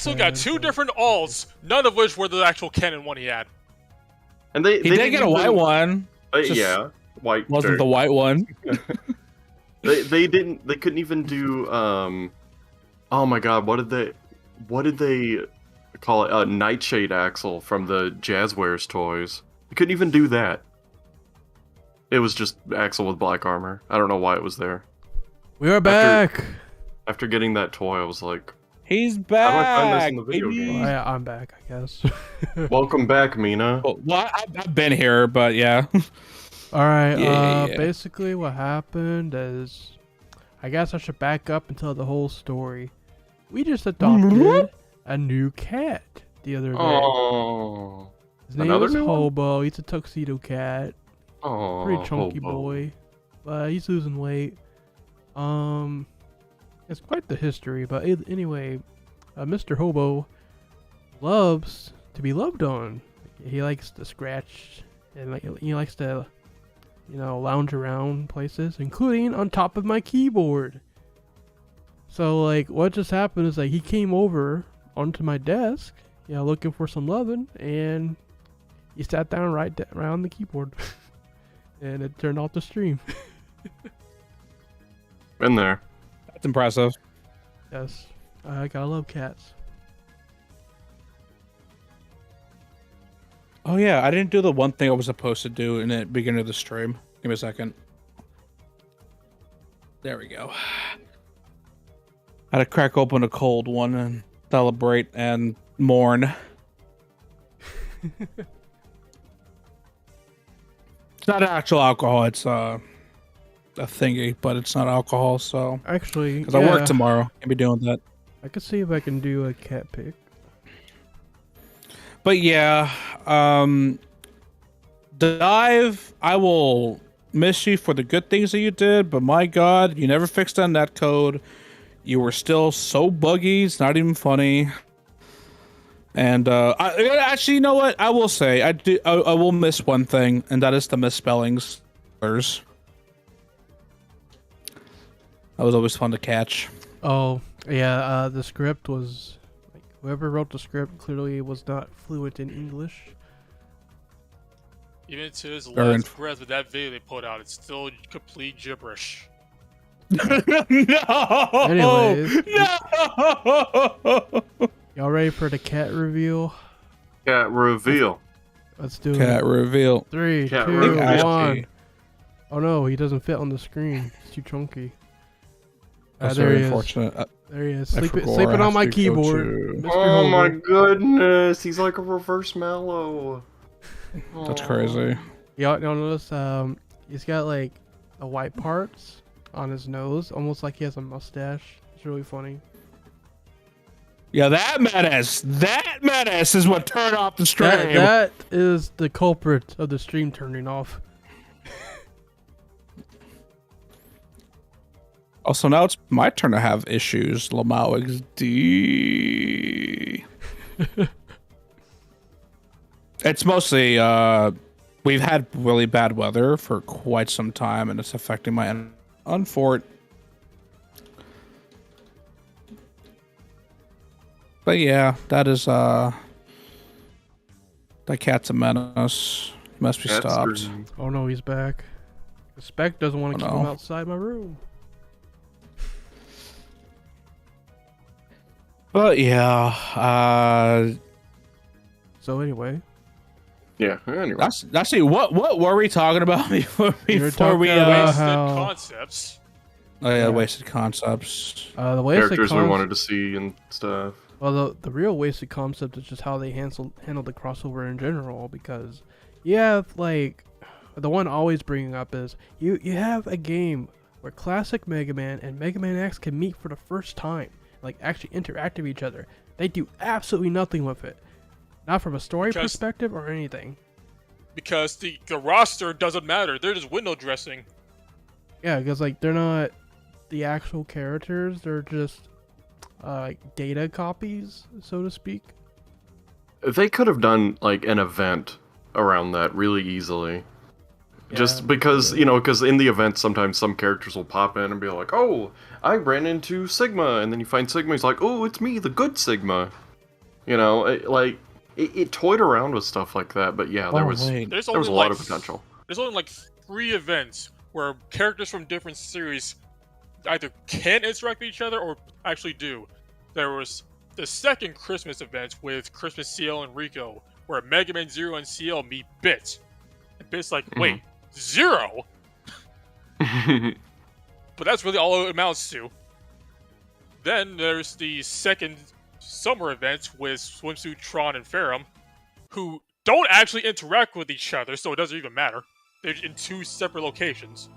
Axel got two different alts, none of which were the actual canon one he had. And they did get a white one. Yeah, white. Wasn't the white one. They couldn't even do oh my god, what did they call it? Nightshade Axel from the Jazzwares toys. They couldn't even do that. It was just Axel with black armor. I don't know why it was there. We are back. After getting that toy, I was like, he's back. how do I find this in the video game? Well, yeah, I'm back, I guess. Welcome back, Mina. Well, I've been here, but yeah. All right. Yeah. Basically, what happened is, I guess I should back up and tell the whole story. We just adopted a new cat the other day. Oh. His name is Hobo. He's a tuxedo cat. Oh. Pretty chunky Hobo. boy, but he's losing weight. It's quite the history, but anyway, Mr. Hobo loves to be loved on. He likes to scratch and he likes to, lounge around places, including on top of my keyboard. So what just happened is he came over onto my desk, looking for some loving, and he sat down right around the keyboard, and it turned off the stream. Been there. That's impressive. Yes, I gotta love cats. Oh yeah, I didn't do the one thing I was supposed to do in the beginning of the stream. Give me a second. There we go. I had to crack open a cold one and celebrate and mourn. It's not actual alcohol, it's a thingy, but it's not alcohol, so... Actually, because I work tomorrow, can't be doing that. I could see if I can do a cat pic. But yeah, DiVE, I will miss you for the good things that you did, but my god, you never fixed that netcode. You were still so buggy, it's not even funny. And actually, you know what? I will say I will miss one thing, and that is the misspellings. That was always fun to catch. Oh yeah, the script was whoever wrote the script clearly was not fluent in English. Even to his last breath with that video they put out, it's still complete gibberish. No. Anyways, no. Y'all ready for the cat reveal? Cat reveal. Let's do it. Cat reveal. 3, Cat 2, reveal. 1. Oh no, he doesn't fit on the screen. He's too chunky. That's there very he is. unfortunate. There he is. Sleeping on my keyboard. Mr. Oh my Hobo. goodness, he's like a reverse Mallow. That's crazy. Y'all notice he's got the white parts on his nose, almost like he has a mustache. It's really funny. Yeah, that menace is what turned off the stream. That is the culprit of the stream turning off. Also, now it's my turn to have issues. Lamau XD. It's mostly, we've had really bad weather for quite some time, and it's affecting my unfort. But yeah, that is, that cat's a menace. He must be stopped. Oh no, he's back. The spec doesn't want to keep him outside my room. But yeah, so anyway. Yeah, anyway. That's actually what were we talking about before we wasted concepts. Oh yeah, wasted concepts. The wasted characters we wanted to see and stuff. Well, the real wasted concept is just how they handle the crossover in general, because you have the one always bringing up is you have a game where classic Mega Man and Mega Man X can meet for the first time, actually interact with each other. They do absolutely nothing with it. Not from a story perspective or anything. Because the roster doesn't matter. They're just window dressing. Yeah, because they're not the actual characters. They're just data copies, so to speak. They could have done an event around that really easily. Yeah, just because, because in the event sometimes some characters will pop in and be like, oh, I ran into Sigma, and then you find Sigma, he's like, oh, it's me, the good Sigma. You know, it toyed around with stuff like that, but yeah, there was wait. There's there was only a lot like of potential. there's only like 3 events where characters from different series either can interact with each other or actually do. There was the second Christmas event with Christmas CL and Rico, where Mega Man Zero and CL meet Bit. And Bit's like, wait, Zero? But that's really all it amounts to. Then there's the second summer event with Swimsuit Tron and Ferrum, who don't actually interact with each other, so it doesn't even matter. They're in 2 separate locations.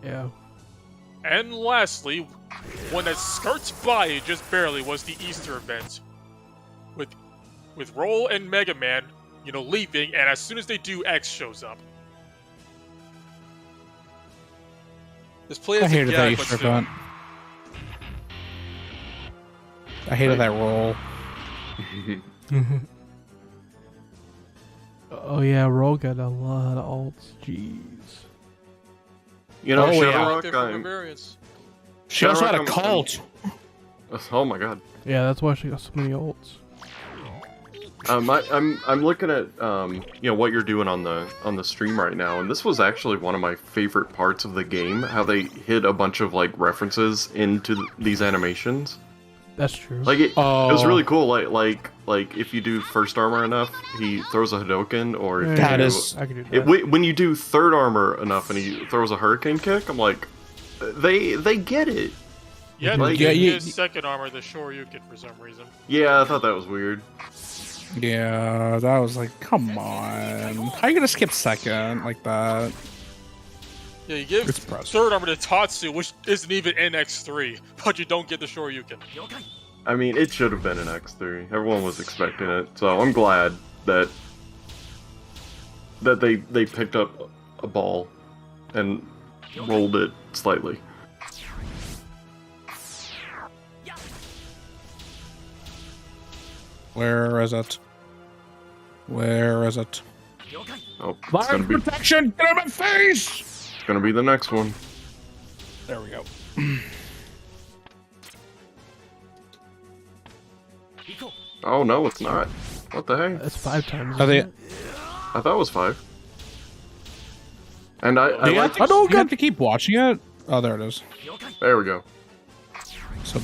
Yeah. And lastly, one that skirts by just barely was the Easter event. With Roll and Mega Man, leaving, and as soon as they do, X shows up. This play I is a hated that gag, but Easter still. event. I hated that roll. Oh yeah, Roll got a lot of alts. Jeez. You know, Oh, yeah. ShadowRock, Different variants. She also had a ShadowRock, cult. oh my god. Yeah, that's why she got so many alts. I'm looking at what you're doing on the stream right now, and this was actually one of my favorite parts of the game. How they hid a bunch of like references into these animations. That's true. Like it was really cool. Like if you do first armor enough, he throws a Hadouken, or if That you is- I could do that. when you do third armor enough and he throws a hurricane kick, I'm like, they get it. Yeah, Like- they Yeah, his second armor, the Shoryuken, for some reason. Yeah, I thought that was weird. Yeah, that was like, come on. How are you gonna skip second like that? Yeah, you give It's impressive. third armor to Tatsu, which isn't even in X3, but you don't get the Shoryuken. I mean, it should have been an X3. Everyone was expecting it, so I'm glad that they picked up a ball and rolled it slightly. Where is it? Where is it? Oh, it's Fire protection! Get out of my face! gonna be the next one. There we go. Oh no, it's not. What the heck? That's 5 times. Are they? isn't it? I thought it was 5. And I Do you, like. have to, you have to keep watching it? Oh, there it is. There we go. So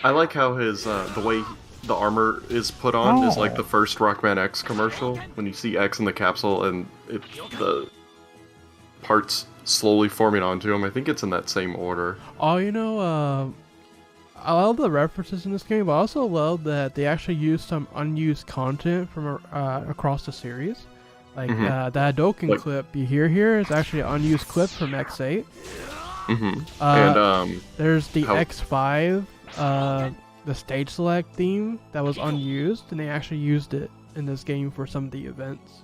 I like how his the way the armor is put on is like Oh. the first Rockman X commercial when you see X in the capsule and the parts slowly forming onto him. I think it's in that same order. Oh, I love the references in this game, but I also love that they actually used some unused content from across the series. Like Mhm. the Hadouken Like- clip you hear here is actually an unused clip from X8. Mm-hmm. And there's the how- X5, the stage select theme that was unused, and they actually used it in this game for some of the events.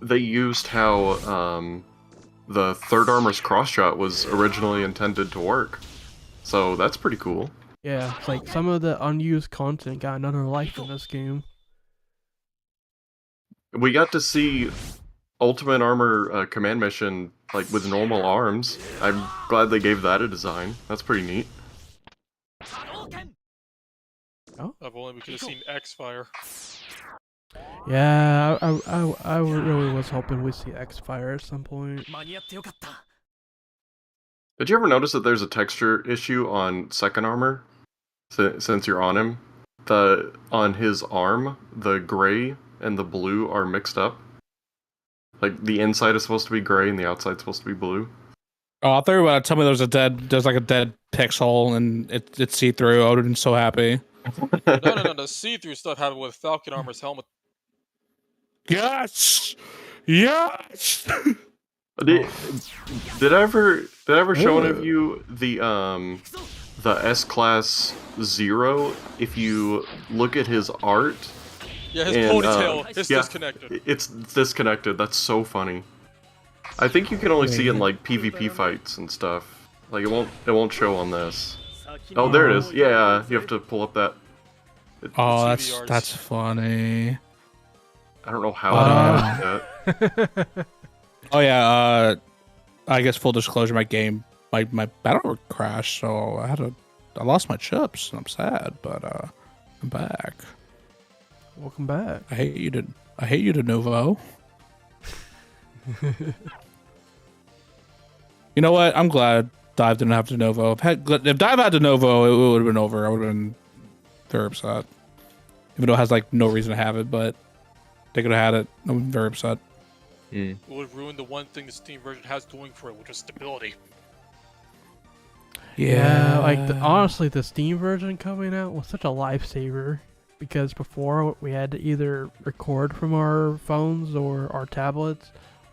They used how the third armor's cross shot was originally intended to work. So that's pretty cool. Yeah, it's like some of the unused content got another life in this game. We got to see Ultimate Armor command mission like with normal arms. I'm glad they gave that a design. That's pretty neat. If only we could have seen X-Fire. Yeah, I really was hoping we'd see X-Fire at some point. Did you ever notice that there's a texture issue on second armor? Since you're on him, on his arm, the gray and the blue are mixed up. Like the inside is supposed to be gray and the outside's supposed to be blue. Oh, I thought you were about to tell me there's like a dead pixel and it's see through. I would have been so happy. No, the see-through stuff happened with Falcon Armor's helmet. Yes, yes. Did I ever show any of you the S-Class Zero? If you look at his art, Yeah, his And, ponytail is yeah. disconnected. it's disconnected. That's so funny. I think you can only see it in like PvP fights and stuff. Like it won't show on this. Oh, there it is. Yeah, you have to pull up that. Oh, TV that's funny. I don't know how they did that. Oh yeah. I guess full disclosure, my battle crashed, so I lost my chips, and I'm sad, but I'm back. Welcome back. I hate you, De Novo. You know what? I'm glad DiVE didn't have De Novo. If DiVE had De Novo, it would have been over. I would have been very upset. Even though it has like no reason to have it, but they could have had it. I'm very upset. It would have ruined the one thing the Steam version has going for it, which is stability. Yeah, like honestly, the Steam version coming out was such a lifesaver because before we had to either record from our phones or our tablets,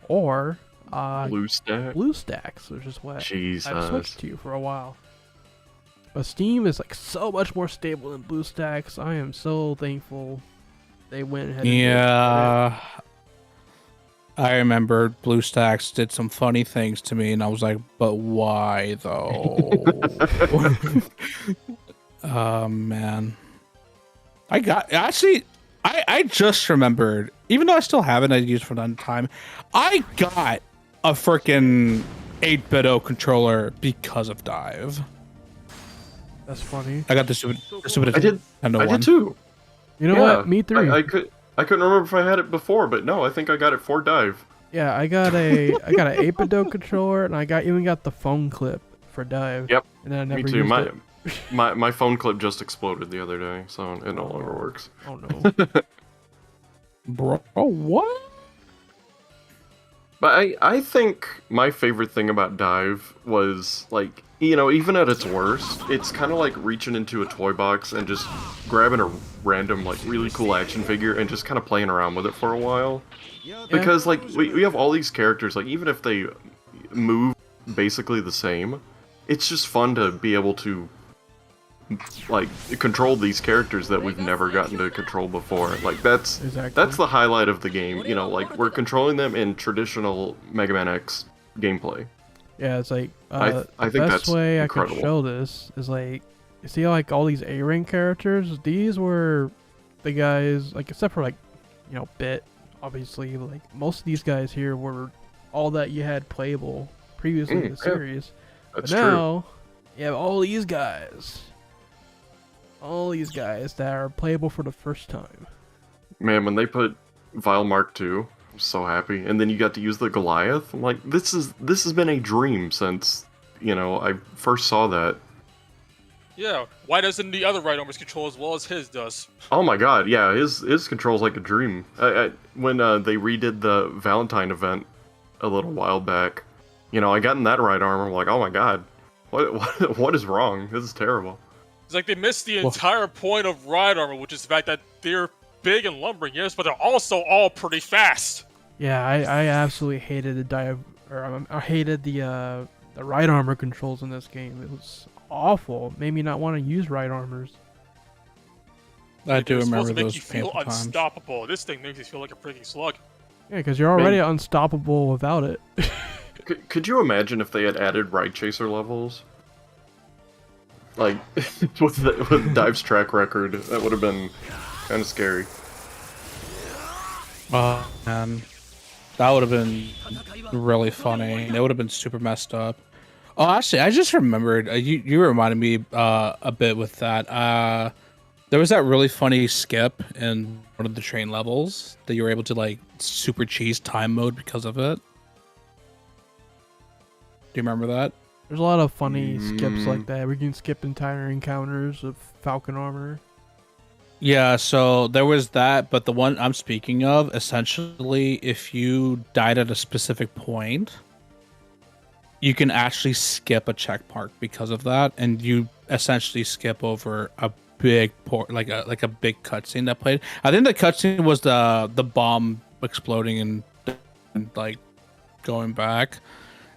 or BlueStacks, which is what I've switched to for a while. But Steam is like so much more stable than BlueStacks. I am so thankful they went ahead. Yeah. I remember BlueStacks did some funny things to me, and I was like, "But why, though?" Oh man, I just remembered. Even though I still haven't, I used it for none time. I got a freaking 8-bit controller because of DiVE. That's funny. I got the stupid. I did too. You know what? Me too. I couldn't remember if I had it before, but no, I think I got it for DiVE. Yeah, I got a 8-bit controller, and I even got the phone clip for DiVE. Yep. And I never Me too. used it. My phone clip just exploded the other day, so it no longer works. Oh no. Bro, what? But I think my favorite thing about DiVE was, like, you know, even at its worst, it's kind of like reaching into a toy box and just grabbing a random, like, really cool action figure and just kind of playing around with it for a while. Because, like, we have all these characters, like, even if they move basically the same, it's just fun to be able to, like, control these characters that we've never gotten to control before. Like, that's the highlight of the game, you know, like, we're controlling them in traditional Mega Man X gameplay. Yeah, it's like, I think the best way incredible. I could show this is, like, you see, like, all these A-rank characters, these were the guys, like, except for, like, you know, Bit, obviously, like, most of these guys here were all that you had playable previously in the series. That's but now, you have all these guys that are playable for the first time. Man, when they put Vile Mark II, I'm so happy. And then you got to use the Goliath. I'm like, this has been a dream since, you know, I first saw that. Yeah, why doesn't the other right armors control as well as his does? Oh my god, yeah, his controls like a dream. When they redid the Valentine event a little while back, you know, I got in that right armor. I'm like, oh my god, what is wrong? This is terrible. It's like they missed the entire point of ride armor, which is the fact that they're big and lumbering, yes, but they're also all pretty fast. Yeah, I absolutely hated I hated the ride armor controls in this game. It was awful. Made me not want to use ride armors. I do remember supposed to make those you feel times. unstoppable. This thing makes you feel like a freaking slug. Yeah, because you're already unstoppable without it. Could you imagine if they had added Ride Chaser levels? Like, with DiVE's track record, that would have been kind of scary. Oh, man. That would have been really funny. It would have been super messed up. Oh, actually, I just remembered. You reminded me a bit with that. There was that really funny skip in one of the train levels that you were able to, like, super cheese time mode because of it. Do you remember that? There's a lot of funny skips like that. We can skip entire encounters of Falcon armor. Yeah, so there was that, but the one I'm speaking of, essentially, if you died at a specific point, you can actually skip a check mark because of that, and you essentially skip over a big like a big cutscene that played. I think the cutscene was the bomb exploding and like going back,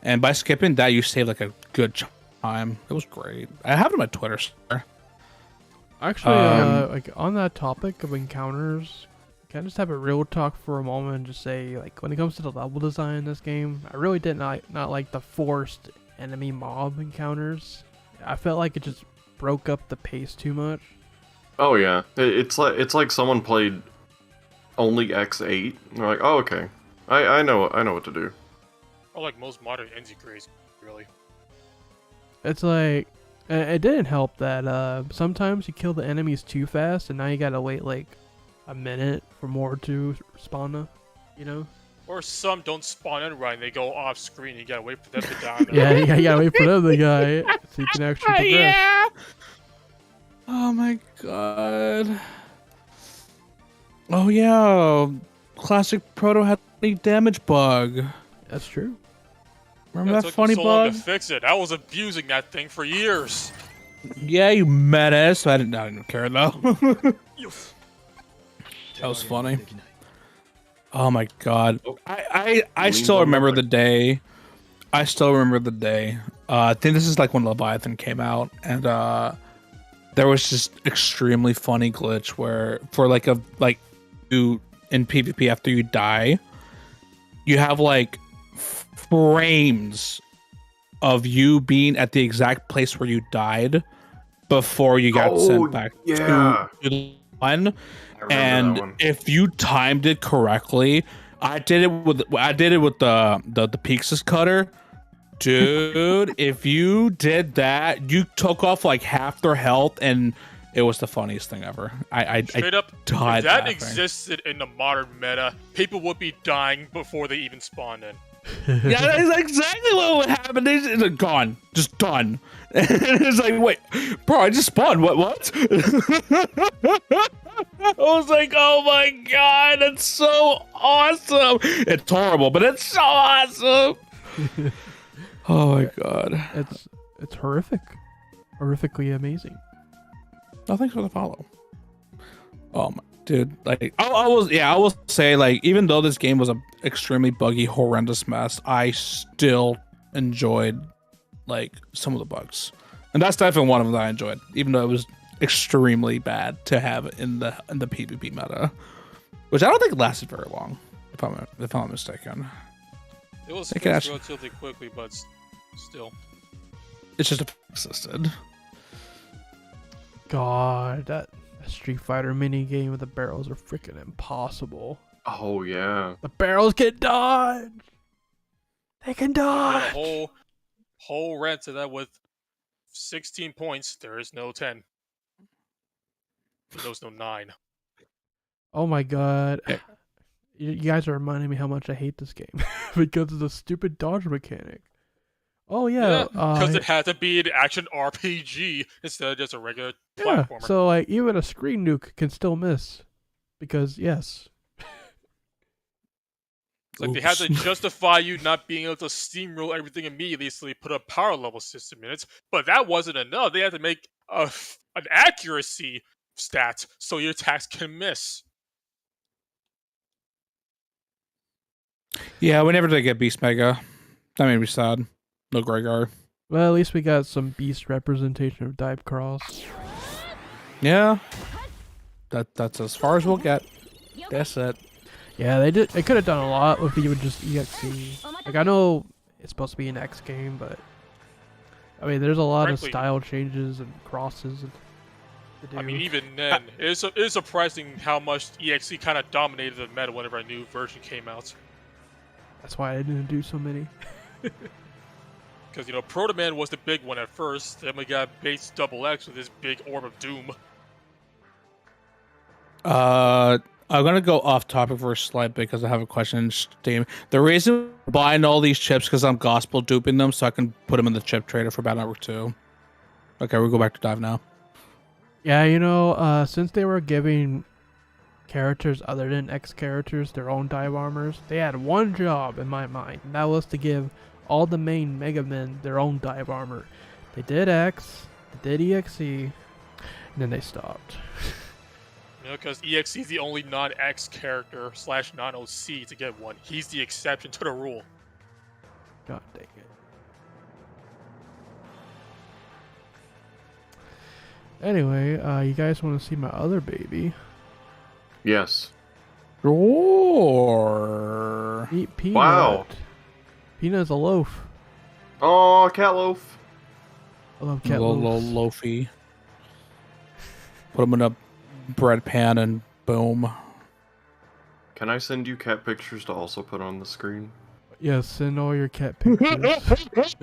and by skipping that, you save like a good time. It was great. I have it on my Twitter. Actually, like on that topic of encounters, can I just have a real talk for a moment and just say, like, when it comes to the level design in this game, I really did not like the forced enemy mob encounters. I felt like it just broke up the pace too much. Oh yeah, it's like someone played only X8. And they're like, oh okay, I know what to do. Or like most modern NZ creators, really. It's like It didn't help that sometimes you kill the enemies too fast, and now you gotta wait like a minute for more to spawn. You know? Or some don't spawn in right, and they go off screen. You gotta wait for them to die. Yeah, you gotta wait for them to die so you can actually progress. Yeah. Oh my god. Oh yeah. Classic Proto had a damage bug. That's true. Remember It that took funny so long bug? to fix it. I was abusing that thing for years. Yeah, you menace. I didn't care though. That was funny. Oh my god. I still remember the day. I still remember the day. I think this is like when Leviathan came out, and there was just extremely funny glitch where for you in PvP after you die, you have like frames of you being at the exact place where you died before you got sent back to the one. And if you timed it correctly, I did it with the Pixis cutter. Dude, if you did that, you took off like half their health, and it was the funniest thing ever. Straight up, died if that laughing. existed in the modern meta, people would be dying before they even spawned in. Yeah, that's exactly what would happen. It's like, gone, just done. And it's like, wait, bro, I just spawned. What? I was like, oh my god, that's so awesome. It's horrible, but it's so awesome. Oh my god. It's horrific. Horrifically amazing. Oh, thanks for the follow. Oh my dude, like I will say, like, even though this game was a extremely buggy, horrendous mess, I still enjoyed like some of the bugs. And that's definitely one of them that I enjoyed, even though it was extremely bad to have in the PvP meta. Which I don't think lasted very long, if I'm not mistaken. It was They fixed can actually- relatively quickly, but still. It's just existed. God, that Street Fighter mini game with the barrels are freaking impossible. Oh yeah. The barrels can dodge. They can Did a dodge. whole rant to that with 16 points. There is no 10. There was no 9. Oh my god. You guys are reminding me how much I hate this game because of the stupid dodge mechanic. Oh yeah, because it had to be an action RPG instead of just a regular platformer. So like even a screen nuke can still miss because yes. It's like they had to justify you not being able to steamroll everything immediately, so they put a power level system in it. But that wasn't enough. They had to make an accuracy stat so your attacks can miss. Yeah, we never did get Beast Mega. That made me sad. No Gregar. Well, at least we got some beast representation of Dive Cross. Yeah. That's as far as we'll get. That's it. Yeah, they did. They could have done a lot with even just EXE. Like I know it's supposed to be an X game, but I mean, there's a lot Frankly, of style changes and crosses. To do. I mean, even then, it is surprising how much EXE kind of dominated the meta whenever a new version came out. That's why I didn't do so many. Because, Proto Man was the big one at first, then we got Base Double X with his big Orb of Doom. I'm gonna go off topic for a slight bit because I have a question in Steam. The reason I'm buying all these chips because I'm gospel duping them so I can put them in the chip trader for Battle Network 2. Okay, we'll go back to Dive now. Yeah, since they were giving characters other than X characters their own dive armors, they had one job in my mind, and that was to give all the main Mega Men their own dive armor. They did X, they did EXE, and then they stopped. Because EXE is the only non-X character / non-OC to get one. He's the exception to the rule. God dang it. Anyway, you guys want to see my other baby? Yes. Sure. Eat Peanut. Wow. Peanut's a loaf. Oh, cat loaf. I love cat Little loafs. loafy. Put them in a bread pan and boom. Can I send you cat pictures to also put on the screen? Yes, send all your cat pictures.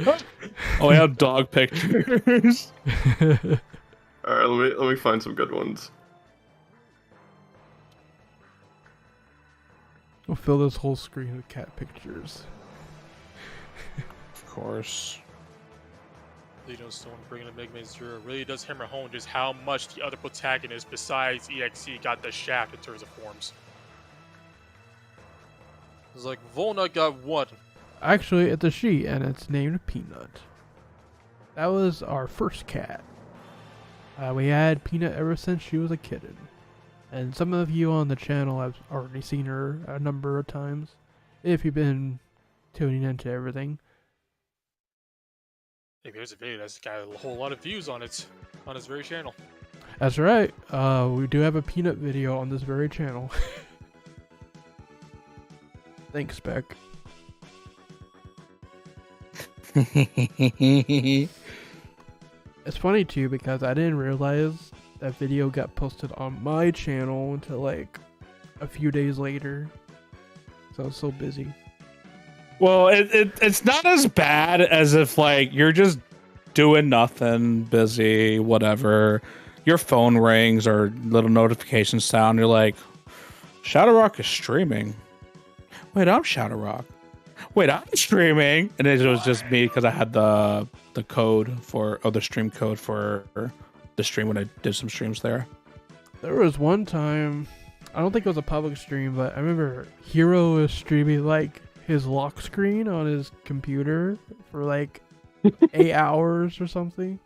Oh, I have dog pictures. All right, let me find some good ones. We'll fill this whole screen with cat pictures. Of course. Stone bringing a Mega Man Zero really does hammer home just how much the other protagonist besides EXE got the shaft in terms of forms. It's like Volna got one. Actually, it's a she, and it's named Peanut. That was our first cat. We had Peanut ever since she was a kitten. And some of you on the channel have already seen her a number of times, if you've been tuning into everything. Maybe there's a video that's got a whole lot of views on it, on his very channel. That's right. We do have a Peanut video on this very channel. Thanks, Spec. It's funny too because I didn't realize that video got posted on my channel until like a few days later. So I was so busy. Well, it's not as bad as if like you're just doing nothing, busy, whatever. Your phone rings or little notifications sound. You're like, ShadowRock is streaming. Wait, I'm ShadowRock. Wait, I'm streaming. And it was just me because I had the code for, or the stream code for the stream when I did some streams there. There was one time, I don't think it was a public stream, but I remember Hero was streaming like his lock screen on his computer for like 8 hours or something.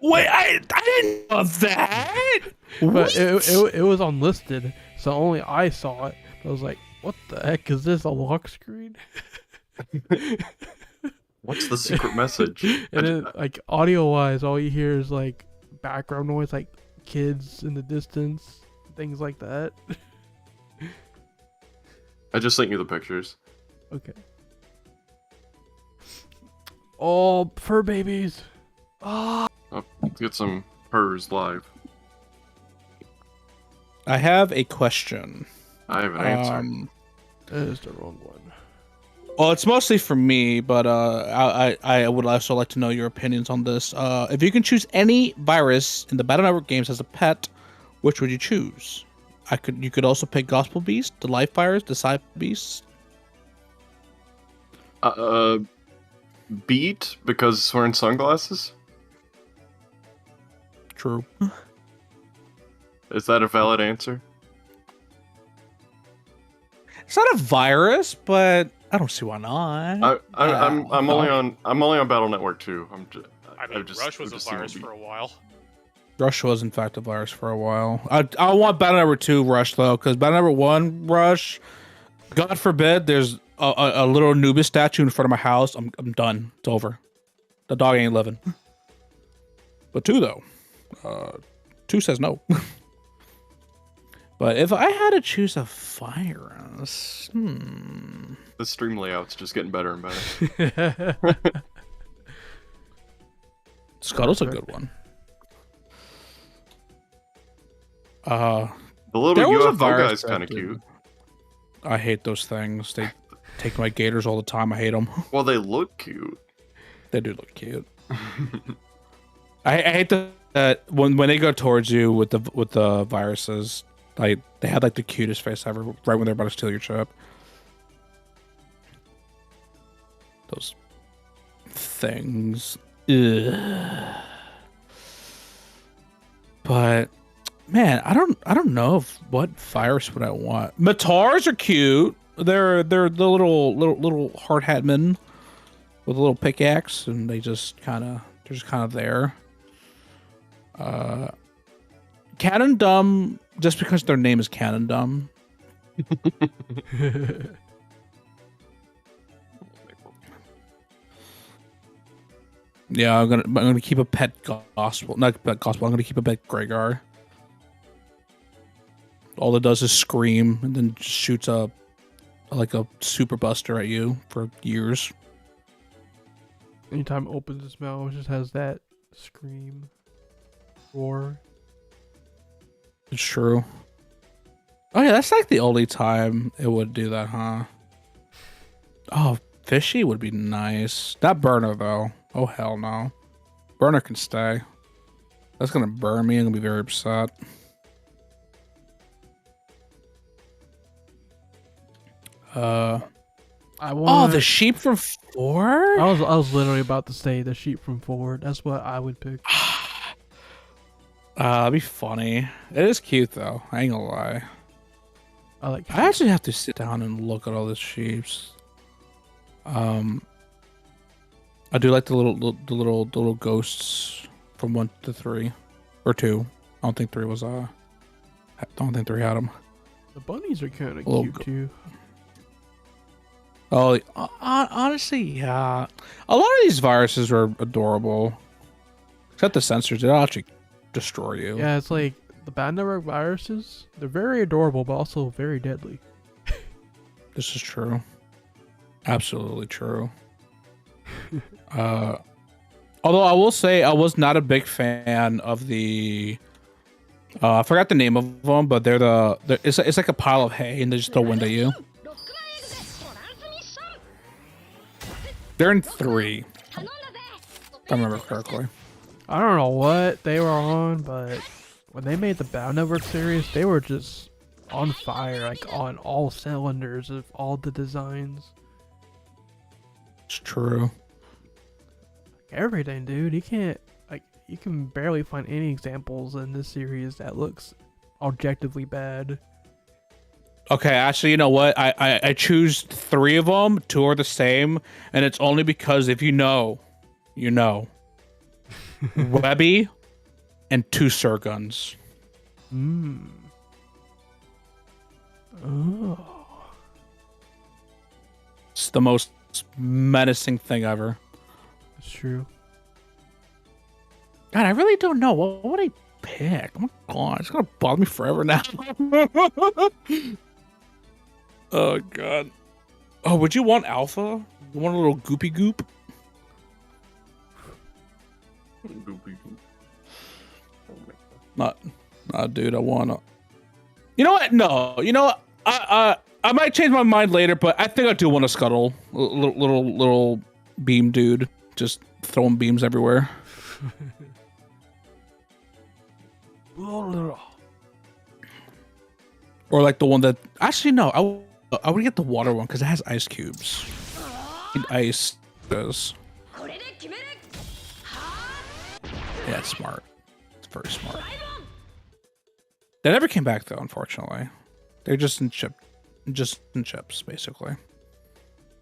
Wait, I didn't know that. But it was unlisted, so only I saw it. I was like, what the heck is this, a lock screen? What's the secret message? And then, like, audio-wise, all you hear is, like, background noise, like kids in the distance, things like that. I just sent you the pictures. Okay. Oh, fur babies. Ah. Oh, let's get some purrs live. I have a question. I have an answer. That is the wrong one. Well, it's mostly for me, but I would also like to know your opinions on this. If you can choose any virus in the Battle Network games as a pet, which would you choose? You could also pick Gospel Beast, the Life Virus, the Side Beast. Beat, because it's wearing sunglasses? True. Is that a valid answer? It's not a virus, but I don't see why not. I'm only on Battle Network 2. Rush was a virus for a while. Rush was in fact a virus for a while. I want Battle Network 2 Rush though, because Battle Network 1 Rush, God forbid, there's a little Anubis statue in front of my house. I'm done. It's over. The dog ain't living. But 2 though, 2 says no. But if I had to choose a virus, The stream layout's just getting better and better. Scuttle's a good one. The little UFO guy's kind of cute. I hate those things. They take my gators all the time. I hate them. Well, they look cute. They do look cute. I hate that when they go towards you with the viruses, like they had like the cutest face ever right when they're about to steal your chip. Those things. Ugh. But man, I don't know what virus would I want. Matars are cute. They're the little hard hat men with a little pickaxe, and they're just kind of there. Cannon Dumb, just because their name is Cannon Dumb. Yeah, I'm gonna keep a pet gospel, not pet gospel. I'm gonna keep a pet Gregar. All it does is scream and then just shoots like a super buster at you for years. Anytime it opens its mouth, it just has that scream, roar. It's true. Oh yeah, that's like the only time it would do that, huh? Oh, Fishy would be nice. Not Burner though. Oh hell no. Burner can stay. That's gonna burn me. I'm gonna be very upset. Oh, the sheep from 4? I was literally about to say the sheep from 4. That's what I would pick. That'd be funny. It is cute though. I ain't gonna lie. I actually have to sit down and look at all the sheeps. I do like the little ghosts from 1 to 3 or 2. I don't think 3 was I don't think 3 had them. The bunnies are kind of cute too. Oh, honestly, yeah. A lot of these viruses are adorable, except the sensors. They'll actually destroy you. Yeah, it's like the bad network viruses. They're very adorable, but also very deadly. This is true. Absolutely true. Although I will say I was not a big fan of the. I forgot the name of them, but it's like a pile of hay and they just throw wind at you. They're in 3. If I remember correctly. I don't know what they were on, but when they made the Bound Network series, they were just on fire, like on all cylinders of all the designs. It's true. Everything, dude. You can barely find any examples in this series that looks objectively bad. Okay, actually, you know what? I choose 3 of them. 2 are the same, and it's only because if you know. Webby and 2 Surguns. Oh. It's the most menacing thing ever. That's true. God, I really don't know. What would I pick? Oh my god, it's gonna bother me forever now. Oh god. Oh, would you want Alpha? You want a little goopy goop? Not, dude. I wanna. You know what? No. You know what? I might change my mind later, but I think I do want a Scuttle, little beam dude, just throwing beams everywhere. Or like the one that actually no, I would get the water one because it has ice cubes. Ice does. Yeah, it's smart. It's very smart. They never came back though, unfortunately. They're just in chips, basically.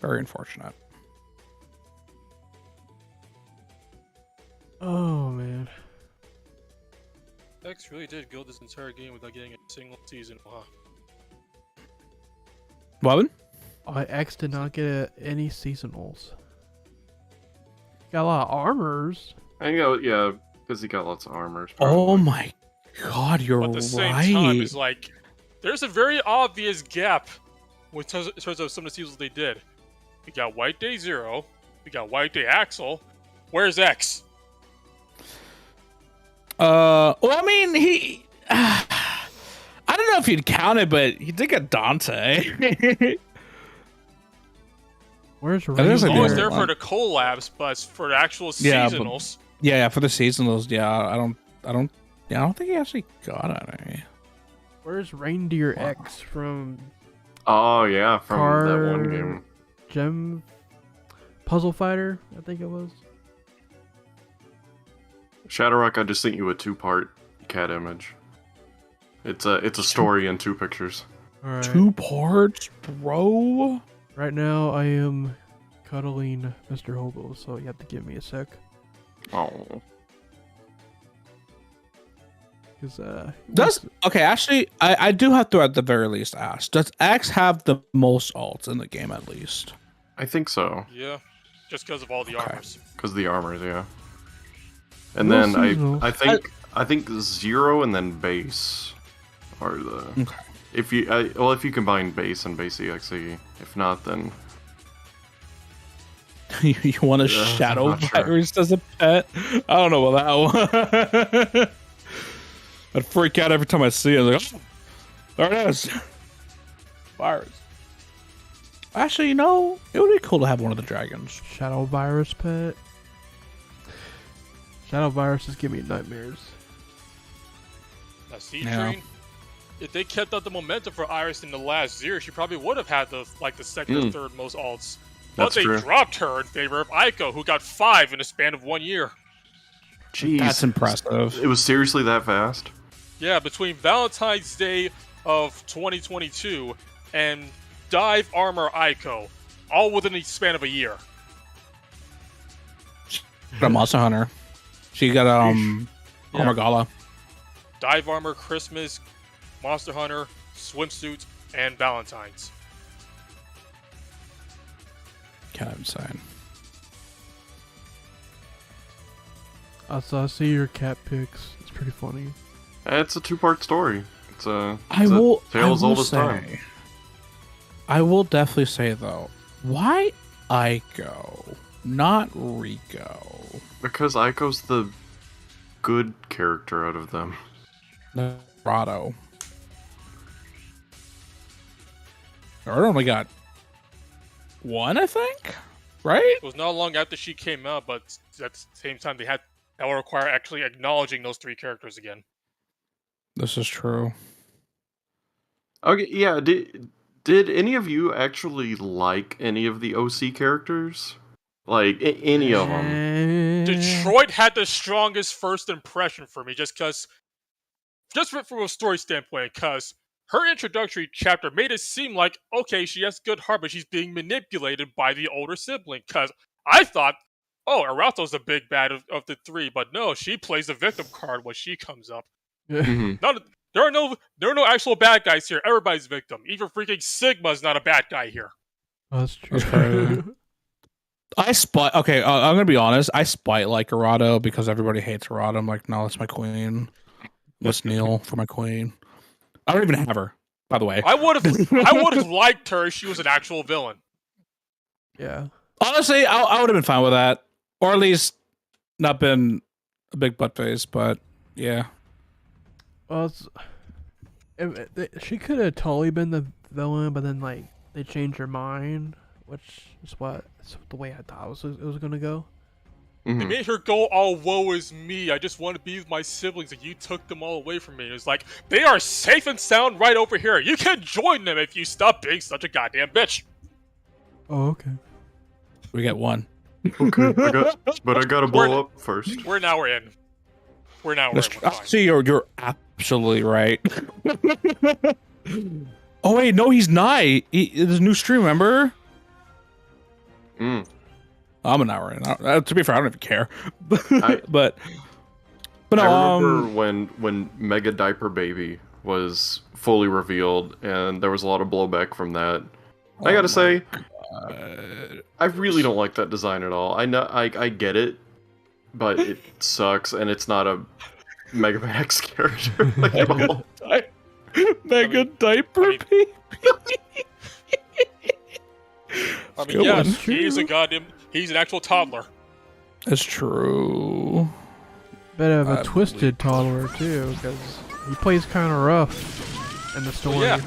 Very unfortunate. Oh man. X really did go this entire game without getting a single season. Wow. What? X did not get any seasonals. Got a lot of armors. I think, yeah, because he got lots of armors. Oh my god, you're right. But at the same time, it's like there's a very obvious gap in terms of some of the seasonals they did. We got White Day 0, we got White Day Axel. Where's X? Well, I mean, he. I don't know if you'd count it, but he did get Dante. Where's He was always there for the collabs, but for the actual seasonals. Yeah, for the seasonals, yeah, I don't think he actually got any. Where's Reindeer X from? Oh yeah, from that one game. Gem Puzzle Fighter, I think it was. ShadowRock, I just sent you a 2-part cat image. It's a story in 2 pictures. All right. 2 parts, bro. Right now, I am cuddling Mr. Hobo, so you have to give me a sec. Oh. Okay, actually, I do have to at the very least ask, does X have the most ults in the game at least? I think so. Yeah, just because of all the armors. Because of the armors, yeah. And then I think 0 and then base are the. Okay. If you combine base and base EXE, if not, then you want a shadow virus as a pet? I don't know about that one. I'd freak out every time I see it. Like, oh, there it is. Virus. Actually, you know, it would be cool to have one of the dragons. Shadow Virus pet. Shadow Viruses give me nightmares. Now, Sea Yeah. Train, if they kept up the momentum for Iris in the last year, she probably would have had the second or third most alts. But That's they true. dropped her in favor of Aiko, who got 5 in a span of 1 year. Jeez. That's impressive. It was seriously that fast? Yeah, between Valentine's Day of 2022 and Dive Armor Aiko, all within the span of a year. Got a Monster Hunter. She got Yeah. Armor Gala. Dive Armor, Christmas, Monster Hunter, Swimsuit, and Valentine's. Kind of insane. I see your cat pics. It's pretty funny. It's a 2-part story. It's a Tale as old as time. I will definitely say though, why Aiko, not Rico? Because Aiko's the good character out of them. Rado. Or only got one, I think. Right? It was not long after she came out, but at the same time, that will require actually acknowledging those 3 characters again. This is true. Okay, yeah. Did any of you actually like any of the OC characters? Like any of them? Detroit had the strongest first impression for me, just from a story standpoint, because her introductory chapter made it seem like, okay, she has good heart, but she's being manipulated by the older sibling. Because I thought, oh, Arato's the big bad of the 3, but no, she plays the victim card when she comes up. Mhm. There are no actual bad guys here. Everybody's victim. Even freaking Sigma's not a bad guy here. That's true. Okay. Okay, I'm gonna be honest. I spite like Arato because everybody hates Arato. I'm like, no, that's my queen. Let's kneel for my queen. I don't even have her, by the way. I would have liked her if she was an actual villain. Yeah. Honestly, I would have been fine with that, or at least not been a big butt face. But yeah, Well, she could have totally been the villain, but then like they changed her mind, which is the way I thought it was gonna go. They Mhm. made her go all woe is me. I just want to be with my siblings and you took them all away from me. It was like, they are safe and sound right over here. You can join them if you stop being such a goddamn bitch. Oh, okay. we get one. Okay, I gotta blow up first. We're in. We're fine. See, you're absolutely right. Oh wait, no, he's not. There's a new stream, remember? Mm. I'm an hour in. To be fair, I don't even care. I- but no, I remember when Mega Diaper Baby was fully revealed, and there was a lot of blowback from that. I gotta say, I really don't like that design at all. I know I get it, but it sucks, and it's not a Megamax character like at all. Mega diaper I mean- baby. I mean, Good yes, one. he's an actual toddler. That's true. Bit of a I twisted toddler too, because he plays kind of rough in the story. Yeah.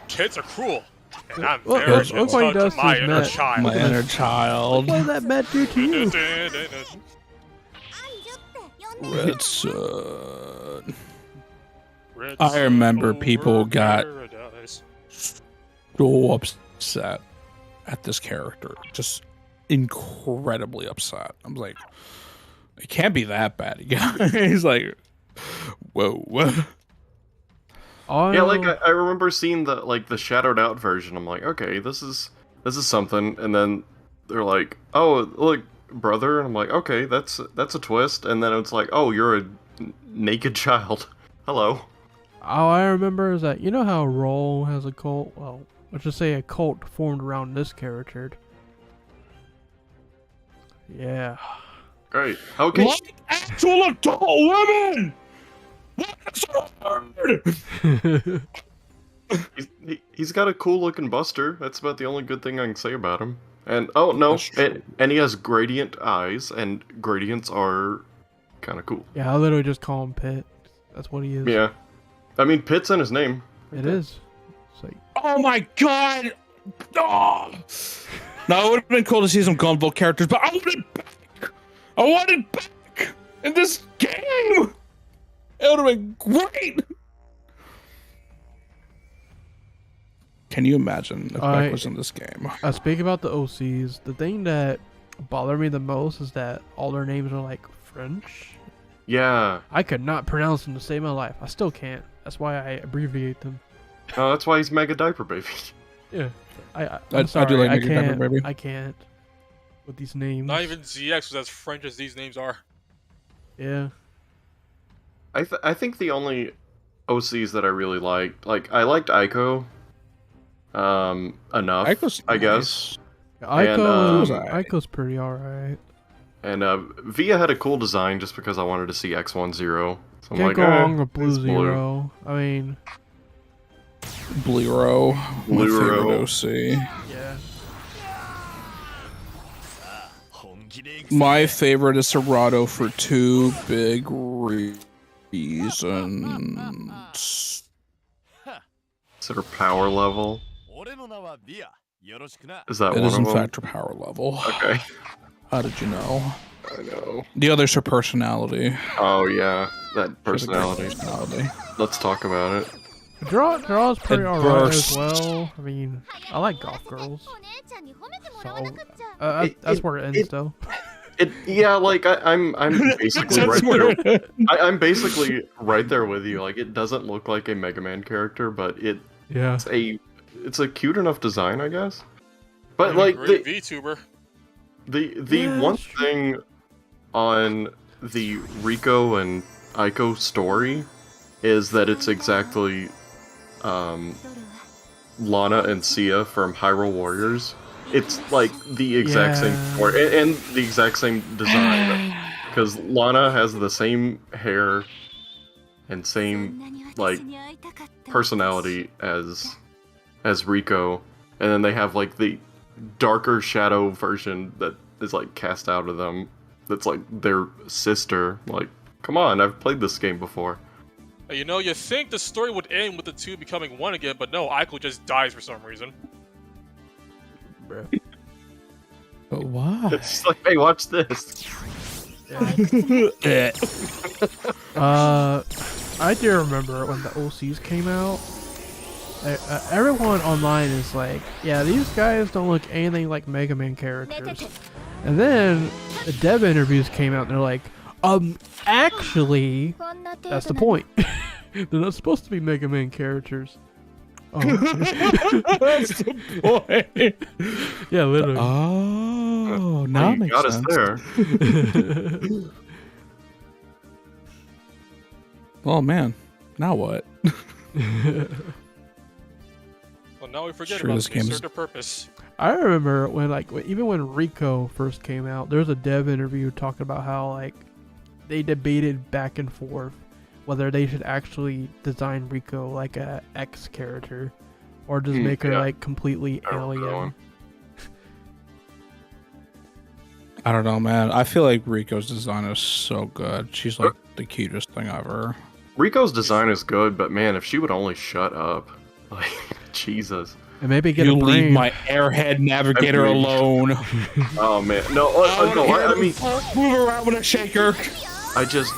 Kids are cruel. And I'm Look- very look what he in does touch with my to his inner Met. child. My inner child. What does that Met do to you? Red Sun. Red I remember sun people over got- paradise. So upset at this character. Just incredibly upset. I'm like, it can't be that bad. He's like, whoa. Oh, Yeah, like I remember seeing the shadowed out version. I'm like, okay, this is something, and then they're like, oh, look, brother, and I'm like, okay, that's a twist, and then it's like, oh, you're a naked child. Hello. all I remember is that you know how Roll has a cult. Well, let's just say a cult formed around this character. Yeah. Great. Okay. Like actual adult women! What's hard? He's got a cool looking buster. That's about the only good thing I can say about him. And oh no, That's true. and he has gradient eyes, and gradients are kind of cool. Yeah, I literally just call him Pit. That's what he is. Yeah, I mean Pit's in his name. It is. It's like, Oh my god! Oh. No, it would have been cool to see some Gunvolt characters, but I want it back. I want it back in this game. It would have been great. Can you imagine if Beck was in this game? Speaking about the OCs, the thing that bothered me the most is that all their names are like French. Yeah. I could not pronounce them to save my life. I still can't. That's why I abbreviate them. Oh, that's why he's Mega Diaper Baby. Yeah. I do like Mega Diaper Baby. I can't with these names. Not even ZX was as French as these names are. Yeah. I think the only OCs that I really liked, I liked Aiko. Enough, Aiko's I nice. guess. Aiko's pretty alright. And Via had a cool design just because I wanted to see X10. So I'm Can't like, go wrong with Blue it's blue. Zero. I mean, Bluro. My Bluro. favorite OC. yeah. My favorite is Serato for two big reasons. Is it her power level? Is that It one is of in them? fact her power level. Okay. How did you know? I know. The other's her personality. Oh yeah, that She has a great personality. personality. Let's talk about it. Draw's pretty It alright bursts. as well. I mean, I like golf girls. So, that's where it ends, it- though. Yeah, I'm basically right there. I'm basically right there with you. Like, it doesn't look like a Mega Man character, but Yeah. it's a cute enough design, I guess. But I'm like a great VTuber. the Yeah, one that's true. thing on the Rico and Aiko story is that it's exactly Lana and Sia from Hyrule Warriors. It's like the exact same Yeah. story and the exact same design because Lana has the same hair and same like personality as Rico, and then they have like the darker shadow version that is like cast out of them. That's like their sister. Like, come on, I've played this game before. You know, you think the story would end with the two becoming one again, but no, Aiko just dies for some reason. Bruh. But why? It's just like, hey, watch this. I do remember when the OCs came out. Everyone online is like, yeah, these guys don't look anything like Mega Man characters. And then the dev interviews came out and they're like, actually, that's the point. They're not supposed to be Mega Man characters. Oh. That's the point. Yeah, literally. Oh, now Well, it you makes got sense. us there. Oh man, now what? Well, now we forget Sure, about this the game is- served a purpose. I remember when, even when Rico first came out, there was a dev interview talking about how, like, they debated back and forth whether they should actually design Rico like a X character or just make her, yeah. like, completely I remember that alien. one. I don't know, man. I feel like Rico's design is so good. She's like the cutest thing ever. Rico's design is good, but man, if she would only shut up. Like, Jesus. And maybe get You a leave brain. my airhead navigator Agreed. alone. Oh man, no, I mean, Move around with a shaker. I just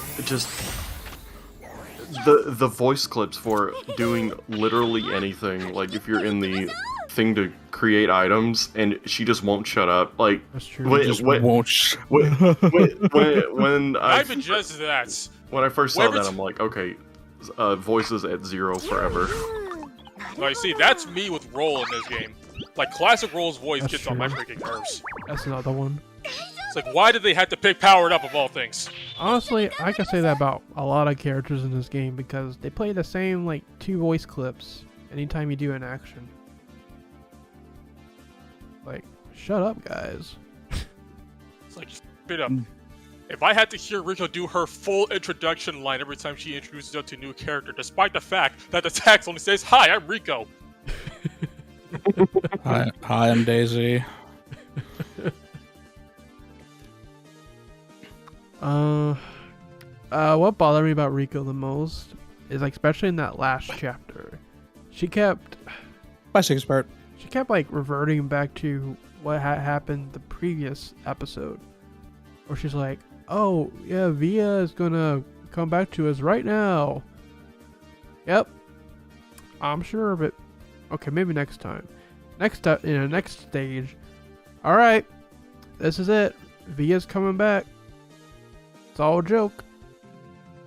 the voice clips for doing literally anything. Like if you're in the thing to create items, and she just won't shut up. Like That's true. wait, Just wait, won't. when Not I even just that. when I first saw Whenever that, I'm like, okay, voices at 0 forever. Like, see, that's me with Roll in this game. Like, classic Roll's voice That's gets on my true. freaking nerves. That's another one. It's like, why did they have to pick Powered Up of all things? Honestly, I can say that about a lot of characters in this game because they play the same, like, 2 voice clips anytime you do an action. Like, shut up, guys. It's like, straight up. If I had to hear Rico do her full introduction line every time she introduces us to a new character, despite the fact that the text only says, "Hi, I'm Rico." Hi, I'm Daisy. What bothered me about Rico the most is, like, especially in that last chapter, she kept, My six part. she kept like reverting back to what happened the previous episode, where she's like, "Oh yeah, Via is gonna come back to us right now." Yep, I'm sure of it. Okay, maybe next time. Next stage. All right, this is it. Via's coming back. It's all a joke.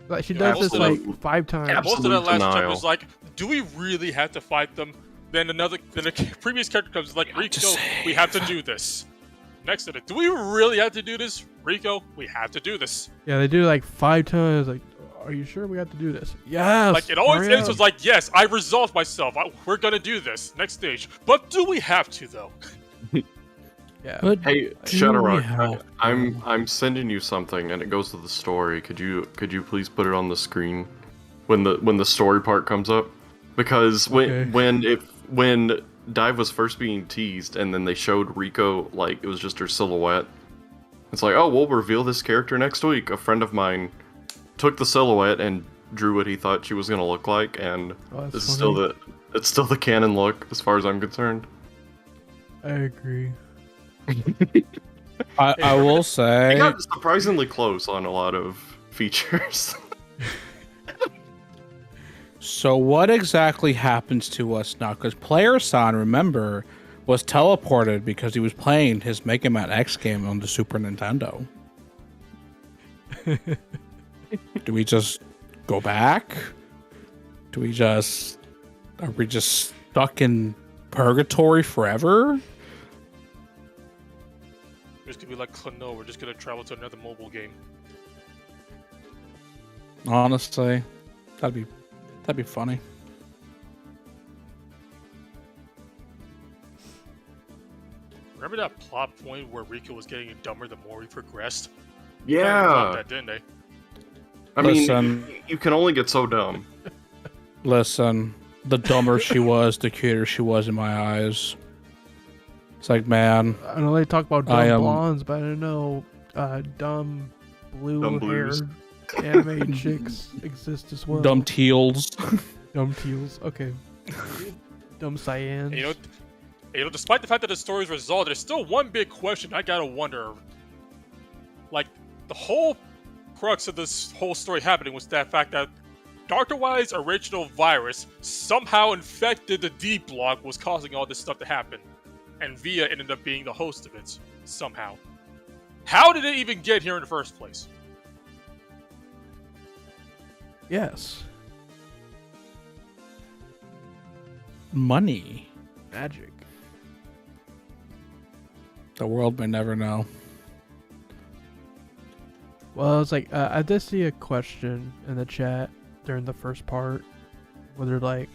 Like she does this like 5 times. Yeah, most of that last chapter denial. was like, do we really have to fight them? Then a previous character comes like, Rico, we have to do this. Next to it, do we really have to do this? Rico, we have to do this. Yeah, they do it like 5 times. Like, are you sure we have to do this? Yes. Like it always hurry ends up. with like, yes, I resolved myself. We're gonna do this next stage. But do we have to though? Yeah. But Hey, do ShadowRock, we have- I'm sending you something, and it goes to the story. Could you please put it on the screen when the story part comes up? Because when DiVE was first being teased, and then they showed Rico like it was just her silhouette. It's like, oh, we'll reveal this character next week. A friend of mine took the silhouette and drew what he thought she was gonna look like, and Oh, that's this is funny. it's still the canon look as far as I'm concerned. I agree. I will They say, got surprisingly close on a lot of features. so what exactly happens to us now? Because Player-san, remember, was teleported because he was playing his Mega Man X game on the Super Nintendo. Do we just go back? Are we just stuck in purgatory forever? We're just gonna be like Clano, we're just gonna travel to another mobile game. Honestly, that'd be funny. Remember that plot point where Rico was getting dumber the more he progressed? Yeah, Loved that, didn't they? I mean, Listen. you can only get so dumb. Listen, the dumber she was, the cuter she was in my eyes. It's like, man, I know they talk about I dumb am- blondes, but I don't know dumb Dumb blue-haired blues. anime chicks exist as well. dumb teals. Dumb teals. Okay. Dumb cyans. And you know, despite the fact that the story is resolved, there's still one big question I gotta wonder. Like, the whole crux of this whole story happening was that fact that Dr. Wise's original virus somehow infected the D block, was causing all this stuff to happen. And Via ended up being the host of it, somehow. How did it even get here in the first place? Yes. Money. Magic. The world may never know. Well, it's like I did see a question in the chat during the first part, where they're like,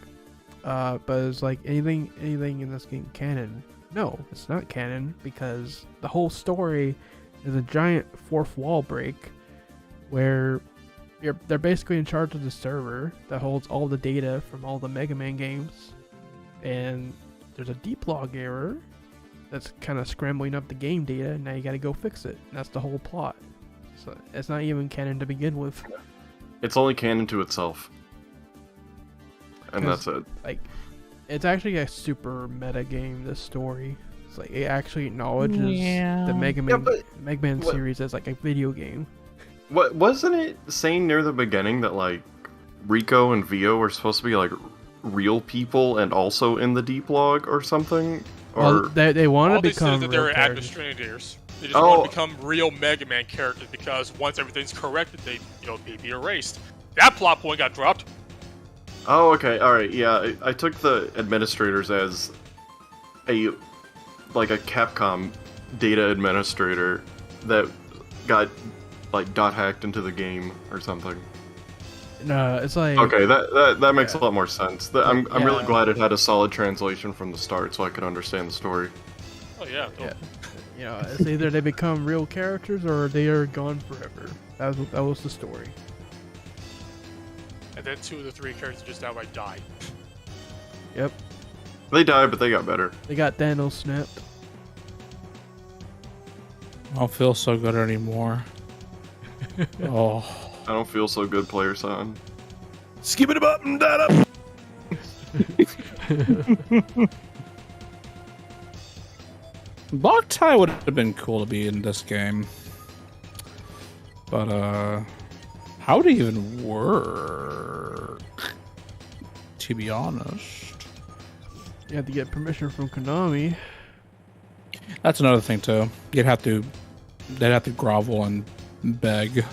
but it's like anything in this game canon? No, it's not canon because the whole story is a giant fourth wall break, where they're basically in charge of the server that holds all the data from all the Mega Man games, and there's a deep log error that's kind of scrambling up the game data, and now you got to go fix it. And that's the whole plot. So it's not even canon to begin with. It's only canon to itself. And that's it. Like, it's actually a super meta game, this story. It's like, it actually acknowledges the Mega Man, Mega Man what- series as like a video game. What wasn't it saying near the beginning that like Rico and Vio were supposed to be like real people and also in the deep log or something? Or Well, they want to All they said become is that they real were characters. administrators. They just Oh. want to become real Mega Man characters because once everything's corrected, they'd be erased. That plot point got dropped. oh, okay, all right, yeah. I took the administrators as a Capcom data administrator that got like dot hacked into the game or something. No, it's like Okay, that makes Yeah. a lot more sense. I'm really Yeah. glad it had a solid translation from the start so I could understand the story. Oh yeah. Yeah. You know, it's either they become real characters or they are gone forever. That was the story. And then 2 of the 3 characters just outright die. Yep. They died, but they got better. They got Thanos snapped. I don't feel so good anymore. Oh, I don't feel so good, player son. Skip it up and that up. Loctite would have been cool to be in this game. But, how would it even work? To be honest. You have to get permission from Konami. That's another thing, too. They'd have to grovel and beg.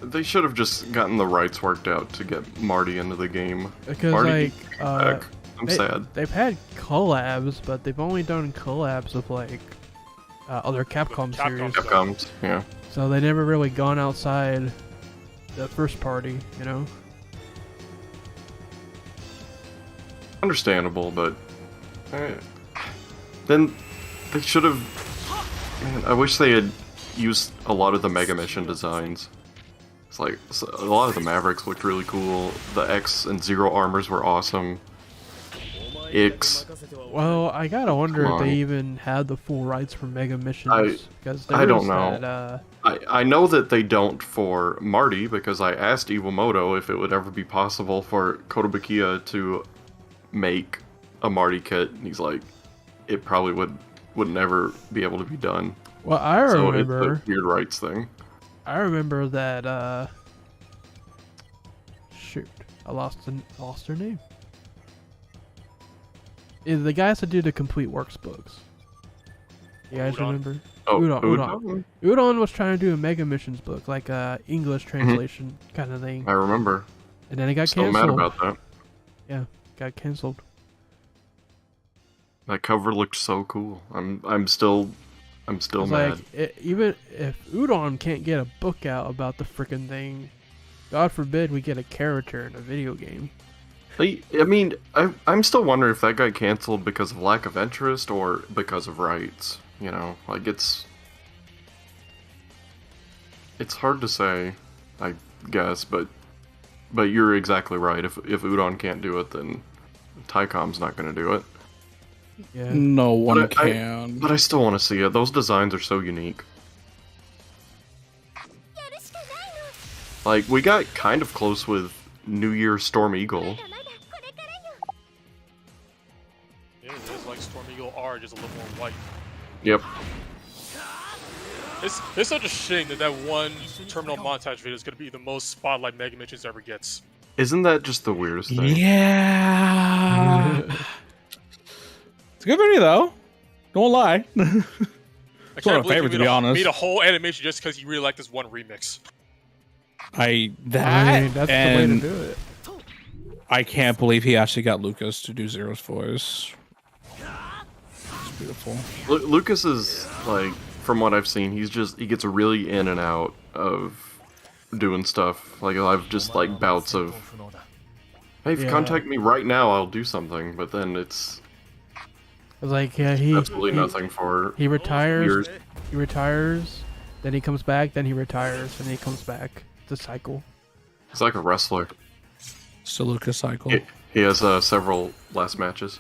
They should have just gotten the rights worked out to get Marty into the game. Because, Marty, like, I'm sad. They've had collabs, but they've only done collabs with, like, other Capcom series. Capcoms, yeah. So they never really gone outside the first party, you know? Understandable, but then they should have. Man, I wish they had used a lot of the Mega Mission designs. It's like a lot of the Mavericks looked really cool. The X and Zero armors were awesome. X. Well, I gotta wonder if they even had the full rights for Mega Missions. I don't know. I know that they don't for Marty because I asked Iwamoto if it would ever be possible for Kotobukiya to make a Marty kit, and he's like, it probably would never be able to be done. Well, I remember. So it's a weird rights thing. I remember that. Shoot, I lost her name. The guys that do the complete works books. You guys remember? Oh, Udon. Udon was trying to do a Mega Missions book, like a English translation kind of thing. I remember. And then it got Still canceled. mad about that. Yeah, got canceled. That cover looked so cool. I'm still mad. Like, even if Udon can't get a book out about the frickin' thing, God forbid we get a character in a video game. I mean, I'm still wondering if that got canceled because of lack of interest or because of rights. You know, like it's hard to say, I guess, but you're exactly right. If Udon can't do it, then Taicom's not going to do it. Yeah. No one can. But I still want to see it. Those designs are so unique. Like, we got kind of close with New Year Storm Eagle. Yeah, it is like Storm Eagle R, just a little more white. Yep. It's such a shame that one terminal montage video is going to be the most spotlight Mega Missions ever gets. Isn't that just the weirdest thing? Yeah. It's a good video, though. Don't lie. I It's one can't of my believe favorites, he to be honest. made a whole animation just because he really liked this one remix. I mean, that's the way to do it. I can't believe he actually got Lucas to do Zero's voice. It's beautiful. Lucas is, like, from what I've seen, he gets really in and out of doing stuff. Like, I've just, like, bouts of, hey, if you contact me right now, I'll do something. But then it's like, absolutely nothing for he retires. years. He retires, then he comes back, then he retires, and then he comes back. It's a cycle. He's like a wrestler. It's the Lucas cycle. He has several last matches.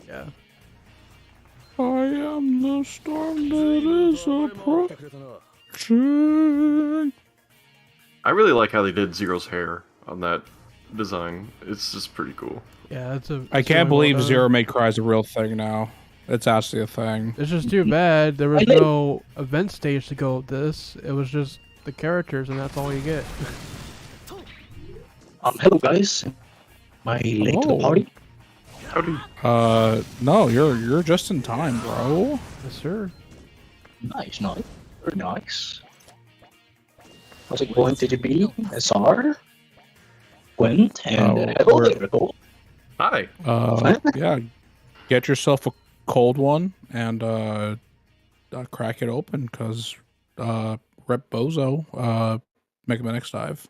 Yeah. I am the storm that is approaching. I really like how they did Zero's hair on that design. It's just pretty cool. Yeah, I can't believe Zero May Cry is a real thing now. It's actually a thing. It's just too bad there was no event stage to go with this. It was just the characters, and that's all you get. Hello guys. Am I late to the party? Howdy. No, you're just in time, bro. Yes, sir. Nice. Very nice. How's it going, TGP? SR? Gwent? And hello, Electrical. Hi. Yeah. Get yourself a cold one and crack it open, because Rep Bozo, Mega Man X Dive.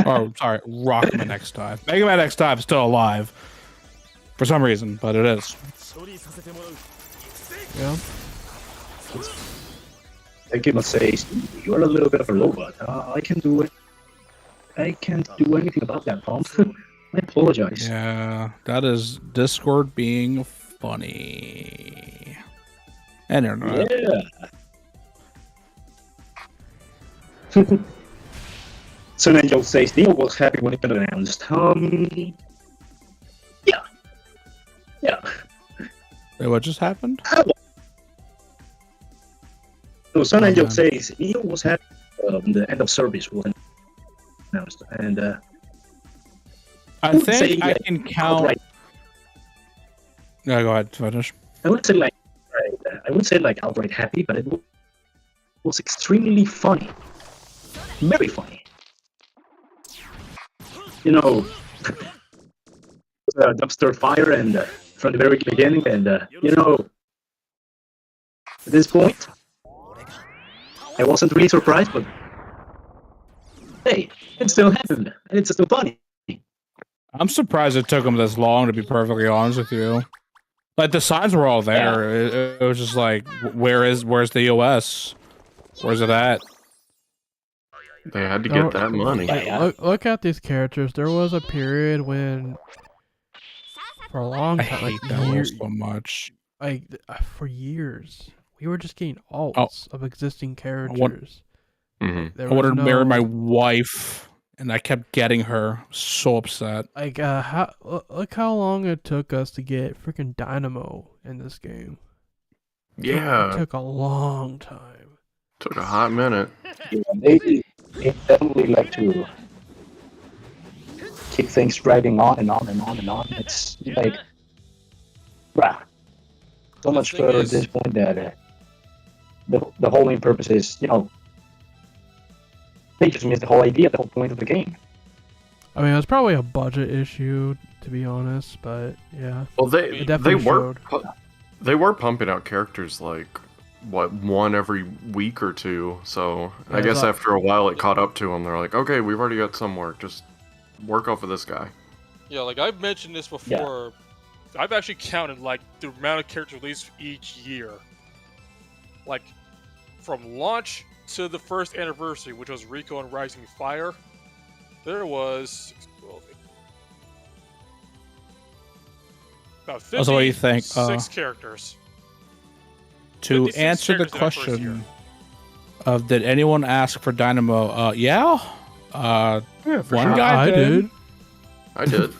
Oh, sorry, Rockman X Dive. Mega Man X Dive is still alive for some reason, but it is. Yeah. I must say, you're a little bit of a robot. I can't do it. I can't do anything about that, Tom. I apologize. Yeah, that is Discord being funny. And internet. Yeah. So then you'll say Steel was happy when it got announced. Yeah. Wait, what just happened? So Sun Oh, Angel man. says he was having the end of service was announced, and I would say, think I like, can count. outright, Yeah, go ahead, finish. I would say like I would say like outright happy, but it was extremely funny, very funny. You know, dumpster fire and from the very beginning, and you know, at this point, I wasn't really surprised, but hey, it still happened, and it's still funny. I'm surprised it took them this long, to be perfectly honest with you. Like, the signs were all there. It was just like, where's the OS? Where's it at? They had to get that money. Yeah. Look at these characters. There was a period when, for a long I time, hate like that years, rule so much. for years, we were just getting alts of existing characters. Hmm. There I wanted was to marry my no- wife, and I kept getting her. So upset. Like, look how long it took us to get freaking Dynamo in this game. Yeah, It took a long time. took a hot minute. Yeah, they definitely like to keep things dragging on and on and on and on. It's like, wow, so much thing further is- at this point that the whole main purpose is, you know, they just missed the whole idea, the whole point of the game. I mean, it was probably a budget issue, to be honest, but yeah. Well, It definitely they were pumping out characters like what, one every week or two. So I Yeah, guess so- after a while it caught up to them. They're like, okay, we've already got some work. Just work off of this guy. Yeah, like I've mentioned this before. I've actually counted like the amount of characters released each year. Like from launch to the first anniversary, which was Rico and Rising Fire, there was about 50, Also, what do you think? Six characters. To 56 answer the characters in our first year. question of did anyone ask for Dynamo? Yeah. Yeah, for One sure. guy I did. did. I did.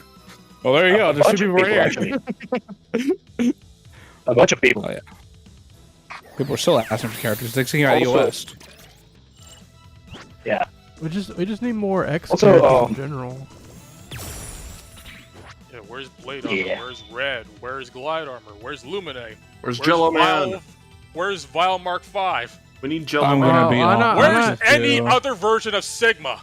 Well, there you go. A There's bunch two of people right people, here. actually. A bunch of people. Oh, yeah. People are still asking for characters. They sing out Also- US. Yeah. We just need more X Also, characters in general. Yeah, where's Blade Armor? Yeah. Where's Red? Where's Glide Armor? Where's Lumine? Where's Jello Man? Where's Vile Mark 5? We need Jello I'm Man. gonna be I honest. know- Where's with any you. other version of Sigma?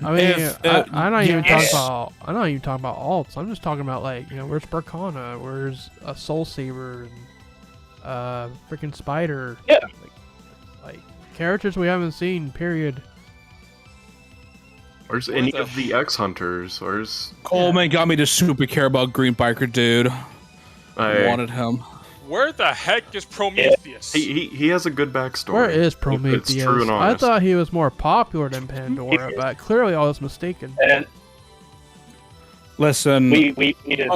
I mean, If, I'm not even yes. talking about. I'm not even talking about alts. I'm just talking about, like, you know, where's Barkana? Where's a Soul Saber? And freaking Spider. Yeah. Like characters we haven't seen. Period. Where's Where any the of the X Hunters? Where's Coleman got me to super care about Green Biker, dude. I I? wanted him. Where the heck is Prometheus? He has a good backstory. Where is It's Prometheus? true and I honest. thought he was more popular than Pandora, but clearly I was mistaken. And Listen, we needed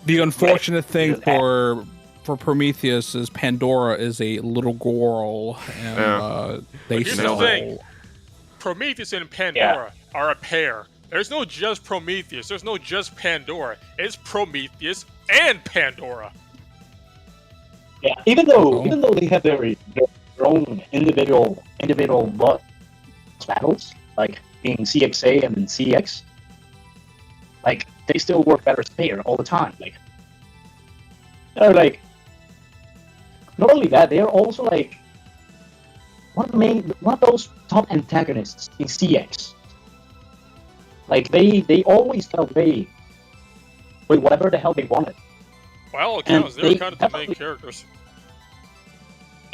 the unfortunate thing Right. for Prometheus is Pandora is a little girl, and Yeah. they But here's the sell. thing. Prometheus and Pandora are a pair. There's no just Prometheus. There's no just Pandora. It's Prometheus and Pandora. Yeah, even though they have their own individual boss battles, like being CXA and then CX, like they still work better as a pair all the time. Like they're like, not only that, they are also like one of those top antagonists in CX. Like they always got away with whatever the hell they wanted. By all accounts, And they're they kind of the main definitely- characters.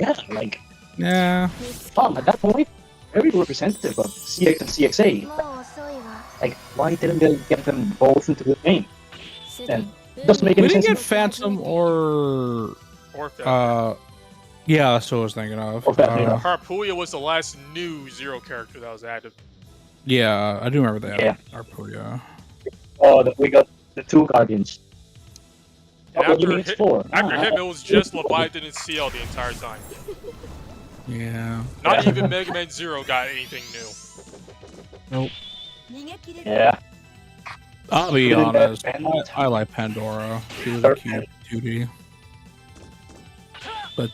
Yeah, like Yeah, at that point, very representative of CX and CXA. Like, why didn't they get them both into the game? And it doesn't make we any didn't sense. get Phantom or Or if yeah, that's what I was thinking of. Or Phantom, yeah. Harpuya was the last new Zero character that was added. Yeah, I do remember that. Yeah. Arpuya. Oh, we got the two Guardians. And Oh, you mean it's four? after him, it was just Leviathan and CL the entire time. Yeah. Not Yeah. even Mega Man Zero got anything new. Yeah. I'll be Really bad honest. band. I like Pandora. She was a cute cutie. But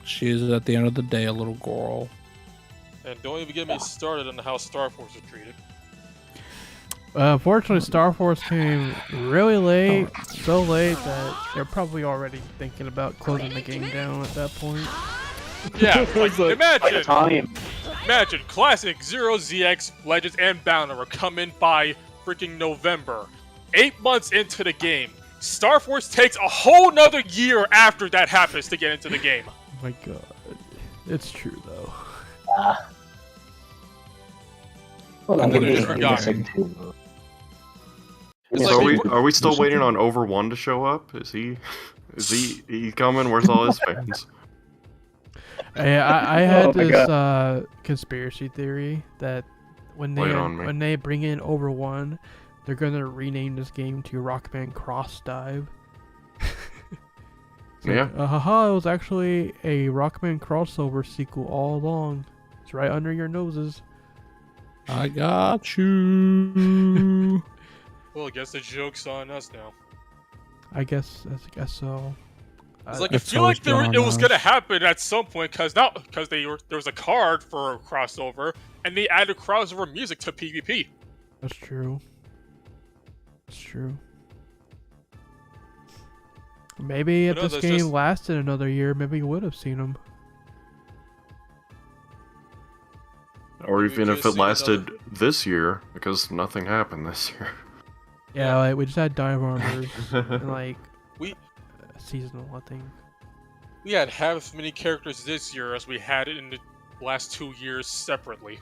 She is, at the end of the day, a little girl. And don't even get me started on how Star Force is treated. Unfortunately, Star Force came really late, so late that they're probably already thinking about closing the game down at that point. Yeah, like, imagine, Time. imagine classic 0ZX Legends and Bounderer come in by freaking November. 8 months into the game. Star Force takes a whole nother year after that happens to get into the game. Oh my god. It's true, though. Well, And I then think it's it's forgotten. It's So like- are we still waiting on Over One to show up? Is he coming? Where's all his fans? I had Oh my this conspiracy theory that when Lay it on me. they bring in Over One, they're gonna rename this game to Rockman Cross Dive. Yeah. Haha, it was actually a Rockman crossover sequel all along. It's right under your noses. I got you. Well, I guess the joke's on us now. I guess so. It's like, I It's feel like always it was been on gonna us. happen at some point, because there was a card for a crossover, and they added crossover music to PvP. That's true. That's true. Maybe if But no, this there's game just- lasted another year, maybe we would have seen them. Or We even if just it see lasted this year, because nothing happened this year. Yeah, like we just had dive armors and like We- seasonal, I think. We had half as many characters this year as we had in the last 2 years separately.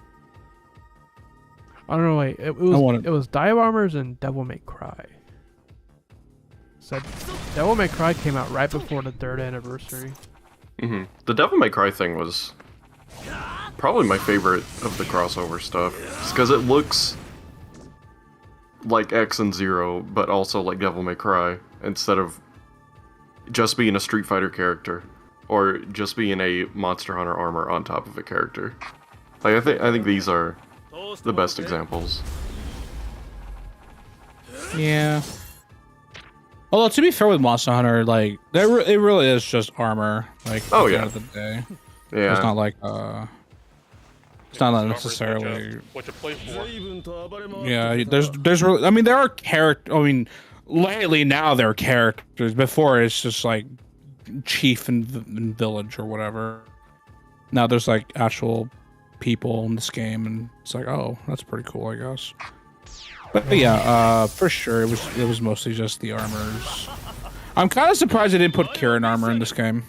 I don't know. Wait, it wanted- was dive armors and Devil May Cry. So Devil May Cry came out right before the 3rd anniversary. Hmm. The Devil May Cry thing was probably my favorite of the crossover stuff, because it looks like X and Zero, but also like Devil May Cry, instead of just being a Street Fighter character or just being a Monster Hunter armor on top of a character. Like I think these are the best examples. Yeah. Although to be fair with Monster Hunter, like it really is just armor. Like Oh, at the yeah. end of the day, Yeah. it's not like it's not like Armor's necessarily. what you play for. Yeah, there's really. I mean, there are character. I mean, lately now there are characters. Before it's just like chief and village or whatever. Now there's like actual people in this game, and it's like, oh, that's pretty cool, I guess. But yeah, for sure, it was mostly just the armors. I'm kind of surprised they didn't put Kieran armor in this game.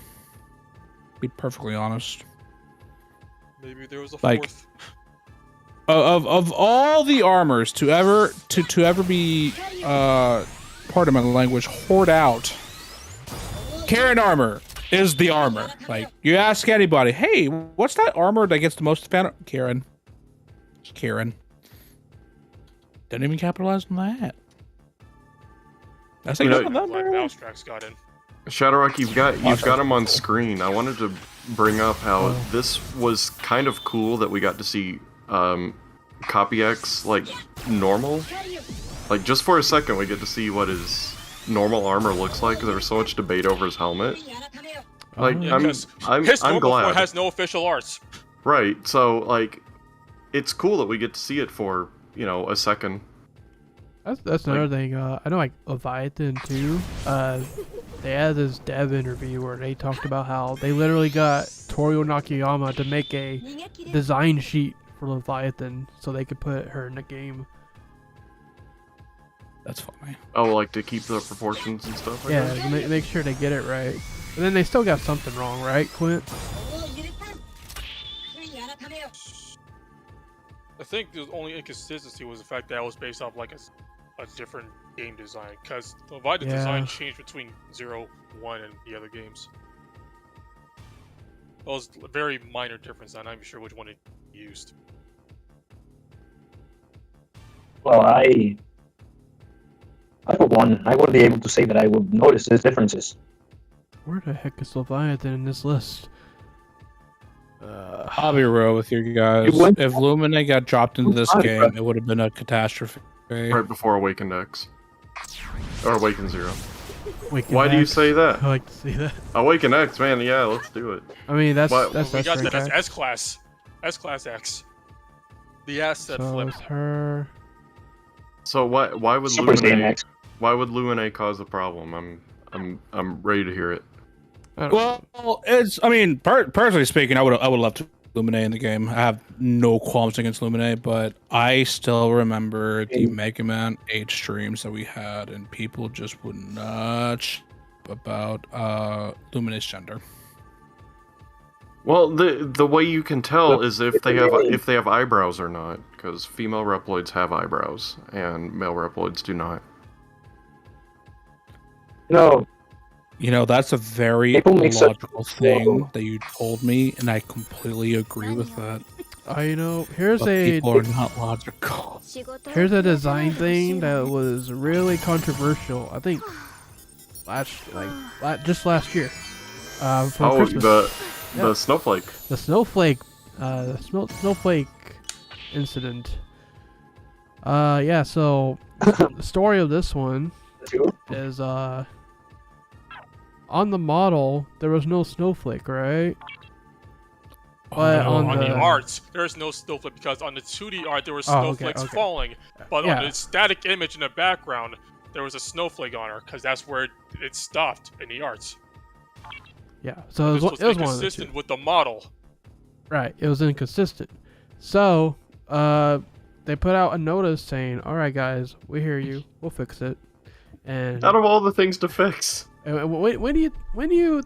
To be perfectly honest. Maybe there was a Like- fourth. Of all the armors to ever be pardon my language, hoard out, Karen armor is the armor. Like, you ask anybody, hey, what's that armor that gets the most fan? Karen. It's Karen. Didn't even capitalize on that. That's You like know- that Black there. Mousetrax got in. Shadowrock, you've got him on screen. I wanted to bring up how this was kind of cool that we got to see Copy X like normal. Like just for a second, we get to see what his normal armor looks like. There was so much debate over his helmet. Like Yeah, Because I'm his normal form glad. has no official arts. Right. So like, it's cool that we get to see it for a second. That's another thing. I know like Leviathan too. They had this dev interview where they talked about how they literally got Torio Nakayama to make a design sheet for Leviathan so they could put her in the game. That's funny. Oh, like to keep the proportions and stuff. Like Yeah, that? to make sure they get it right. And then they still got something wrong, right, Clint? I think the only inconsistency was the fact that it was based off like a different game design, because the Leviathan Yeah. design changed between 0, 1, and the other games. It was a very minor difference. I'm not even sure which one it used. Well, I for one, I wouldn't be able to say that I would notice these differences. Where the heck is Leviathan in this list? I'll be real with you guys. It went- If Lumine got dropped into this Sorry, game, bro. it would have been a catastrophe. Right before Awakened X. Or Awakened Zero. Awaken Why do you X. say that? I like to see that. Awaken X, man. Yeah, let's do it. I mean, that's What- that's we got that. That's right. S-Class. S-Class X. The asset So flip. it's her. So why would Super Saiyan Lumine X. why would Lumine cause a problem? I'm ready to hear it. I don't know. Well, it's. I mean, personally speaking, I would love to Lumine in the game. I have no qualms against Lumine, but I still remember the Mega Man 8 streams that we had, and people just would not about Lumine's gender. Well, the way you can tell is if they have eyebrows or not, because female Reploids have eyebrows and male Reploids do not. No, You know, that's a very People make such- logical thing that you told me, and I completely agree with that. You know, here's But a people are not logical. here's a design thing that was really controversial. I think just last year. For Oh, Christmas. the snowflake. The snowflake, snowflake incident. Yeah. So the story of this one is on the model there was no snowflake, right? But Oh, On the arts, there's no snowflake because on the 2D art there were snowflakes okay. falling, but Yeah. on the static image in the background there was a snowflake on her because that's where it's stuffed in the arts. Yeah. So This was it was one of the two. inconsistent with the model. Right, it was inconsistent. So, they put out a notice saying, "All right, guys, we hear you. We'll fix it." And Out of all the things to fix. when you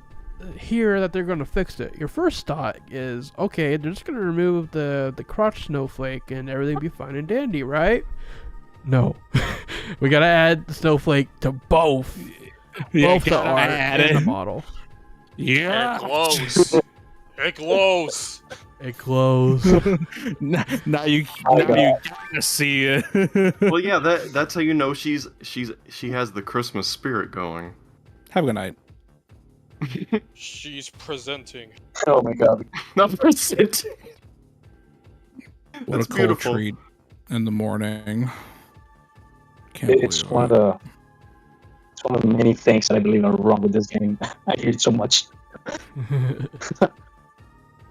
hear that they're going to fix it, your first thought is, "Okay, they're just going to remove the crotch snowflake and everything be fine and dandy, right?" No, we got to add the snowflake to both the art and the model. Yeah. It glows. It glows. It glows. now you gotta see it. Well, yeah, that's how you know she has the Christmas spirit going. Have a good night. She's presenting. oh my god. Not for sit. What That's a cold beautiful. treat in the morning. Can't It's believe one of it. the many things that I believe are wrong with this game. I hate it so much.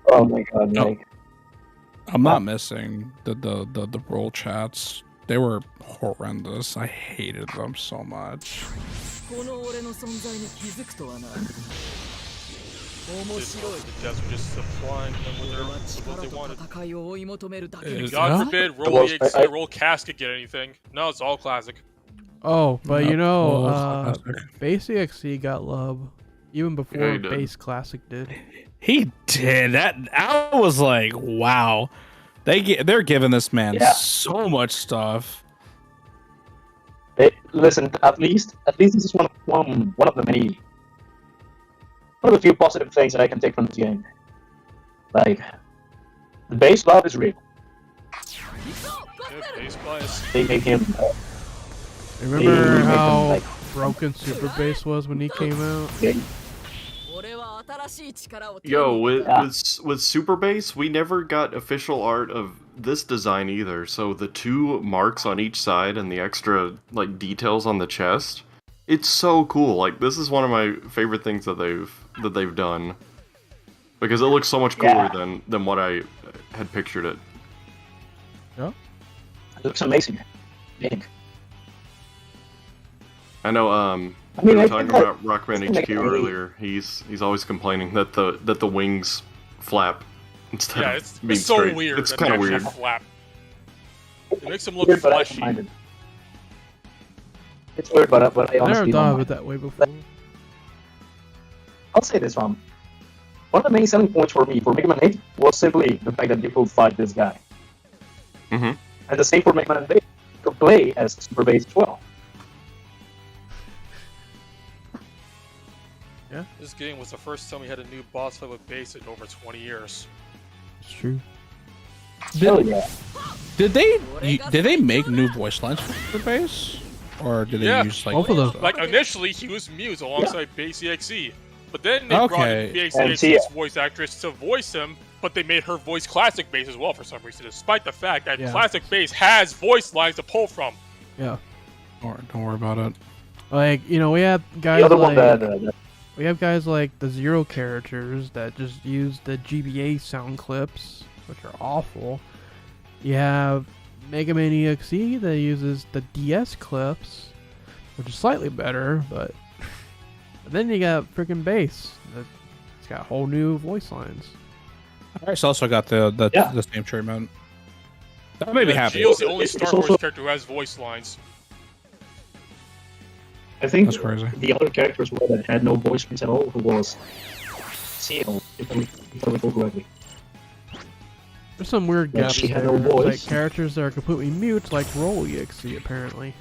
Oh my god, No. like I'm not missing the roll chats. They were horrendous. I hated them so much. The devs were just supplying them with what they wanted. Is God that- forbid, roll Well, EXE, roll casket, get anything. No, it's all classic. Oh, but you know, classic. Base EXE got love even before Yeah, he did. Base Classic did. He did that. I was like, wow. They're giving this man Yeah. so much stuff. listen, at least this is one of the few positive things that I can take from this game. Like the base love is real. Yeah, base bias. They make him Remember They- how like- broken Super Base was when he came out? Yo, Yeah. with Super Base, we never got official art of this design either. So the two marks on each side and the extra like details on the chest, it's so cool. Like this is one of my favorite things that they've done because it looks so much cooler Yeah. than what I had pictured it. It looks amazing. I think. I know. I We mean, were I talking think about Rockman I think HQ I- earlier. He's always complaining that the wings flap instead Yeah, of it's being so straight. weird. It's that kind of they weird. actually Flap. It makes them look Weird, but I don't fleshy. mind it. It's weird, but I I never honestly thought don't of mind. it that way before. I'll say this, one of the main selling points for Mega Man 8 was simply the fact that you could fight this guy. Mhm. And the same for Mega Man 8. You could play as Super Base as well. This game was the first time we had a new boss fight with base in over 20 years. It's true. Hell yeah. Did they make new voice lines for Base, or did they Yeah. use like Both of them. Like initially, he was Muse alongside Base EXE, but then they brought Okay. in Base And EXE's Tia. voice actress to voice him, but they made her voice Classic Base as well for some reason, despite the fact that Yeah. Classic Base has voice lines to pull from. Yeah. Don't worry about it. Like, you know, we have guys The other one like that we have guys like the Zero characters that just use the GBA sound clips, which are awful. You have Mega Man EXE that uses the DS clips, which is slightly better, but then you got freaking Bass. It's got whole new voice lines. Iris also got the same treatment. That made me happy. Gio's the only It's Star also- Wars character who has voice lines. I think That's crazy. the other characters were that had no voice lines at all, who was CL, if I recall correctly. There's some weird Yeah, gaps she had there. no There's, like voice. characters that are completely mute, like Roll EXE apparently.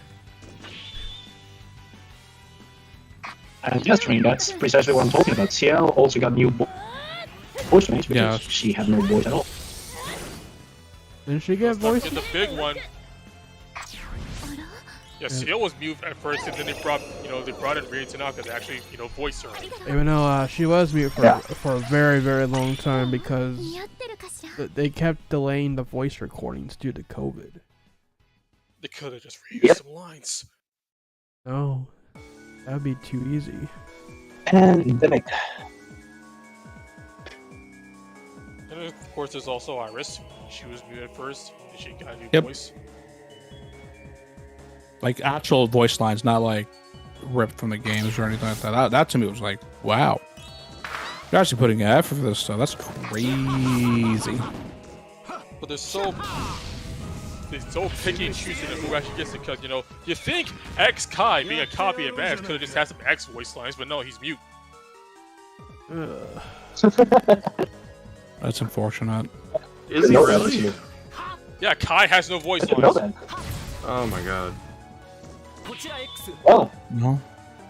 And yes, I mean, that's precisely what I'm talking about. CL also got new voice lines because Yeah. she had no voice at all. Didn't she get voice? The big one. Yeah, CL was mute at first, and then they brought in Rie Tanaka to actually, voice her. Even though she was mute for a very, very long time because they kept delaying the voice recordings due to COVID. They could have just reused Yep. some lines. No, that would be too easy. Pandemic. And of course, there's also Iris. She was mute at first, and she got a new Yep. voice. Like actual voice lines, not like ripped from the games or anything like that. That to me was like, wow. You're actually putting an effort for this stuff. That's crazy. But they're so picky and choosing who actually gets it, because you think X Kai being a copy of X could have just had some X voice lines, but no, he's mute. That's unfortunate. Is he No, that really? was- Yeah, Kai has no voice I didn't know lines. that. Oh my god. Oh, No.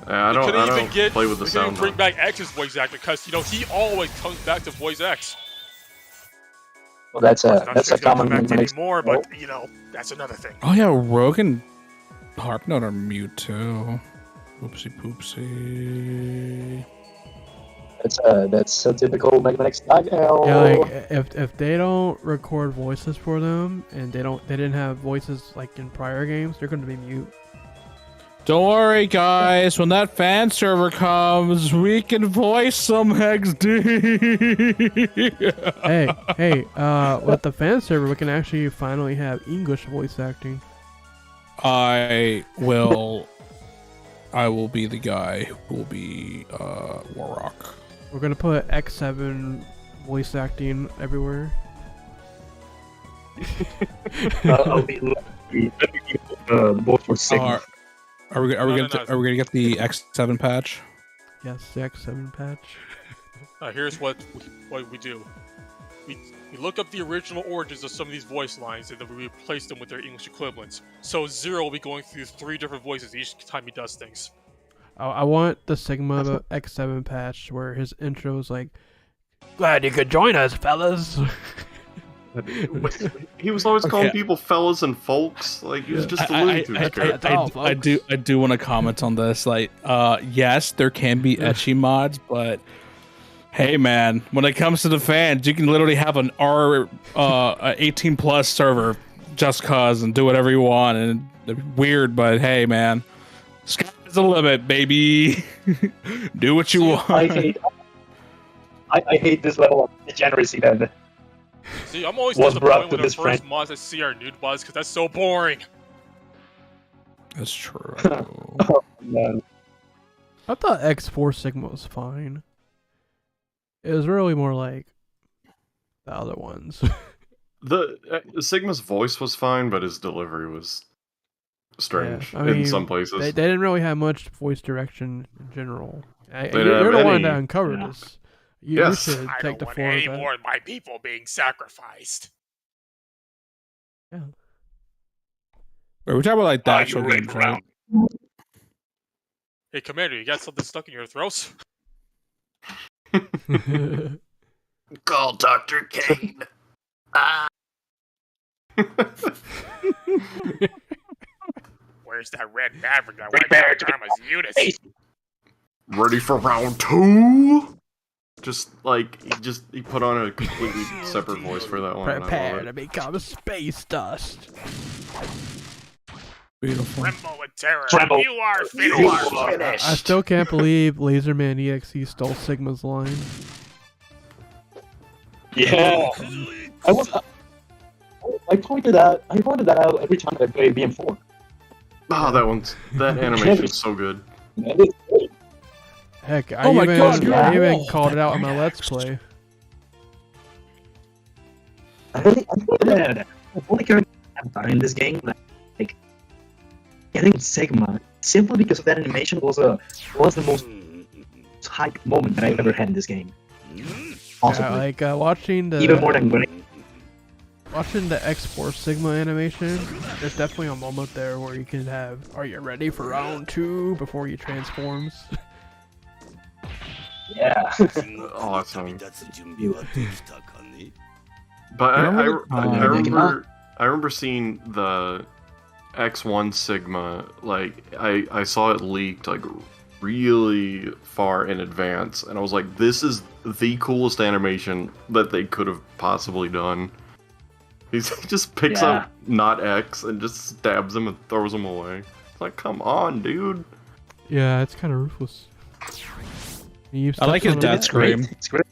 Yeah, I They couldn't even don't play with the they couldn't sound. bring on. back X's voice actor, because he always comes back to voice X. well, that's I'm not a sure he's gonna common come back mix. anymore, but that's another thing. Oh yeah, Rogue and Harpnote are mute too. Oopsie poopsie. That's a typical Mega Man X style. Yeah, like if they don't record voices for them and they didn't have voices like in prior games, they're going to be mute. Don't worry, guys. When that fan server comes, we can voice some XD. hey, with the fan server, we can actually finally have English voice acting. I will be the guy who will be Warrock. We're gonna put X7 voice acting everywhere. I'll be both for Sigma. Are we No. gonna get the X7 patch? Yes, the X7 patch. Here's what we do. We look up the original origins of some of these voice lines, and then we replace them with their English equivalents. So Zero will be going through 3 different voices each time he does things. I want the Sigma X7 patch where his intro is like, "Glad you could join us, fellas." He was always calling Okay. people fellas and folks. Like he was just alluding to his character. I do want to comment on this. Like, yes, there can be etchy mods, but hey, man, when it comes to the fans, you can literally have an R 18 plus server just cause and do whatever you want, and it's weird, but hey, man, sky's the limit, baby. Do what you want. I hate this level of degeneracy that See, I'm always Was brought disappointed to when the this first friend. mods that see our nude mods, because that's so boring. That's true. man. I thought X4 Sigma was fine. It was really more like the other ones. The Sigma's voice was fine, but his delivery was strange Yeah, I mean, in some places. They didn't really have much voice direction in general. didn't You're have the one any. that uncovered Yeah. this. You Yes. should I take don't the want floor any of that. more of my people being sacrificed. Wait, we're talking about like the Are actual you ready games, for right? Hey, Commander, you got something stuck in your throats? Call Dr. Kane. Where's that red maverick that went down Dharma's units? Ready for round 2? He put on a completely separate voice for that one. and I love Prepare it. to become space dust. Beautiful. Tremble with terror. Tremble. You are You finished. are finished. I still can't believe Laserman EXE stole Sigma's line. Yeah. I pointed that out every time I play BM4. Oh, that animation is so good. Man, it's great. Heck, Oh my God, yeah. I even called it out on my Let's Play. I really the only character in this game, like getting Sigma, simply because of that animation was the most hype moment that I've ever had in this game. Possibly. Like watching the Even more than winning. watching the X4 Sigma animation. There's definitely a moment there where you can have, "Are you ready for round 2?" before he transforms. Yeah. Awesome. But I remember seeing the X1 Sigma, like I saw it leaked like really far in advance, and I was like, this is the coolest animation that they could have possibly done. He just picks up not X and just stabs him and throws him away. It's like, come on, dude. Yeah, it's kind of ruthless. I like his death scream. It's great.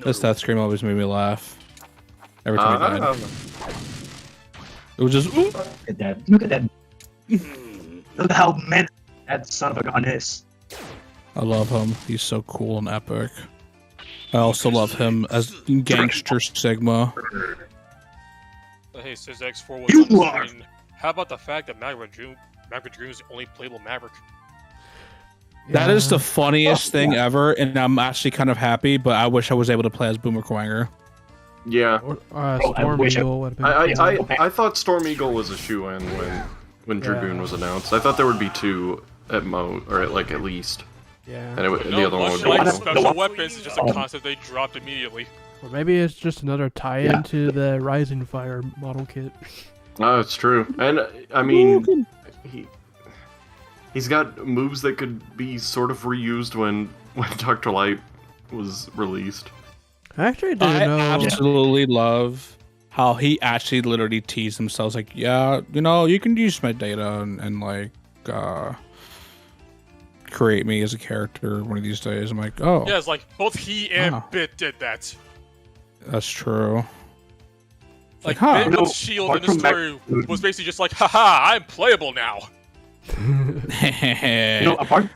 His death scream always made me laugh. Every time he died. It was just, ooh. Look at that. Look at that. Look at how mad that son of a gun is. I love him. He's so cool and epic. I also love him as Gangster Sigma. Hey, says X4 was You on the are- screen. How about the fact that Maverick Dream is the only playable Maverick? That is the Yeah. funniest thing ever, and I'm actually kind of happy, but I wish I was able to play as Boomer Quanger. Yeah. Or, I Storm wish Eagle would have been cool. I thought Storm Eagle was a shoe-in when Dragoon was announced. I thought there would be two at or at least. Yeah. And the No, other one much would like be special weapons, it's just a concept they dropped immediately. Or maybe it's just another tie-in to the Rising Fire model kit. Oh, it's true. And I mean, he's got moves that could be sort of reused when Dr. Light was released. I actually didn't know. Absolutely love how he actually literally teased himself, like, yeah, you can use my data and like create me as a character one of these days. I'm like, oh, Yeah, it's like both he and Wow. Bit did that. that's true. Like, huh. Bit with Shield in the story was basically just like, haha, I'm playable now. Apart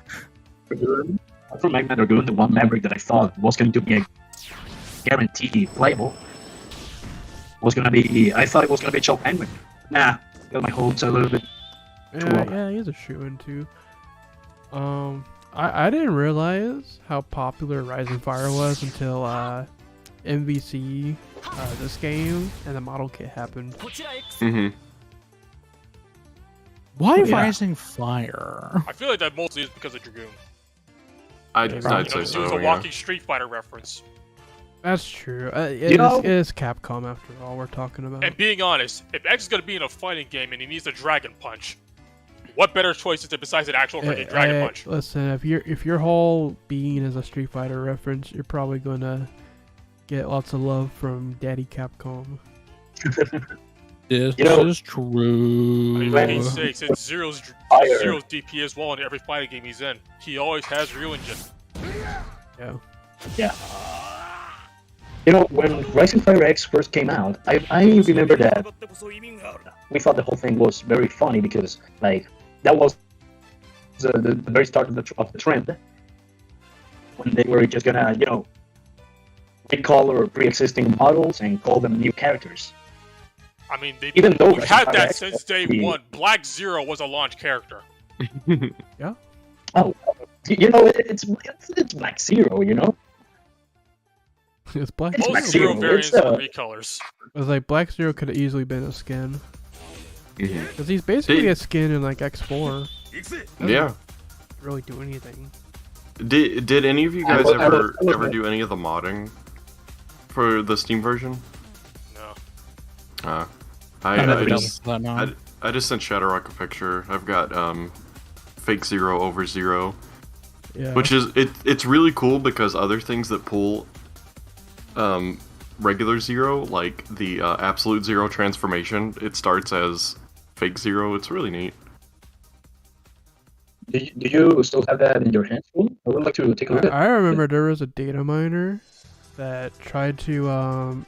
from Magma Dragoon, the one Maverick that I thought was going to be a guaranteed playable was going to be. I thought it was going to be Choke Penguin. Nah, got my hopes a little bit. Yeah, he's a shoo-in too. I didn't realize how popular Rising Fire was until MVC, this game, and the model kit happened. Mm-hmm. Why Yeah. Rising Fire? I feel like that mostly is because of Dragoon. I'd You say know, this so. was a Yeah. walking Street Fighter reference. That's true. You know- It is Capcom after all we're talking about. And being honest, if X is going to be in a fighting game and he needs a Dragon Punch, what better choice is it besides an actual freaking Dragon Punch? Listen, if your whole being is a Street Fighter reference, you're probably gonna get lots of love from Daddy Capcom. This You know- is I mean, for true. Pete's sakes, it's Zero's Fire. DP as well in every fighting game he's in. He always has Real Engine. Yeah. Yeah. When Rising Fire X first came out, I remember that we thought the whole thing was very funny because, like, that was the very start of the trend when they were just gonna, recolor pre-existing models and call them new characters. I mean, Even though we've had Rising Fire that X since day the- one. Black Zero was a launch character. Oh, it's Black Zero, It's Black It's Most Black Zero Zero. variants It's, are recolors. It was like Black Zero could have easily been a skin. Mhm. Because he's basically Did- a skin in like X4. Yeah. Really do anything. Did any of you I guys was- I ever was- I was- ever do any of the modding for the Steam version? No. I never I dealt just with that now. I just sent ShadowRock a picture. I've got fake 0 over 0, Yeah. which is it's really cool because other things that pull regular Zero, like the Absolute Zero transformation. It starts as fake Zero. It's really neat. Do you still have that in your hands? I would like to take a look at it. I remember there was a data miner that tried to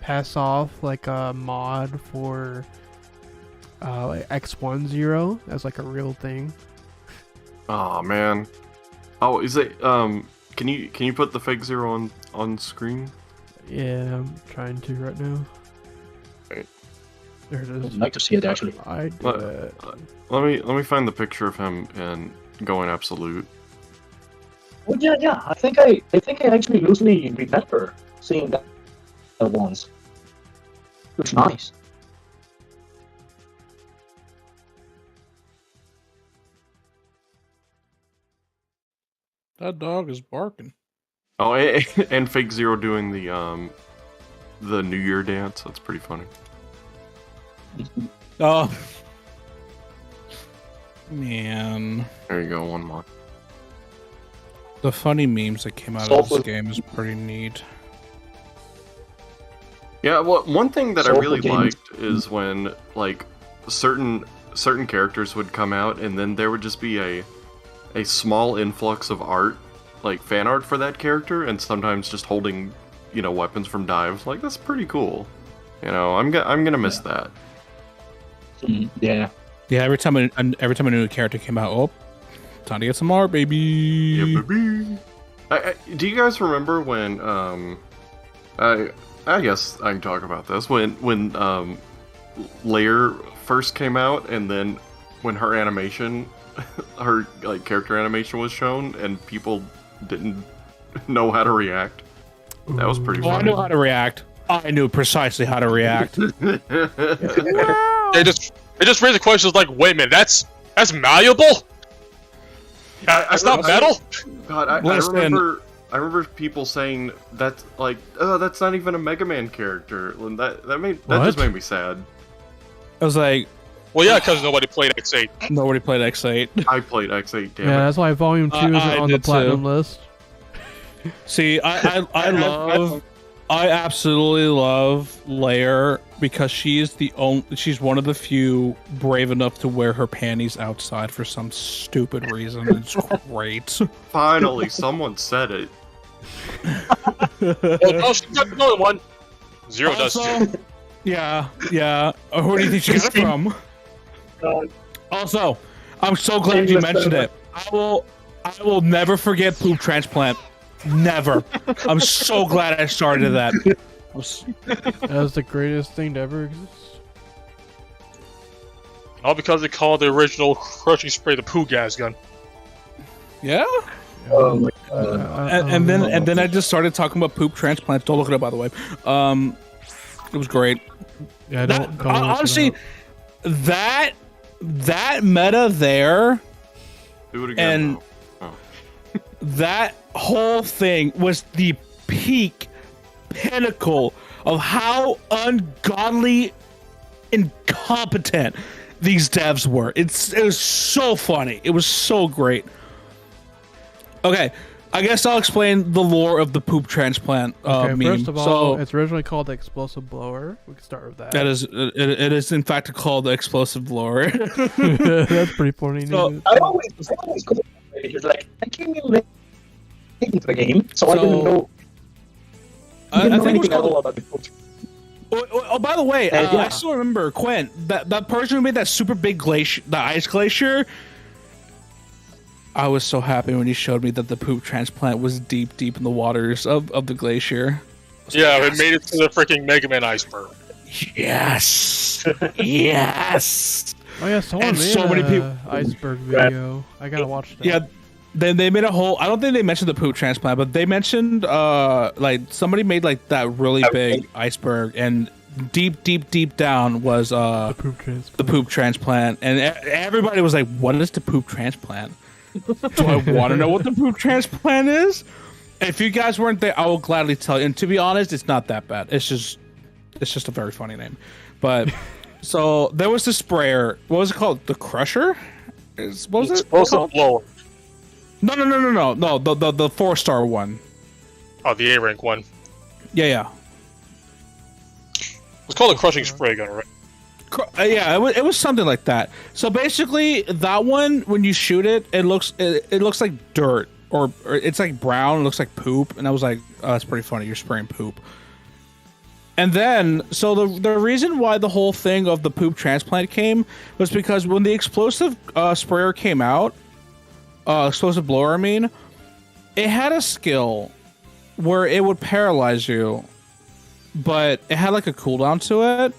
pass off like a mod for like X10 as like a real thing. Oh man. Oh, is it? Can you put the fake Zero on screen? Yeah, I'm trying to right now. Right. There it is. I'd like to see it actually. I did it. Let me find the picture of him and going absolute. Oh yeah. I think I actually loosely remember seeing that once. Looks nice. That dog is barking. Oh, and fake Zero doing the New Year dance. That's pretty funny. Oh. Man. There you go, one more. The funny memes that came out of this game is pretty neat. Yeah, well, one thing that I really games. liked is when like certain characters would come out, and then there would just be a small influx of art, like fan art for that character, and sometimes just holding, weapons from dives. Like that's pretty cool. I'm gonna miss that. Yeah. Yeah, every time a new character came out, oh, time to get some art, baby. Yeah, baby. Do you guys remember when I guess I can talk about this when Lair first came out, and then when her animation, her like character animation was shown, and people didn't know how to react. That was pretty Oh, I funny. knew how to react. I knew precisely how to react. They just raised the question like, wait a minute, that's malleable? That's not metal? God, I Listen. remember people saying that's like, oh, that's not even a Mega Man character. And that just made me sad. I was like, Well, yeah, because nobody played X8. nobody played X8. I played X8, damn Yeah, it. that's why Volume 2 isn't I on the did platinum too. list. See, I absolutely love Lair because she's one of the few brave enough to wear her panties outside for some stupid reason. It's great. Finally, someone said it. Well, no, she's not the only one. Zero does Also, too. yeah. Who do you think she got it from? Also, I'm so glad you mentioned it. I will never forget poop transplant. Never. I'm so glad I started that. That was the greatest thing to ever exist. All because they called the original crushing spray the poo gas gun. Yeah. Oh my And then I just started talking about poop transplants. Don't look it up, by the way. It was great. Yeah, don't look it Honestly, up. that meta there, Do it again. and though. Oh. that whole thing was the peak pinnacle of how ungodly incompetent these devs were. It was so funny. It was so great. Okay, I guess I'll explain the lore of the poop transplant Okay, meme. first of all, So it's originally called the explosive blower. We can start with that. that is it is in fact called the explosive lore. That's pretty funny. So- news. I always go because like I came in late into the game, so I didn't know. I Didn't know think it was anything at called. all about the coach. Oh, by the way, Yeah. I still remember Quinn, that person who made that super big glacier, the ice glacier. I was so happy when he showed me that the poop transplant was deep in the waters of the glacier. Yeah, it made it to the freaking Mega Man iceberg. Yes, yes. Oh yeah, someone And made so many people- iceberg video. I gotta watch that. Yeah, they made a whole. I don't think they mentioned the poop transplant, but they mentioned like somebody made like that really big iceberg, and deep down was The poop transplant. the poop transplant, and everybody was like, "What is the poop transplant?" Do I want to know what the poop transplant is? If you guys weren't there, I will gladly tell you. And to be honest, it's not that bad. It's just a very funny name. But so there was the sprayer. What was it called? The Crusher? What was it Explosive called? blower. No. The 4-star one. Oh, the A rank one. Yeah. It's called a crushing spray gun, right? Yeah, it was something like that. So basically, that one, when you shoot it, it looks like dirt, or it's like brown. It looks like poop, and I was like, oh, that's pretty funny. You're spraying poop. And then, so the reason why the whole thing of the poop transplant came was because when the explosive sprayer came out, explosive blower, I mean, it had a skill where it would paralyze you, but it had like a cooldown to it.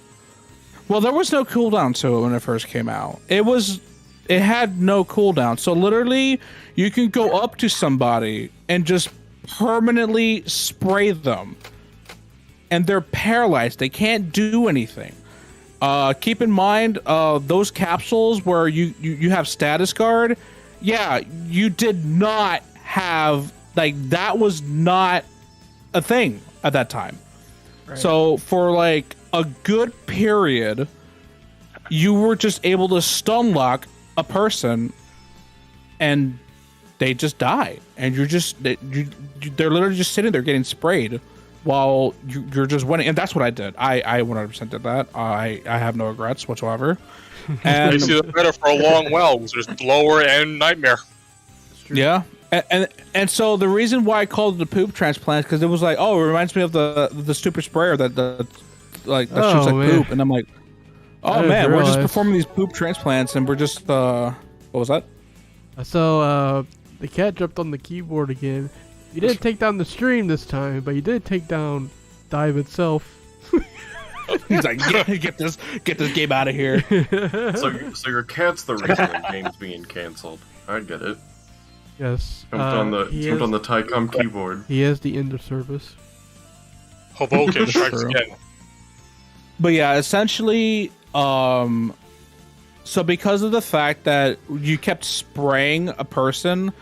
Well, there was no cooldown to it when it first came out. It had no cooldown. So literally, you can go up to somebody and just permanently spray them, and they're paralyzed. They can't do anything. Keep in mind, those capsules where you have status guard. Yeah, you did not have, like, that was not a thing at that time. Right. So for like a good period, you were just able to stun lock a person and they just die, and they're literally just sitting there getting sprayed while you're just winning. And that's what I did. I 100% did that. I have no regrets whatsoever. And I see that better for a long while. There's blower and nightmare. Yeah. And so the reason why I called it the poop transplant, because it was like, oh, it reminds me of the stupid sprayer that shoots like poop, and I'm like, oh man, we're just performing these poop transplants, and we're just what was that? So the cat jumped on the keyboard again. You didn't take down the stream this time, but you did take down DiVE itself. He's like, get this game out of here. So your cat's the reason the game's being canceled. I get it. Yes. Jumped on the Tycom keyboard. He is the end of service. Hoboken strikes again. But yeah, essentially, so because of the fact that you kept spraying a person,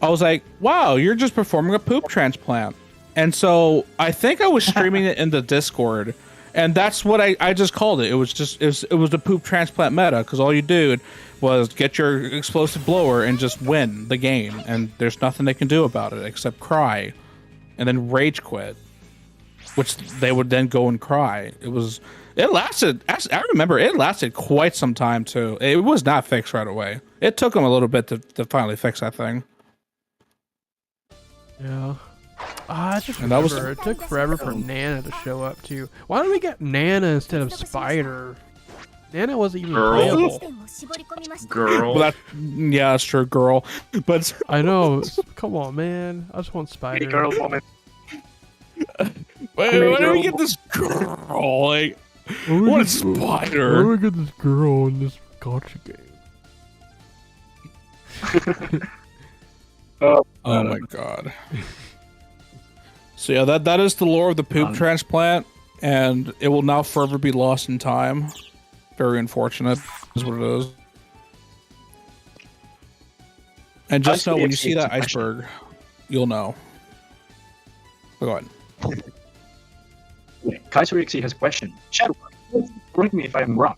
I was like, wow, you're just performing a poop transplant. And so I think I was streaming it in the Discord, and that's what I just called it. It was the poop transplant meta, because all you did was get your explosive blower and just win the game, and there's nothing they can do about it except cry and then rage quit, which they would then go and cry. It lasted, I remember it lasted quite some time too. It was not fixed right away. It took them a little bit to finally fix that thing. Yeah. I just remember it took forever for Nana to show up too. Why don't we get Nana instead of Spider? Nana wasn't even playable. Girl. Well, yeah, that's true, girl. But I know. Come on, man. I just want Spider. Hey, girl moment. Wait, why do we get this girl? Like, what a Spider? Why do we get this girl in this gotcha game? Oh my god. So yeah, that is the lore of the poop transplant, and it will now forever be lost in time. Very unfortunate, is what it is. And just know, when you see that iceberg, you'll know. Go ahead. KaiserXE has a question. ShadowRock, correct me if I'm wrong,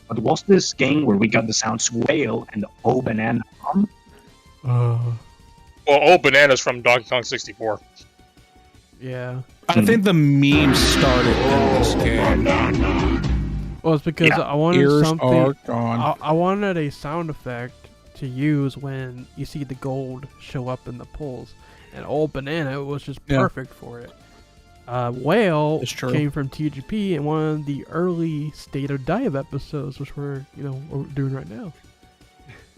but was this game where we got the sounds whale and the O banana hum? Well, O bananas from Donkey Kong 64. Yeah. I think the meme started in this game. Well, it's because I wanted Ears something. are gone. I wanted a sound effect to use when you see the gold show up in the pulls, and old banana was just perfect for it. Whale came from TGP in one of the early State of DiVE episodes, which we're doing right now.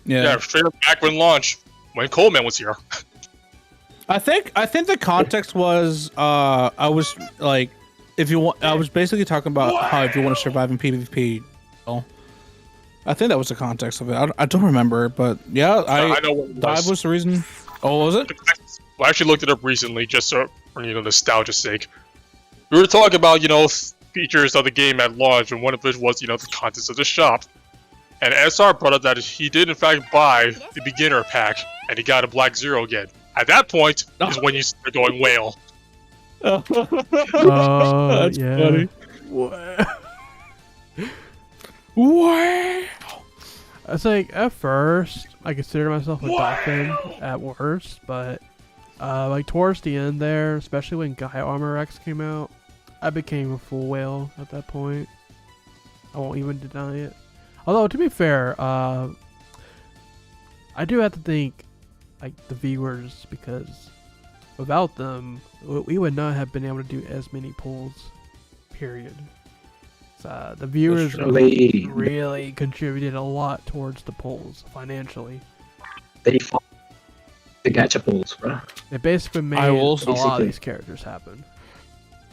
Yeah, straight up back when launch, when Coleman was here. I think the context was I was like, if you want, I was basically talking about how if you want to survive in PvP. I think that was the context of it. I don't remember, but yeah, I know what DiVE was the reason. Oh, was it? I actually looked it up recently, just for nostalgia's sake. We were talking about features of the game at launch, and one of which was the contents of the shop. And SR brought up that he did in fact buy the beginner pack, and he got a Black Zero again. At that point is when you start going whale. That's funny. Wow. It's like, at first, I consider myself a dolphin at worst, but like towards the end there, especially when Guy Armor X came out, I became a full whale at that point. I won't even deny it. Although, to be fair, I do have to thank like the viewers, because without them, we would not have been able to do as many pulls. Period. So, the viewers really contributed a lot towards the polls financially. They fought the gacha pulls, bro. It basically made a lot of these characters happen.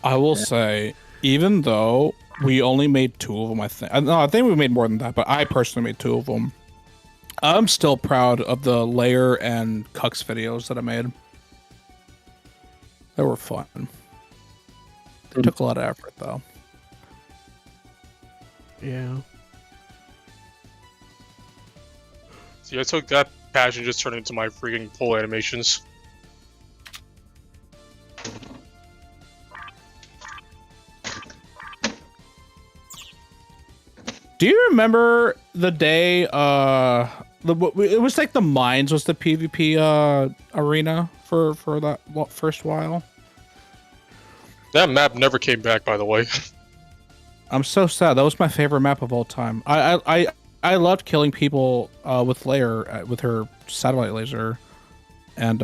I will say, even though we only made 2 of them, I think we made more than that, but I personally made 2 of them. I'm still proud of the Layer and Cux videos that I made. They were fun. They took a lot of effort, though. Yeah. See, I took that passion and just turned it into my freaking full animations. Do you remember the day? It was like the Mines was the PvP arena for that first while. That map never came back, by the way. I'm so sad. That was my favorite map of all time. I loved killing people with Layer with her satellite laser and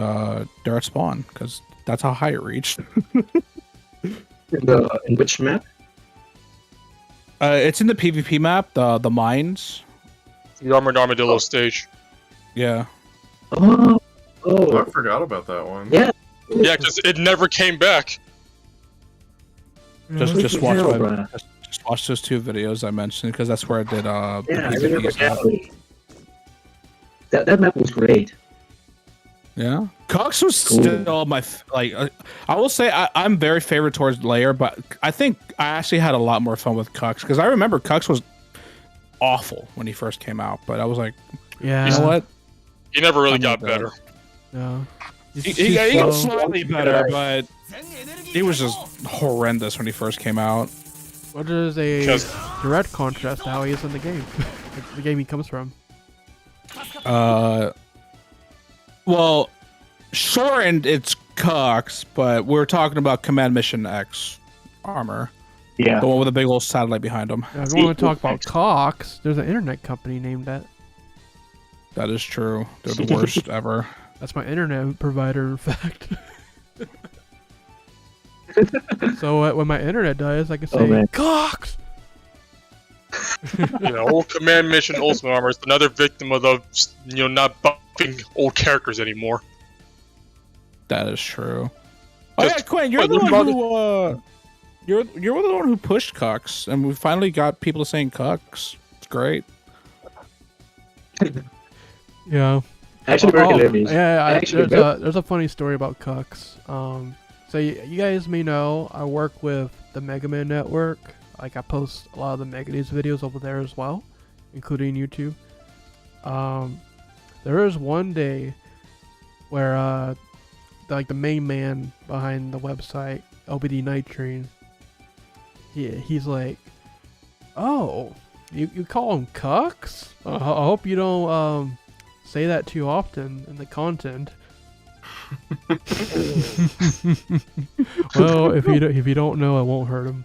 direct spawn, because that's how high it reached. In which map? It's in the PvP map, the Mines. The Armored Armadillo stage. Yeah. Oh, I forgot about that one. Yeah. Yeah, because it never came back. Just watch those 2 videos I mentioned, because that's where I did I the remember PvP stuff. that map was great. Yeah, Cox was still my I will say I'm very favorite towards Layer, but I think I actually had a lot more fun with Cox, because I remember Cox was awful when he first came out, but I was like, yeah, you know what? He never really got better. No, He got slightly better, but he was just horrendous when he first came out. What is a direct contrast to how he is in the game? The game he comes from. Well, shortened it's Cox, but we're talking about Command Mission X armor. Yeah. The one with the big old satellite behind him. If you want to talk about Cox, there's an internet company named that. That is true. They're the worst ever. That's my internet provider, in fact. So when my internet dies, I can say, Cox! Old Command Mission Ultimate Armor is another victim of the, not buffing old characters anymore. That is true. Oh yeah, Quinn, you're the one who you're the one who pushed Cox, and we finally got people saying Cox. It's great. Yeah. Actually, there's a funny story about Cox. So you guys may know I work with the Mega Man Network. Like, I post a lot of the Mega News videos over there as well, including YouTube. There is one day where the main man behind the website, LBD Night Train, he's like, "Oh, you call him Cucks? I hope you don't say that too often in the content." Well, if you don't know, it won't hurt him.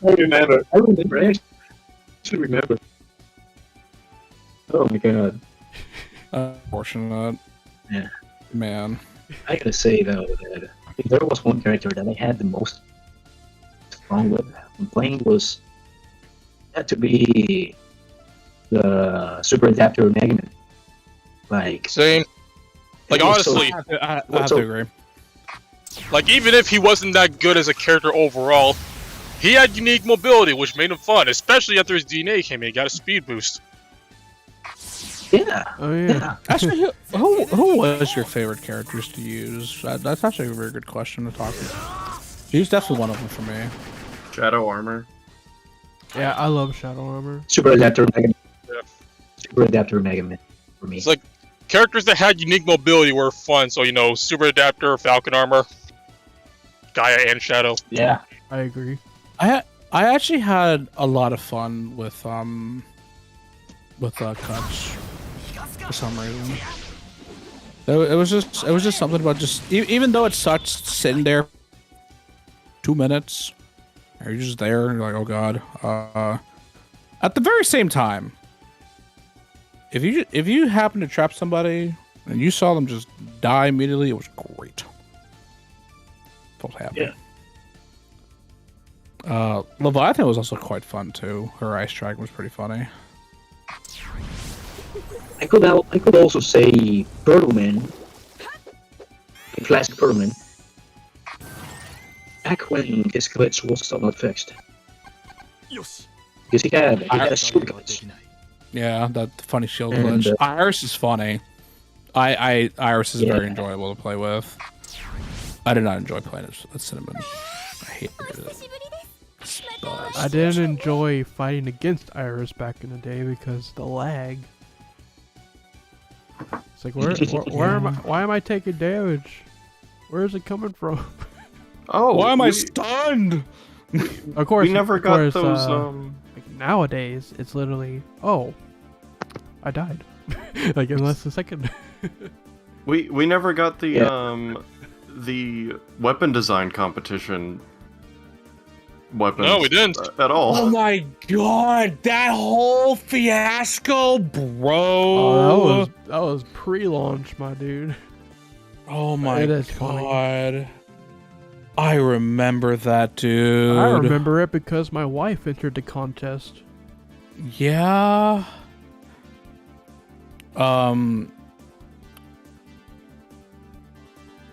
I remember. I actually remember. Oh my god. Unfortunate. Yeah. Man. I gotta say though that if there was one character that I had the most fun with when playing had to be the Super Adapter Mega Man. Like same. Like honestly, I have to agree. Like even if he wasn't that good as a character overall, he had unique mobility, which made him fun. Especially after his DNA came in, he got a speed boost. Yeah. Oh yeah. Actually, who was your favorite characters to use? That's actually a very good question to talk about. He's definitely one of them for me. Shadow Armor. Yeah, I love Shadow Armor. Super Adapter Mega Man. Yeah. Super Adapter Mega Man for me. It's like characters that had unique mobility were fun. So Super Adapter, Falcon Armor, Gaia, and Shadow. Yeah. I agree. I actually had a lot of fun with Cuts for some reason. It was just something about just even though it sucks sitting there 2 minutes, or you're just there and you're like, oh god. At the very same time, if you happen to trap somebody and you saw them just die immediately, it was great. Felt happy. Yeah. Leviathan was also quite fun too. Her ice dragon was pretty funny. I could also say Birdman, the classic Birdman, back when his glitch was still not fixed. Because he had a shield glitch. Yeah, that funny shield And, glitch. Iris is funny. Iris is very enjoyable to play with. I did not enjoy playing it with Cinnamon. I hated it. I didn't enjoy fighting against Iris back in the day because the lag. It's like where am I? Why am I taking damage? Where is it coming from? Oh, why am I stunned? Of course, we never of got course, those. Like nowadays, it's literally, oh, I died, like in less than a second. We never got the weapon design competition. Weapons. No, we didn't at all. Oh my god, that whole fiasco, bro! Oh, that was pre-launch, my dude. Oh my It is god. funny. I remember that, dude. I remember it because my wife entered the contest. Yeah.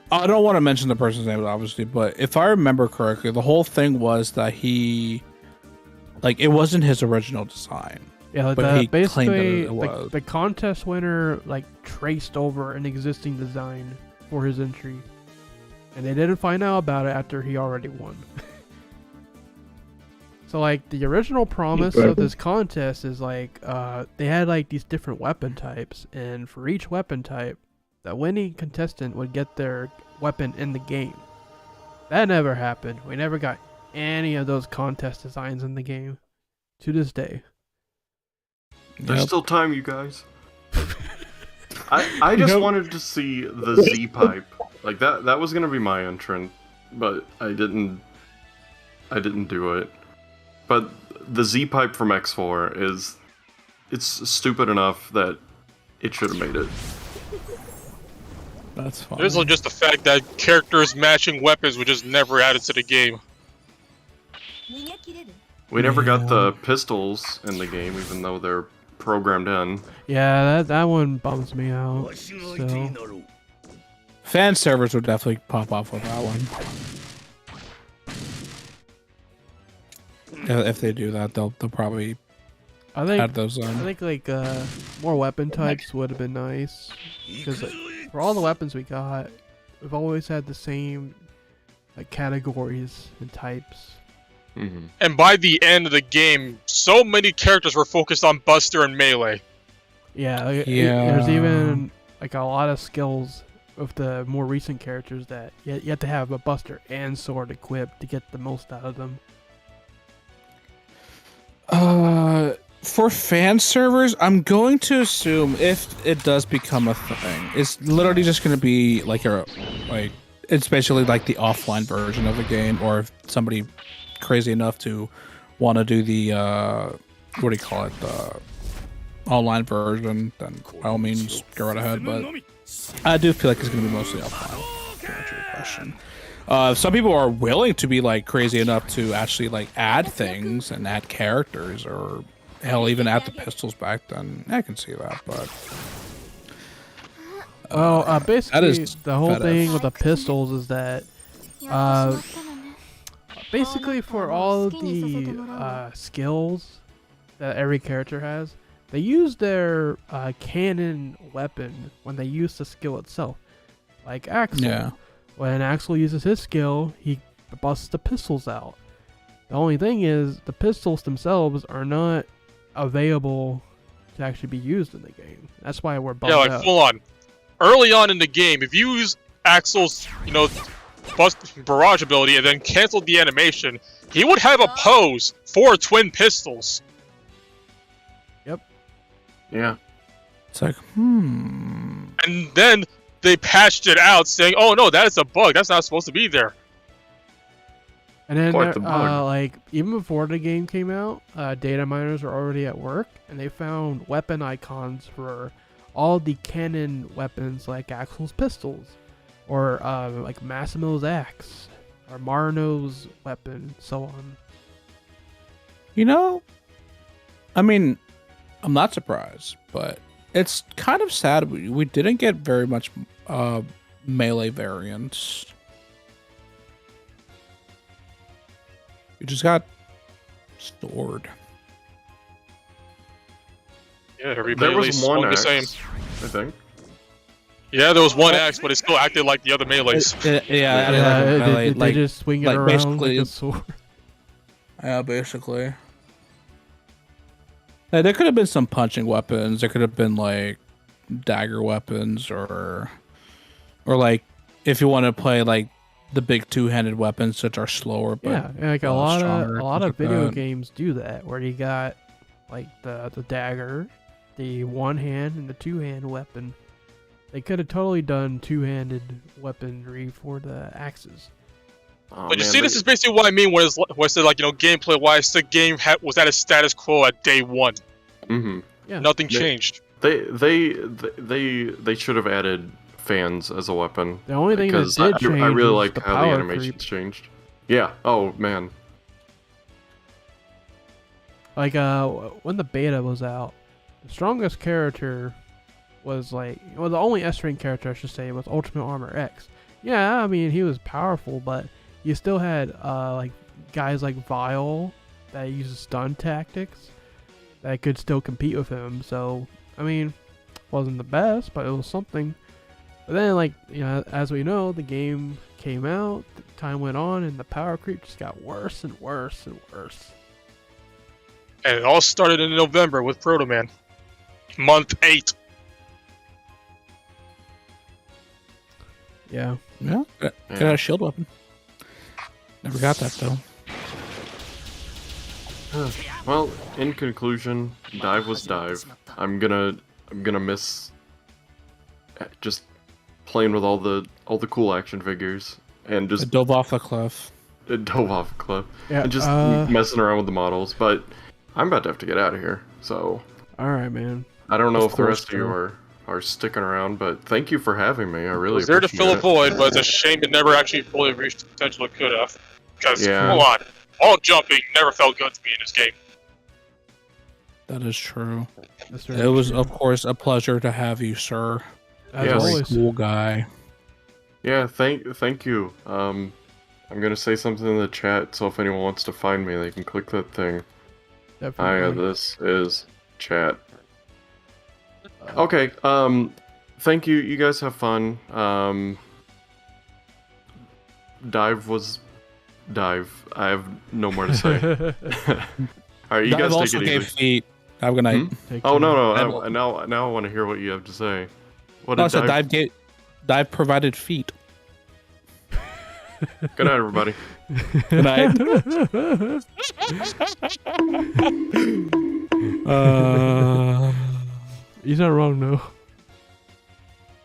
I don't want to mention the person's name, obviously, but if I remember correctly, the whole thing was that he, like, it wasn't his original design. Yeah, like But he basically, claimed that it was. the contest winner like traced over an existing design for his entry, and they didn't find out about it after he already won. So like the original promise of this contest is like they had like these different weapon types, and for each weapon type, the winning contestant would get their weapon in the game. That never happened. We never got any of those contest designs in the game to this day. There's Yep. still time, you guys. I just wanted to see the Z pipe. Like that was gonna be my entrant, but I didn't do it. But the Z pipe from X4 it's stupid enough that it should have made it. That's fine. There's just the fact that characters matching weapons were just never added to the game. We never got the pistols in the game, even though they're programmed in. Yeah, that one bums me out. So. Fan servers would definitely pop off with that one. If they do that, they'll probably I think add those I think like more weapon types would have been nice, because like, for all the weapons we got, we've always had the same like categories and types. Mm-hmm. And by the end of the game, so many characters were focused on Buster and Melee. Yeah, there's Yeah. even like a lot of skills with the more recent characters that you have to have a Buster and Sword equipped to get the most out of them. For fan servers, I'm going to assume if it does become a thing, it's literally just going to be like it's basically like the offline version of the game, or if somebody crazy enough to want to do the what do you call it, the online version, then by all means go right ahead. But I do feel like it's going to be mostly offline. To answer your question. Some people are willing to be like crazy enough to actually like add things and add characters, or hell, even add the pistols back then. I can see that, but basically the whole FedEx. thing with the pistols is that basically for all the skills that every character has, they use their cannon weapon when they use the skill itself. Like Axel. yeah. When Axel uses his skill, he busts the pistols out. The only thing is, the pistols themselves are not available to actually be used in the game. That's why we're bummed Yeah, like out. full on. Early on in the game, if you use Axel's, bust barrage ability and then cancel the animation, he would have a pose for twin pistols. Yeah. It's like, And then they patched it out, saying, "Oh no, that is a bug. That's not supposed to be there." And then, Quite the bug. like, even before the game came out, data miners were already at work, and they found weapon icons for all the canon weapons, like Axel's pistols, or like Massimo's axe, or Marino's weapon, so on. You know, I mean, I'm not surprised, but it's kind of sad we didn't get very much melee variants. We just got sword. Yeah, every There melee was one swung the axe, same. I think. Yeah, there was one axe, but it still acted like the other melees. They just swing it like around basically- like a sword. Yeah, basically. There could have been some punching weapons. There could have been like dagger weapons, or like if you want to play like the big two-handed weapons, which are slower. But Yeah, like a lot stronger, of stuff like video that. games do that, where you got like the dagger, the one hand, and the two hand weapon. They could have totally done two-handed weaponry for the axes. Oh, But you man, see, this is basically what I mean when I said, like, gameplay-wise, the game was at a status quo at day one. Mm-hmm. Yeah. Nothing changed. They should have added fans as a weapon. The only thing that Because did I change really was like the how the power animations creep. changed. Yeah. Oh man. Like when the beta was out, the strongest character was the only S rank character I should say was Ultimate Armor X. Yeah, I mean he was powerful, but you still had like guys like Vile that uses stun tactics that could still compete with him. So I mean, wasn't the best, but it was something. But then, like, as we know, the game came out, time went on, and the power creep just got worse and worse and worse. And it all started in November with Proto Man. Month 8. Yeah. Yeah, got a shield weapon. Never got that though. Well, in conclusion, DiVE was DiVE. I'm gonna miss just playing with all the cool action figures and I just dove off the cliff. dove off a cliff Yeah. and just messing around with the models. But I'm about to have to get out of here, so All right, man. I don't know Of if the course, rest of you are sticking around. But thank you for having me. I It really was there to appreciate fill a it. void, but it's a shame it never actually fully reached the potential it could have. Because, Yeah. come on, all jumping never felt good to me in this game. That is true. That's It was, of course, a pleasure to have you, sir. as Yes. Very always. cool guy. Yeah, thank you. I'm gonna say something in the chat, so if anyone wants to find me, they can click that thing. Definitely. This is chat. Okay, thank you. You guys have fun. DiVE was DiVE. I have no more to say. Alright, you Dive guys also take it gave easy. feet. Have a good night. Take Oh care. no, Dive- now I want to hear what you have to say. What No, I did said DiVE? dive provided feet. Good night, everybody. Good night. He's not wrong, though.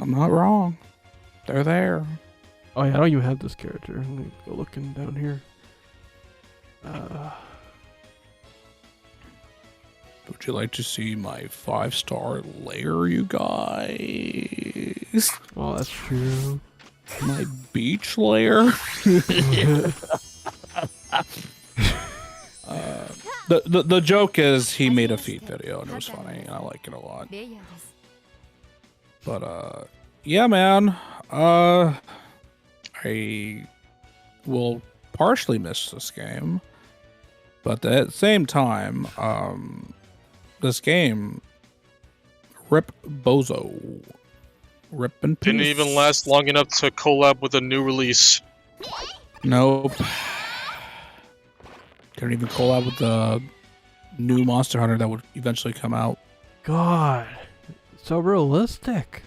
I'm not wrong. They're there. Oh yeah, I don't even have this character. Let me go looking down here. Would you like to see my 5-star lair, you guys? Oh, that's true. My beach lair? The joke is he made a feet video and it was funny and I like it a lot. But yeah, man. I will partially miss this game, but at the same time, this game, rip Bozo, rip and peace. Didn't even last long enough to collab with a new release. Nope. Couldn't even collab with the new Monster Hunter that would eventually come out. God, so realistic.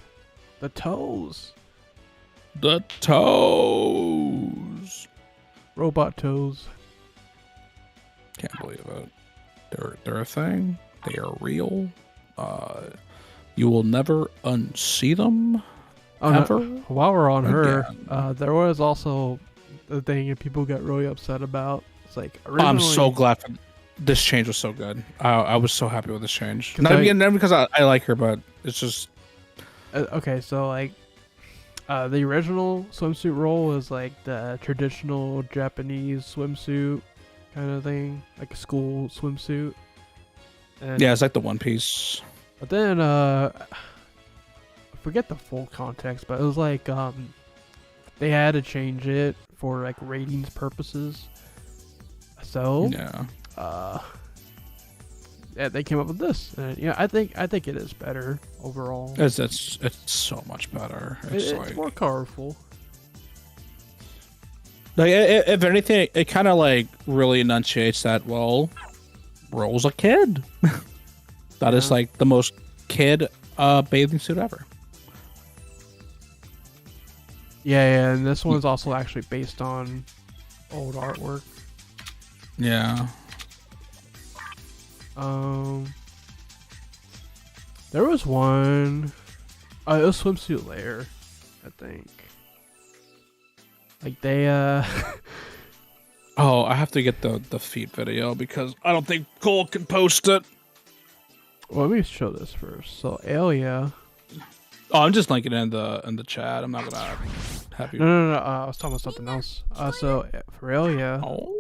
The toes, The toes. robot toes. Can't believe it. They're a thing. They are real. You will never unsee them. Oh, no, ever. while we're on her, Again. there was also the thing that people got really upset about. It's like I'm so originally- glad this change was so good. I was so happy with this change. 'Cause Not because I like her, but it's just okay, so like the original swimsuit role is like the traditional Japanese swimsuit kind of thing, like a school swimsuit. And, yeah, it's like the One Piece. But then I forget the full context, but it was like they had to change it for like ratings purposes. So Yeah. yeah, they came up with this, and yeah, I think it is better overall. It's so much better. It's It's like more colorful. if anything, it kind of like really enunciates that. Well, Ro's a kid. That is Yeah. like the most kid bathing suit ever. Yeah, and this one's also actually based on old artwork. Yeah. There was one. It was Swimsuit Lair, I think. Like they Oh, I have to get the feed video because I don't think Cole can post it. well, let me show this first. So Alia. Oh, I'm just linking it in the chat. I'm not gonna have you. No. I was talking about something else. So for Alia. Oh.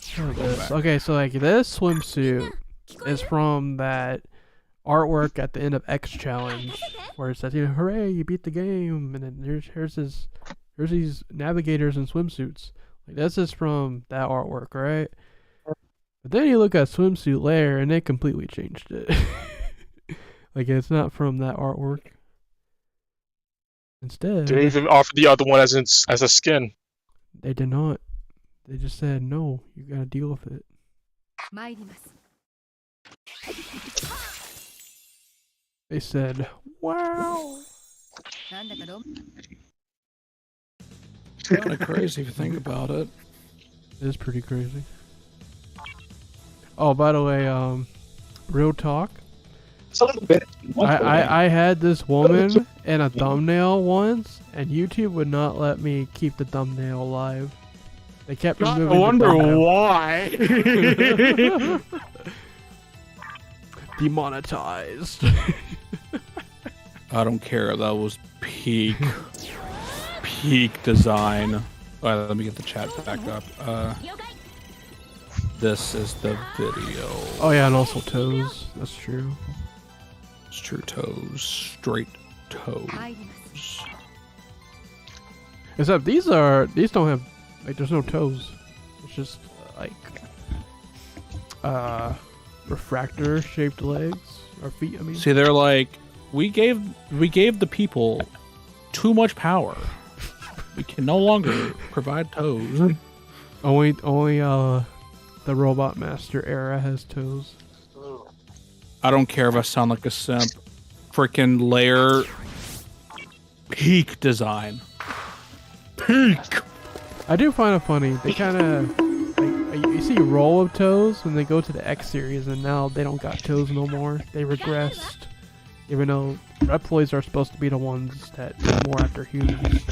Show Go this. back. Okay, so like this swimsuit is from that artwork at the end of X Challenge, where it says, you know, "Hooray, you beat the game!" And then here's these navigators in swimsuits. Like this is from that artwork, right? But then you look at Swimsuit Lair, and they completely changed it. Like it's not from that artwork. Instead, They even offered the other one as a skin. they did not. They just said, "No, you gotta deal with it." They said, "Wow." Kind of crazy if you think about it. It is pretty crazy. Oh, by the way, real talk. It's a little bit. I had this woman in a thumbnail once, and YouTube would not let me keep the thumbnail alive. They kept removing the thumbnail. why. Demonetized. I don't care. That was peak design. All right, let me get the chat back up. This is the video. Oh yeah, and also toes. That's true. It's true toes, straight toes. Except these don't have, like, there's no toes. It's just like refractor shaped legs or feet. I mean, See, they're like, we gave the people too much power. We can no longer provide toes. only the Robot Master era has toes. I don't care if I sound like a simp. Freaking layer peak design. Peak. I do find it funny. They kind of like you see a roll of toes when they go to the X series, and now they don't got toes no more. They regressed, even though Reploids are supposed to be the ones that are more after humans.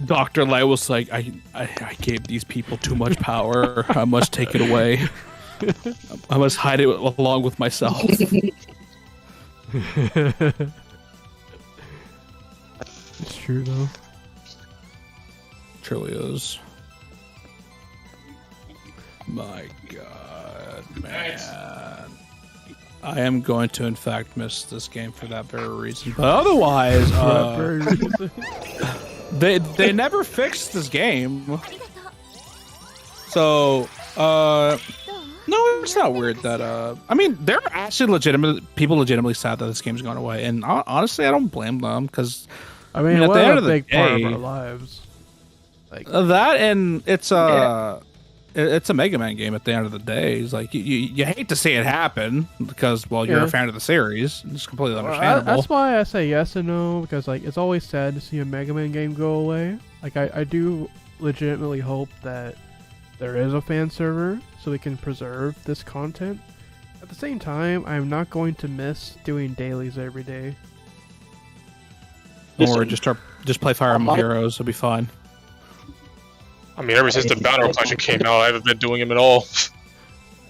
Dr. Light was like, I gave these people too much power. I must take it away. I must hide it along with myself. It's true though. Truly is. My God, man. I am going to, in fact, miss this game for that very reason. But otherwise, they never fixed this game. So, no, it's not weird that, I mean, there are actually people legitimately sad that this game's gone away. And honestly, I don't blame them, because I mean, at what the end a of the big part of day- our lives. Like, that, and it's a Mega Man game at the end of the day. It's like, you hate to see it happen, because, well, you're Yeah. a fan of the series. It's completely well, understandable. that's why I say yes and no, because like it's always sad to see a Mega Man game go away. Like I do legitimately hope that there is a fan server so we can preserve this content. At the same time, I'm not going to miss doing dailies every day. Or just play Fire Emblem Heroes. It'll be fine. I mean, ever since the Banner collection came out, I haven't been doing them at all.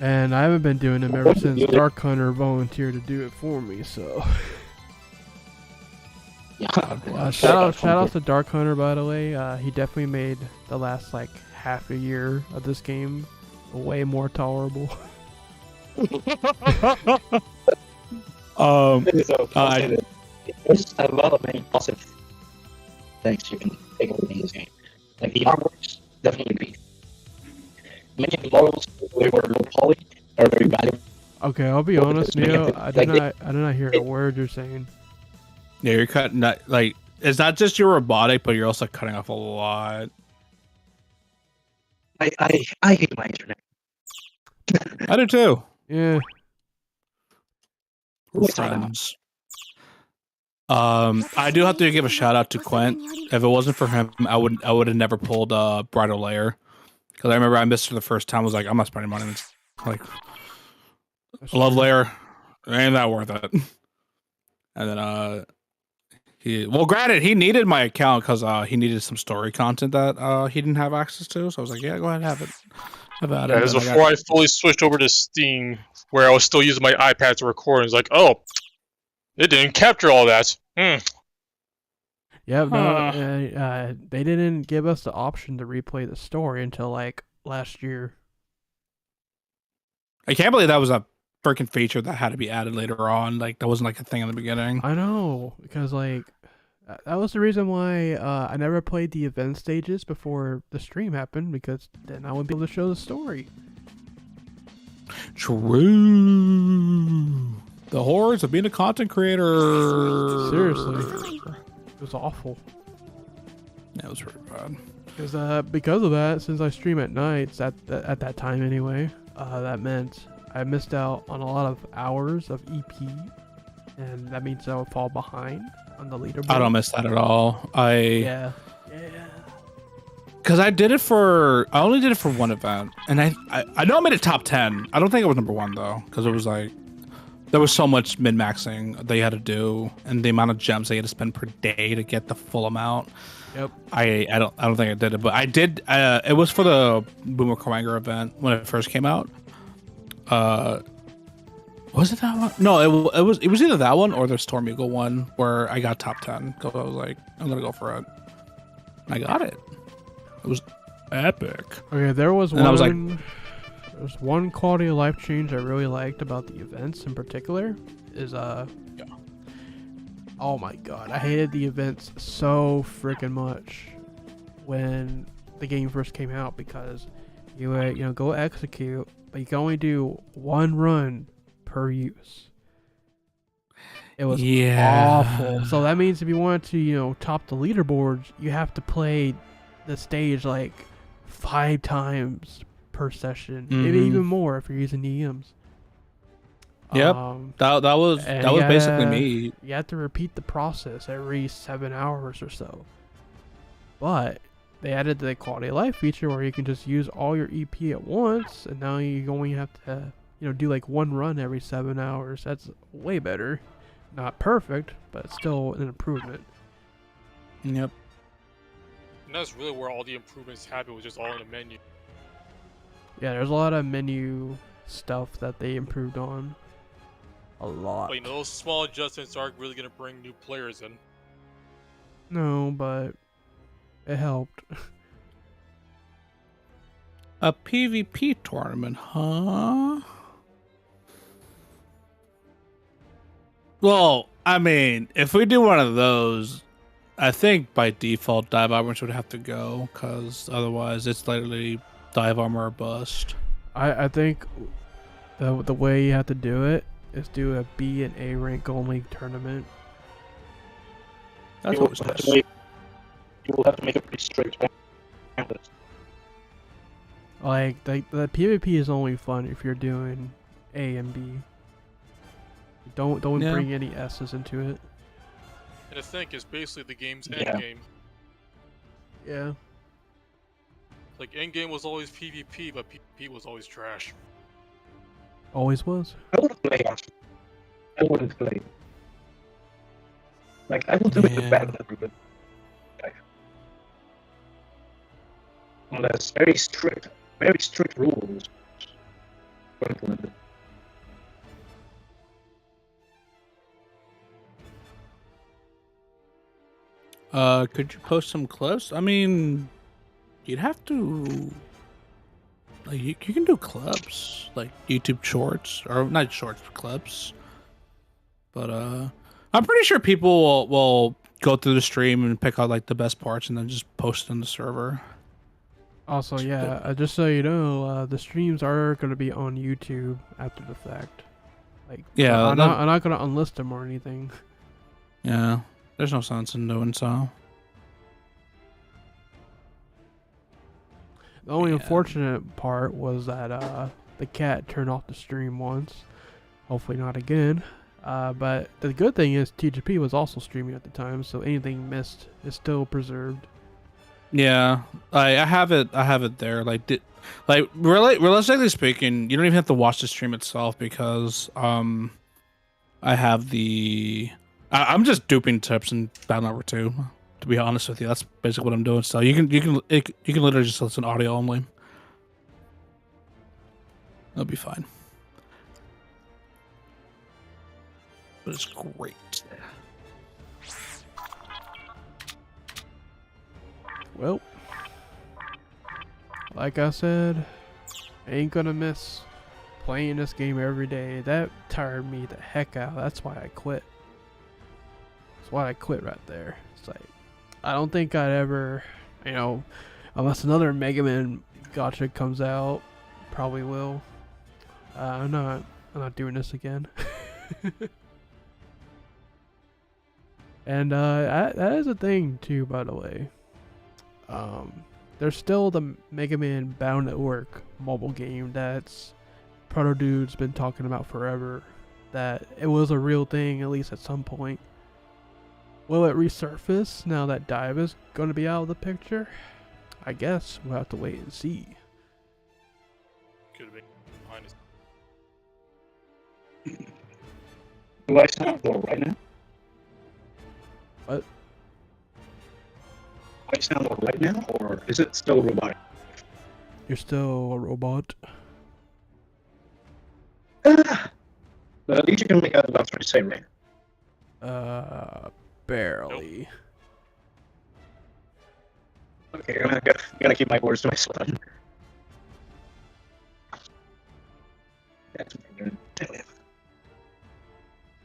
And I haven't been doing them ever since Dark Hunter volunteered to do it for me. So shout out to Dark Hunter, by the way. He definitely made the last like half a year of this game way more tolerable. There's a lot of many positive things you can take away in this game. Like the artworks, definitely be. Making the models way more low poly are very valuable. Okay, I'll be honest, Neo. I did not hear a word you're saying. Yeah, you're cutting that. Like, it's not just your robotic, but you're also cutting off a lot. I hate my internet. I do too. Yeah. We're friends. I do have to give a shout out to Quent. If it wasn't for him, I would have never pulled Bridal Layer. Because I remember I missed her the first time. I was like, I'm not spending money. It's like, Love Layer, ain't that worth it? And then granted, he needed my account because he needed some story content that he didn't have access to. So I was like, yeah, go ahead, have it. Yeah, this was before I fully switched over to Steam, where I was still using my iPad to record. And it's like, oh, it didn't capture all that. Yeah, no, they didn't give us the option to replay the story until like last year. I can't believe that was a freaking feature that had to be added later on. Like that wasn't like a thing in the beginning. I know, because like that was the reason why I never played the event stages before the stream happened, because then I wouldn't be able to show the story. True. The horrors of being a content creator. Seriously. It was awful. Yeah, it was really bad. Because of that, since I stream at nights at that time anyway, that meant I missed out on a lot of hours of EP, and that means I would fall behind on the leaderboard. I don't miss that at all. Yeah. Because I only did it for one event, and I know I made it top 10. I don't think it was number 1 though, because it was like there was so much min-maxing they had to do, and the amount of gems they had to spend per day to get the full amount. Yep. I don't think I did it, but I did. It was for the Boomer Kowanger event when it first came out. Was it that one? No, it was either that one or the Storm Eagle one where I got top 10. So I was like, I'm gonna go for it. And I got it. It was epic. Okay, there was and one. I was like, there's one quality of life change I really liked about the events in particular. Is oh my god, I hated the events so freaking much when the game first came out, because you would go execute, but you can only do one run per use. It was awful. So that means if you wanted to top the leaderboards, you have to play the stage like 5 times per session, maybe even more if you're using EMs. Yep, that was basically me. You have to repeat the process every 7 hours or so. But they added the quality of life feature where you can just use all your EP at once, and now you only have to do like one run every 7 hours. That's way better. Not perfect, but still an improvement. Yep. And that's really where all the improvements happen, was just all in the menu. Yeah, there's a lot of menu stuff that they improved on. A lot. But those small adjustments aren't really going to bring new players in. No, but it helped. A PvP tournament, huh? Well, I mean, if we do one of those, I think by default dive armors would have to go, because otherwise it's literally dive armor or bust. I think the way you have to do it is do a B and A rank only tournament. That's always nice. You will have to make a pretty strict rank. Like the PvP is only fun if you're doing A and B. Don't bring any S's into it. And I think it's basically the game's Yeah. end game. Yeah. Like end game was always PvP, but PvP was always trash. Always was. I wouldn't play. Like I will do it with Yeah. bad, but unless very strict rules were implemented. Could you post some clips? I mean, you'd have to. Like, you can do clips, like YouTube shorts, or not shorts, but clips. But I'm pretty sure people will go through the stream and pick out like the best parts and then just post it on the server. Also, yeah, just so you know, the streams are going to be on YouTube after the fact. Like, Yeah, I'm not going to unlist them or anything. Yeah, there's no sense in doing so. The only Yeah. unfortunate part was that the cat turned off the stream once. Hopefully not again. But the good thing is TGP was also streaming at the time, so anything missed is still preserved. Yeah, I have it. I have it there. Like realistically speaking, you don't even have to watch the stream itself because I have the. I'm just duping tips in Battle Number 2. To be honest with you, that's basically what I'm doing. So you can literally just listen audio only. That'll be fine. But it's great. Well, like I said, ain't gonna miss playing this game every day. That tired me the heck out. That's why I quit. That's why I quit right there. It's like, I don't think I'd ever, unless another Mega Man Gotcha comes out, probably will. I'm not doing this again. And that is a thing too, by the way. There's still the Mega Man Bound at Work mobile game that's Proto Dude's been talking about forever. That it was a real thing, at least at some point. Will it resurface now that DiVE is going to be out of the picture? I guess we'll have to wait and see. Could have been behind us. Do I sound low right now? What? Do I sound low right now, or is it still robotic? You're still a robot. But at least you can make out what I was trying to say, right? Barely. Okay, I'm gonna keep my words to myself. That's what I'm doing.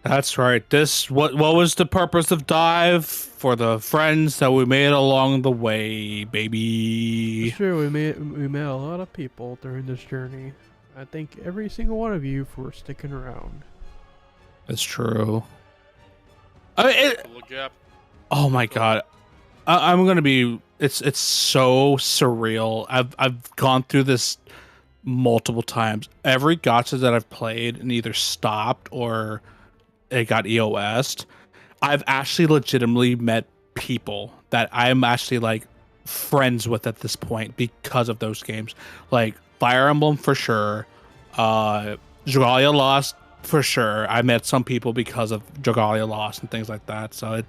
That's right. What was the purpose of DiVE? For the friends that we made along the way, baby. Sure, we met a lot of people during this journey. I thank every single one of you for sticking around. It's true. I mean, Little gap. oh my god, I'm gonna be. It's so surreal. I've gone through this multiple times. Every gacha that I've played and either stopped or it got EOS'd, I've actually legitimately met people that I'm actually like friends with at this point because of those games. Like Fire Emblem for sure, Dragalia Lost for sure. I met some people because of Dragalia Lost and things like that. So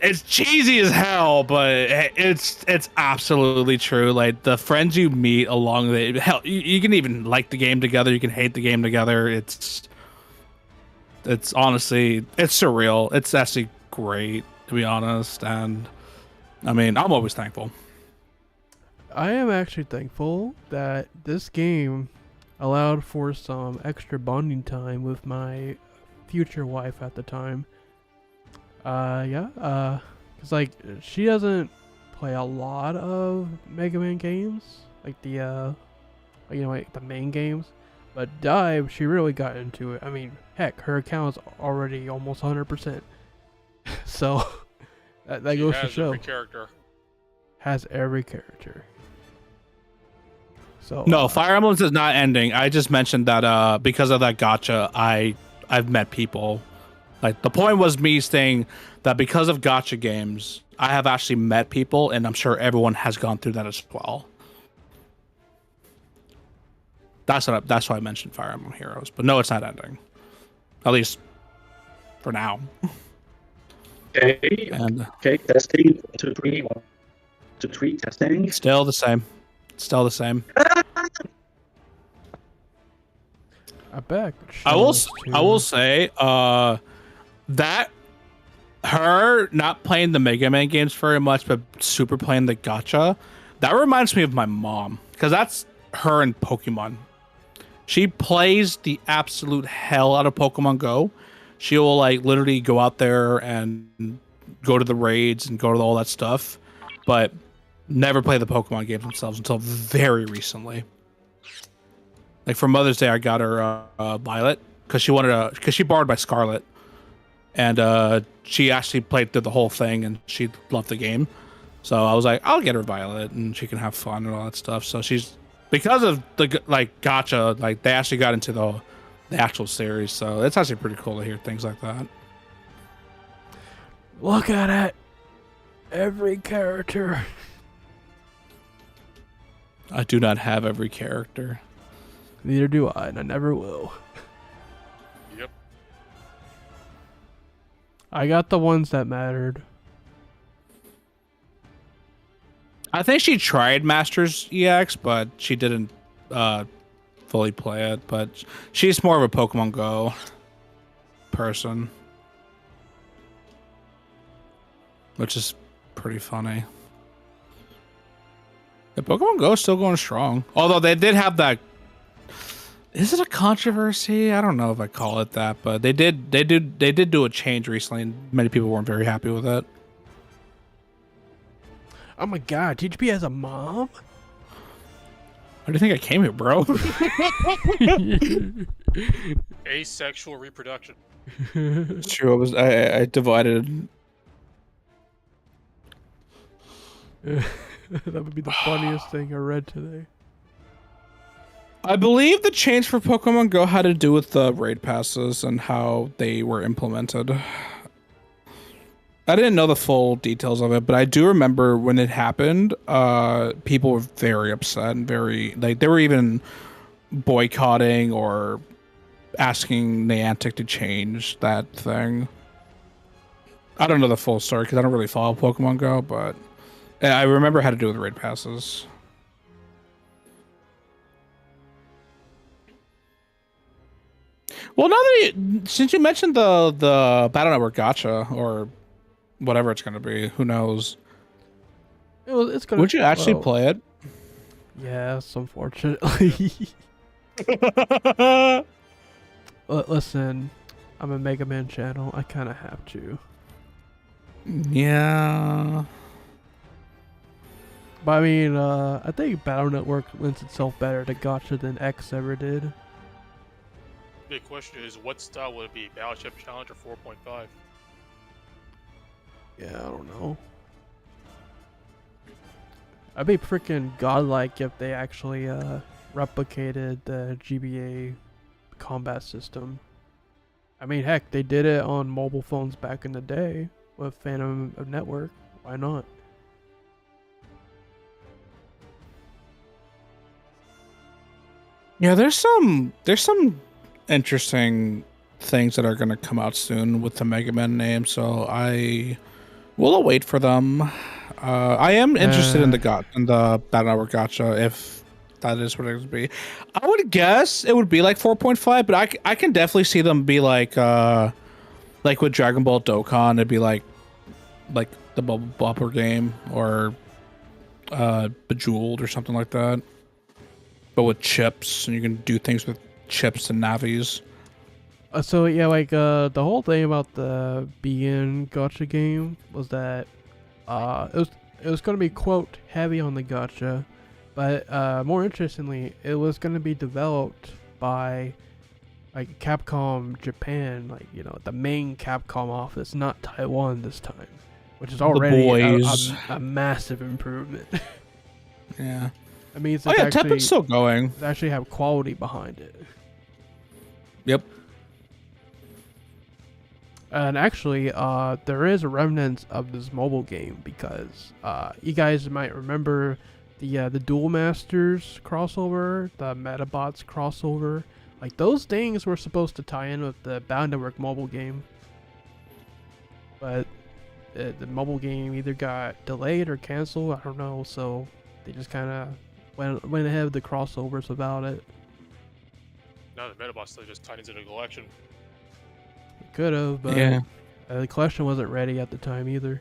it's cheesy as hell, but it's absolutely true. Like the friends you meet along the hell, you can even like the game together, you can hate the game together. It's honestly, it's surreal. It's actually great, to be honest. And I mean, I'm always thankful. I am actually thankful that this game allowed for some extra bonding time with my future wife at the time. Cause like she doesn't play a lot of Mega Man games, like the the main games. But DiVE, she really got into it. I mean, heck, her account's already almost 100%. So that goes to show. Every character. Has every character. So No, Fire Emblem is not ending. I just mentioned that because of that gacha, I've met people. Like the point was me saying that because of gacha games, I have actually met people, and I'm sure everyone has gone through that as well. That's why I mentioned Fire Emblem Heroes, but no, it's not ending. At least for now. Okay. And Okay. Testing. 1, 2, 3. 1, 2, 3. Testing. still the same. Still the same. I bet. I will say that her not playing the Mega Man games very much, but super playing the gacha, that reminds me of my mom, because that's her in Pokemon. She plays the absolute hell out of Pokemon Go. She will like literally go out there and go to the raids and go to all that stuff, but never play the Pokemon games themselves until very recently. Like for Mother's Day, I got her Violet because she borrowed my Scarlet, and she actually played through the whole thing and she loved the game. So I was like, I'll get her Violet and she can have fun and all that stuff. So she's, because of the like gacha, like they actually got into the actual series. So it's actually pretty cool to hear things like that. Look at it. Every character. I do not have every character. Neither do I, and I never will. Yep. I got the ones that mattered. I think she tried Masters EX, but she didn't fully play it. But she's more of a Pokemon Go person, which is pretty funny. The Pokemon Go is still going strong. Although they did have that. Is it a controversy? I don't know if I call it that, but they did do a change recently, and many people weren't very happy with it. Oh my god, TGP has a mom? Why do you think I came here, bro? Asexual reproduction. It's true. I divided. That would be the funniest thing I read today. I believe the change for Pokemon Go had to do with the raid passes and how they were implemented. I didn't know the full details of it, but I do remember when it happened, people were very upset and very, like, they were even boycotting or asking Niantic to change that thing. I don't know the full story because I don't really follow Pokemon Go, but I remember it had to do with raid passes. Well, now that since you mentioned the Battle Network Gacha or whatever it's gonna be, who knows? It's gonna. Would you actually play it? Yes, unfortunately. Listen, I'm a Mega Man channel. I kind of have to. Yeah. But I mean, I think Battle Network lends itself better to gacha than X ever did. Big question is, what style would it be? Battleship Challenger 4.5? Yeah, I don't know. I'd be freaking godlike if they actually replicated the GBA combat system. I mean, heck, they did it on mobile phones back in the day with Phantom of Network. Why not? Yeah, there's some interesting things that are going to come out soon with the Mega Man name, so I will wait for them. I am interested in the Battle Network Gacha, if that is what it would be. I would guess it would be like 4.5, but I can definitely see them be like with Dragon Ball Dokkan, it'd be like the Bubble Bopper game or Bejeweled or something like that, but with chips, and you can do things with chips and navis. So yeah, like the whole thing about the Begin Gacha game was that it was going to be quote heavy on the gacha, but more interestingly, it was going to be developed by like Capcom Japan, like, you know, the main Capcom office, not Taiwan this time, which is already a massive improvement. Yeah. I mean, it's Teppen's still going. They actually have quality behind it. Yep. And actually, there is remnants of this mobile game because you guys might remember the Duel Masters crossover, the Metabots crossover. Like, those things were supposed to tie in with the Battle Network mobile game. the mobile game either got delayed or canceled. I don't know. So they just kind of went ahead with the crossovers about it. Now the Metaboss still just ties into the collection. Could have, but Yeah. the collection wasn't ready at the time either.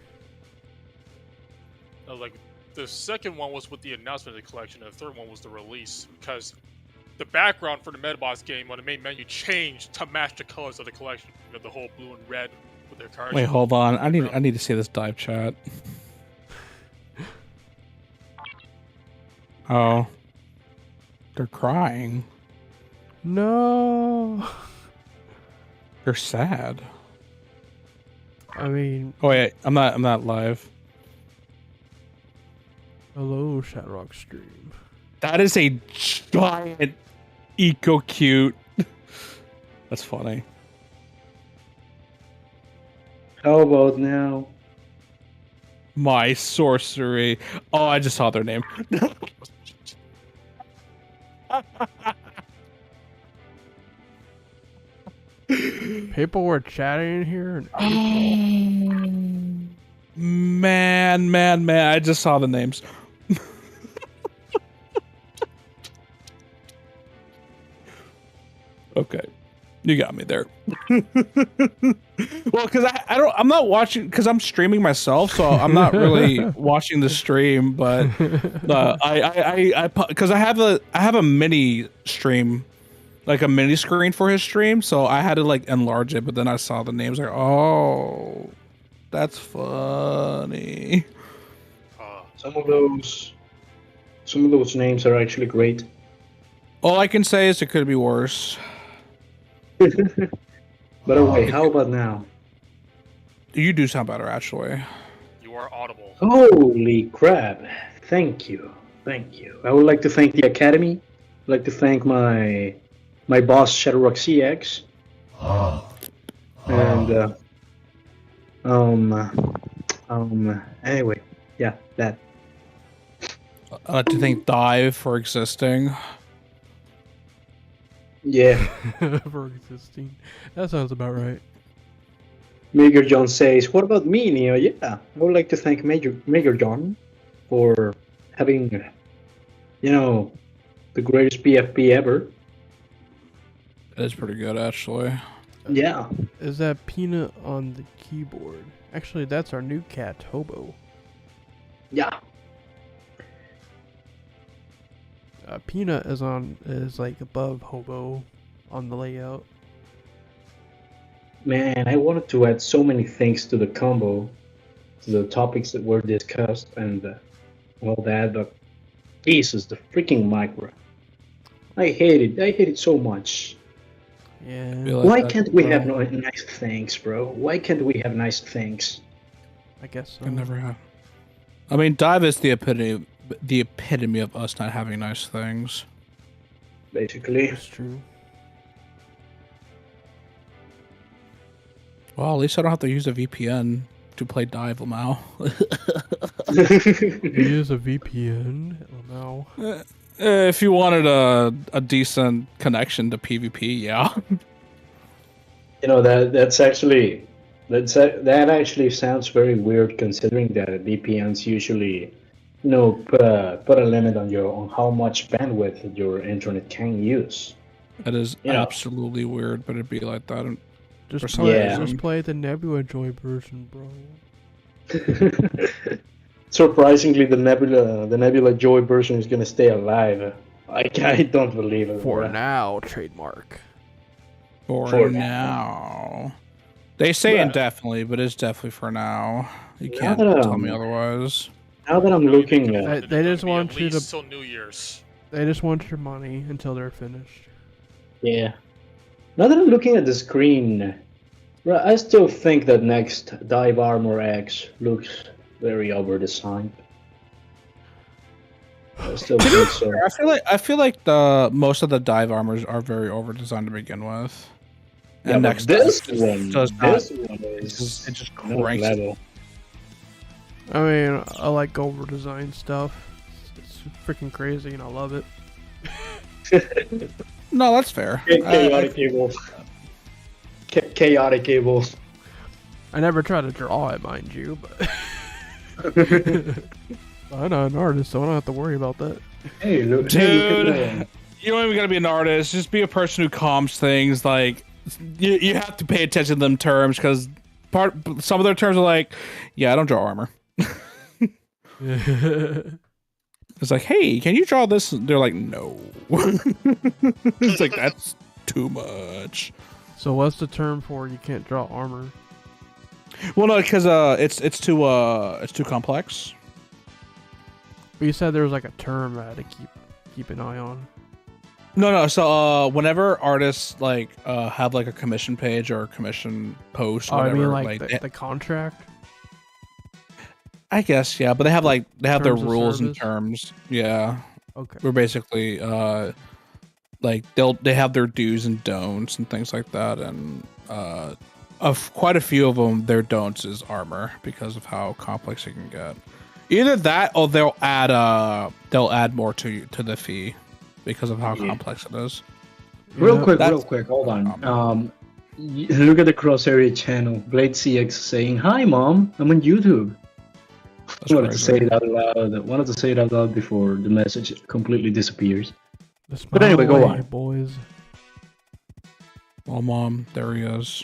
Like the second one was with the announcement of the collection, and the third one was the release, because the background for the Metaboss game on the main menu changed to match the colors of the collection. You know, the whole blue and red with their cards. Wait, hold on. I need to see this dive chat. Oh. They're crying. No. They're sad. I mean, Oh wait, I'm not live. hello, ShadowRock Stream. That is a giant eco cute. That's funny. How about now? My sorcery. Oh, I just saw their name. People were chatting in here. And Man, I just saw the names. Okay, you got me there. Well, because I'm not watching, because I'm streaming myself, so I'm not really watching the stream. But because I have a mini stream, like a mini screen for his stream, so I had to like enlarge it. But then I saw the names, like, oh, that's funny. Some of those names are actually great. All I can say is it could be worse. But okay, how about now? You do sound better, actually. You are audible. Holy crap! Thank you. I would like to thank the Academy. I'd like to thank my boss ShadowRockZX. And anyway, yeah, that. I'd like to thank DiVE for existing. Yeah. for existing. That sounds about right. Major John says, "What about me, Neo?" Yeah, I would like to thank Major John for having, the greatest PFP ever. That is pretty good, actually. Yeah. Is that Peanut on the keyboard? Actually, that's our new cat, Hobo. Yeah. Peanut is like above Hobo on the layout. Man, I wanted to add so many things to the combo, to the topics that were discussed and all that, but Jesus, the freaking micro. I hate it so much. Yeah. Why can't we have nice things, bro? Why can't we have nice things? I guess so. I never have. I mean, DiVE is the epitome of us not having nice things. Basically. That's true. Well, at least I don't have to use a VPN to play DiVE now. You use a VPN? Oh no. If you wanted a decent connection to PvP, yeah. That actually sounds very weird, considering that VPNs usually, put a limit on how much bandwidth your internet can use. That is absolutely weird, but it'd be like that. Just some play the Nebula Joy version, bro. Surprisingly, the Nebula Joy version is gonna stay alive. I don't believe it. For bro. now, trademark. For now. They say indefinitely, but it's definitely for now. You can't tell me otherwise. Now that I'm looking at, They just want you to. Till New Year's. They just want your money until they're finished. yeah. Now that I'm looking at the screen, I still think that next DiVE Armor X looks very over-designed. I still think so. I feel like the most of the DiVE armors are very over-designed to begin with. Yeah, And but next this one is it just another cranks. level. I mean, I like over design stuff. It's freaking crazy, and I love it. No, that's fair. Chaotic cables. Chaotic cables. I never try to draw it, mind you, but I'm not an artist, so I don't have to worry about that. Hey, look, Dude, look at you don't even gotta be an artist. Just be a person who calms things. Like you have to pay attention to them terms because some of their terms are like, yeah, I don't draw armor. It's like, hey, can you draw this? They're like, no. It's like that's too much. So what's the term for you can't draw armor? Well, no, because it's too complex. But you said there was like a term I had to keep an eye on. No. So whenever artists like have like a commission page or a commission post, or I whatever, mean like the contract. I guess, yeah, but they have their Terms of rules and service? terms. Yeah. Okay. We're basically like they have their do's and don'ts and things like that, and of quite a few of them, their don'ts is armor because of how complex it can get. Either that or they'll add more to the fee because of how complex it is. real quick, That's- real quick. Hold on. Look at the cross area channel. Blade CX saying, "Hi, mom. I'm on YouTube." That's I wanted to crazy. say it out loud. Wanted to say it out loud before the message completely disappears. That's But my anyway, go way, on. boys. Oh, mom, there he is.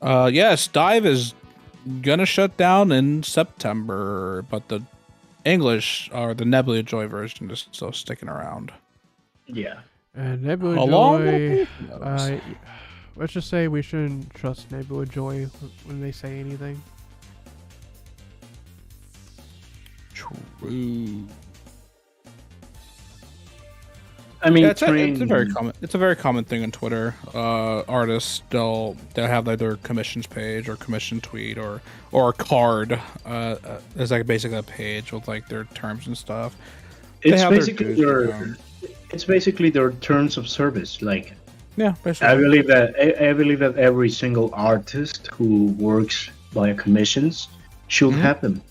Yes, DiVE is gonna shut down in September, but the English or the Nebula Joy version is still sticking around. Yeah. And Nebula How long will Joy. it be? Who knows? Let's just say we shouldn't trust Nebula Joy when they say anything. True. I mean, Yeah, it's a very common thing on Twitter. Artists they'll have like their commissions page or commission tweet or a card. It's like basically a page with like their terms and stuff. They it's have their basically dues their down. it's basically their terms of service. Like Yeah, I basically. believe that every single artist who works via commissions should Mhm. have them.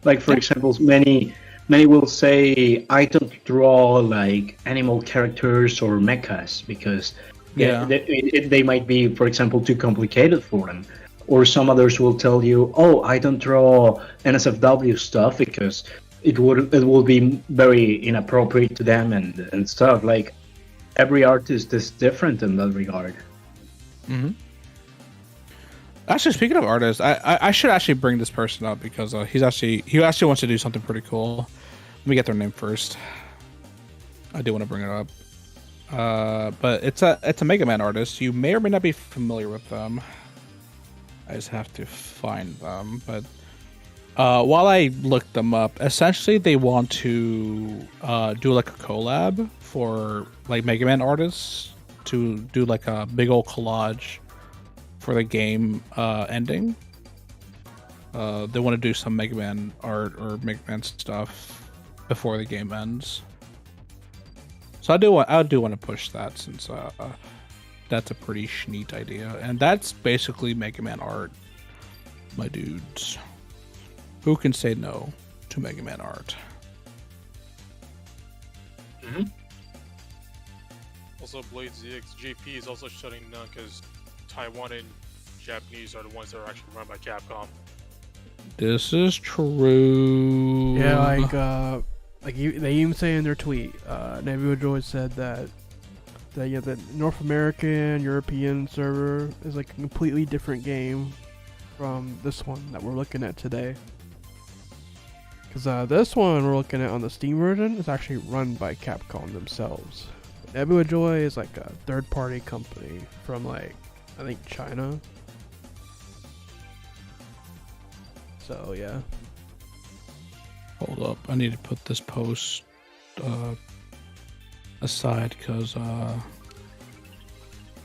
Like for example, many will say I don't draw like animal characters or mechas because they might be, for example, too complicated for them. Or some others will tell you, oh, I don't draw NSFW stuff because it will be very inappropriate to them and stuff. Like every artist is different in that regard. Mm-hmm. Actually, speaking of artists, I should actually bring this person up because he actually wants to do something pretty cool. Let me get their name first. I do want to bring it up. But it's a Mega Man artist. You may or may not be familiar with them. I just have to find them. But while I look them up, essentially they want to do like a collab for like Mega Man artists to do like a big old collage for the game ending. They want to do some Mega Man art or Mega Man stuff before the game ends. So I do want to push that since that's a pretty neat idea, and that's basically Mega Man art, my dudes. Who can say no to Mega Man art? Also, Blade ZX JP is also shutting down because Taiwan and Japanese are the ones that are actually run by Capcom. This is true. Yeah, they even say in their tweet, Nebula Joy said that the North American, European server is like a completely different game from this one that we're looking at today. Because this one we're looking at on the Steam version is actually run by Capcom themselves. Nebula Joy is like a third-party company from like, I think China. So yeah. Hold up, I need to put this post aside because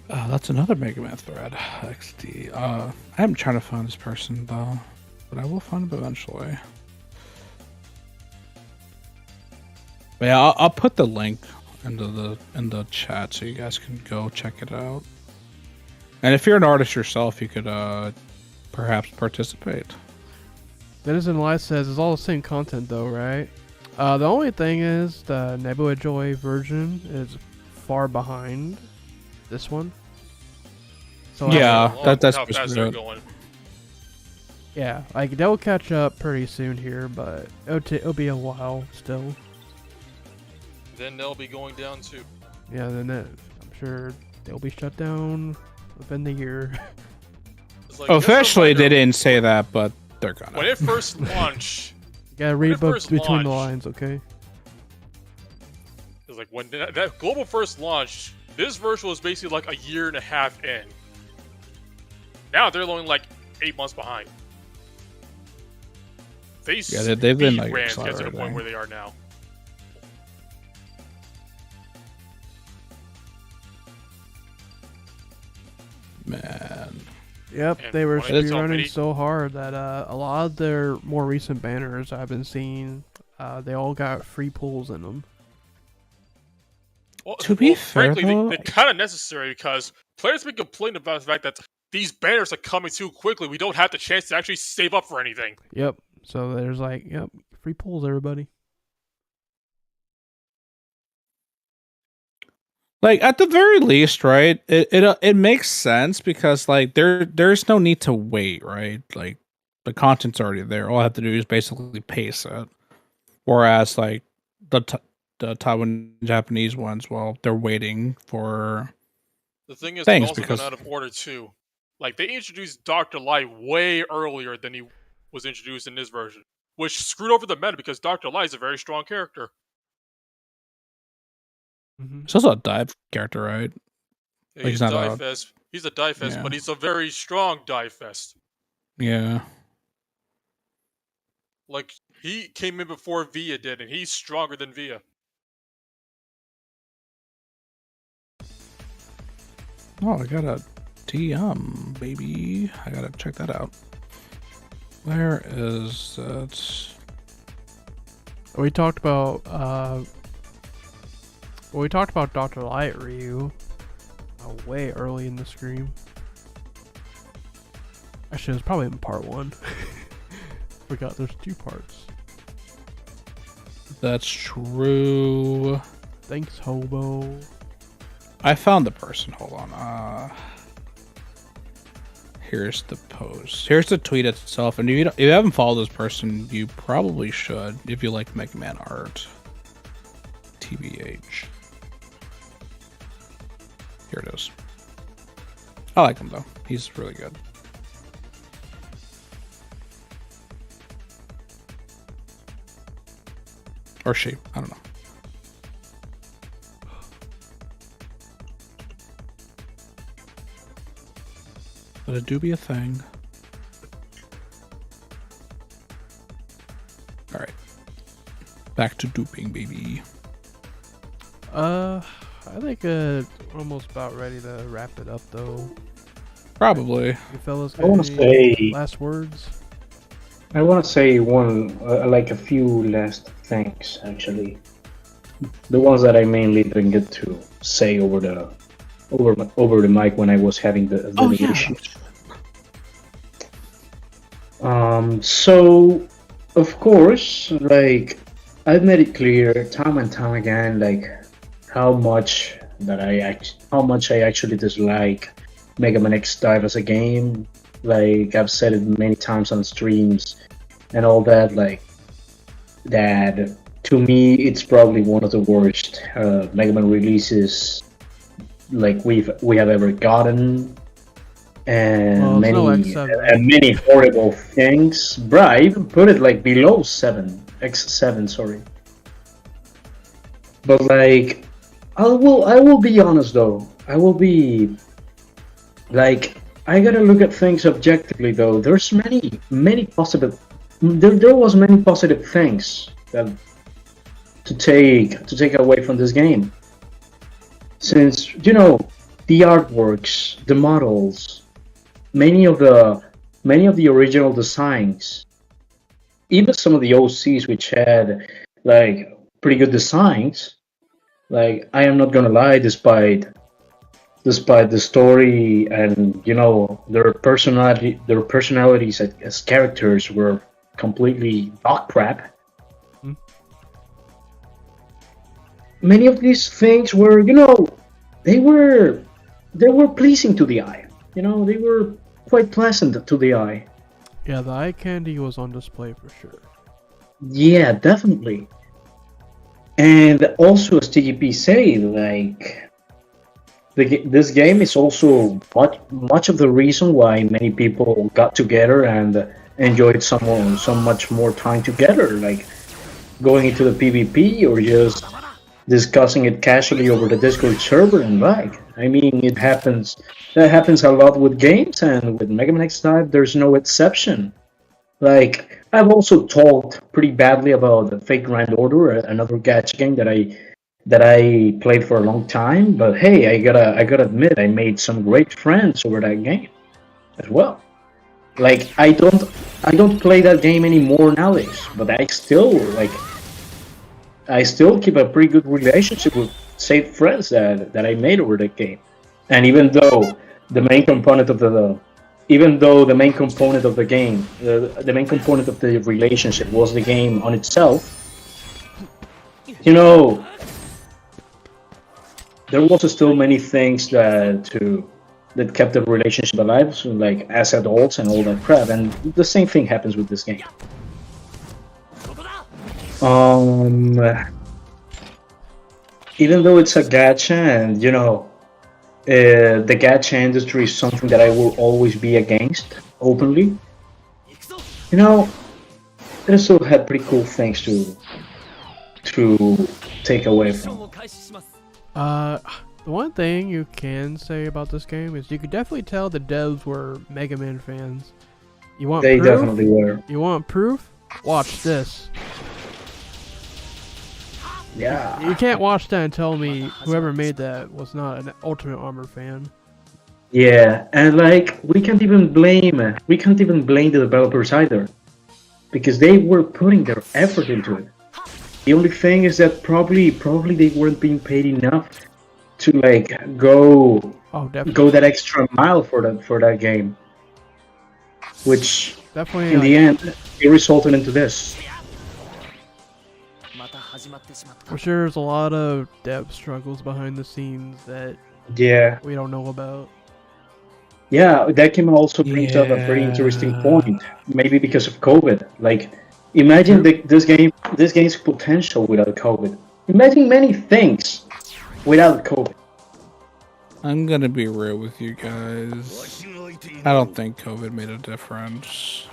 that's another Mega Man thread. XD. I'm trying to find this person though, but I will find him eventually. But yeah, I'll put the link in the chat so you guys can go check it out. And if you're an artist yourself, you could perhaps participate. Citizen Live says it's all the same content though, right? The only thing is the Nebula Joy version is far behind this one. So Yeah, Along that's with how fast basically they're it. going. Yeah, like they'll catch up pretty soon here, but it'll be a while still. Then they'll be going down too. Yeah, then I'm sure they'll be shut down within the year. It's like, Officially, just a they reminder, didn't say that, but they're gonna. when it first launched. You gotta read When it first between the launched- lines, okay? It's like when that global first launched, this version was basically like a year and a half in. Now they're only like 8 months behind. They've been like ran to get to the accelerating. point where they are now. Man. Yep, And they were when it's speedrunning already- so hard that a lot of their more recent banners I've been seeing, they all got free pulls in them. Well, To be frankly, fair, though- they're kind of necessary because players have been complaining about the fact that these banners are coming too quickly. We don't have the chance to actually save up for anything. Yep, so there's like, yep, free pulls, everybody. Like at the very least, right? It makes sense because like there's no need to wait, right? Like the content's already there. All I have to do is basically pace it. Whereas like the Taiwan Japanese ones, well, they're waiting for. The thing is, Thanks, they've also because- gone out of order too. Like they introduced Dr. Light way earlier than he was introduced in this version, which screwed over the meta because Dr. Light is a very strong character. Mm-hmm. It's also a dive character, right? Yeah, Like, he's he's not Dive a- Fest. He's a Dive Fest, Yeah. but he's a very strong Dive Fest. Yeah. Like he came in before Via did, and he's stronger than Via. Oh, I got a TM, baby. I gotta check that out. Where is that? We talked about Dr. Light Ryu way early in the stream. Actually, it was probably in part 1. Forgot there's 2 parts. That's true. Thanks, Hobo. I found the person. Hold on. Here's the post. Here's the tweet itself. And if you haven't followed this person, you probably should if you like Mega Man art. TBH. Here it is. I like him though. He's really good. Or she. I don't know. But it do be a thing. Alright. Back to duping, baby. I think almost about ready to wrap it up though. Probably. You fellas I got want to any say, last words? I want to say like a few last things actually. The ones that I mainly didn't get to say over the mic when I was having the issues. So of course, like I've made it clear time and time again, like how much I actually dislike Mega Man X Dive as a game. Like I've said it many times on streams and all that. Like that to me, it's probably one of the worst Mega Man releases like we have ever gotten. And Well, it's no X7. and many horrible things. Bruh, I even put it like below X7, sorry. But like, I will be honest though. I will be like, I gotta look at things objectively though. There's many positive. There was many positive things that to take away from this game. Since the artworks, the models. Many of the original designs, even some of the OCs which had like pretty good designs, like I am not gonna lie, despite the story and their personalities as characters were completely dog crap. Many of these things were they were pleasing to the eye. They were quite pleasant to the eye. Yeah, the eye candy was on display for sure. Yeah, definitely. And also, as TGP say, like this game is also much of the reason why many people got together and enjoyed so much more time together, like going into the PvP or just discussing it casually over the Discord server and like. I mean, it happens. That happens a lot with games, and with Mega Man X Dive, there's no exception. Like, I've also talked pretty badly about the Fate Grand Order, another gacha game that I played for a long time. But hey, I gotta admit, I made some great friends over that game as well. Like, I don't play that game anymore nowadays, but I still keep a pretty good relationship with safe friends that I made over the game. And even though the main component of the game, the main component of the relationship was the game on itself, you know, there was still many things that kept the relationship alive, so like as adults and all that crap. And the same thing happens with this game. Even though it's a gacha, and you know, the gacha industry is something that I will always be against openly. You know, it still had pretty cool things to take away from. The one thing you can say about this game is you could definitely tell the devs were Mega Man fans. You want They proof? definitely were. You want proof? Watch this. Yeah. You can't watch that and tell me whoever made that was not an Ultimate Armor fan. Yeah, and like we can't even blame the developers either, because they were putting their effort into it. The only thing is that probably they weren't being paid enough to like go that extra mile for that game, which definitely in the end it resulted into this. I'm sure there's a lot of dev struggles behind the scenes that we don't know about. Yeah, that can also brings up a very interesting point. Maybe because of COVID. Like, imagine this game's potential without COVID. Imagine many things without COVID. I'm gonna be real with you guys. I don't think COVID made a difference.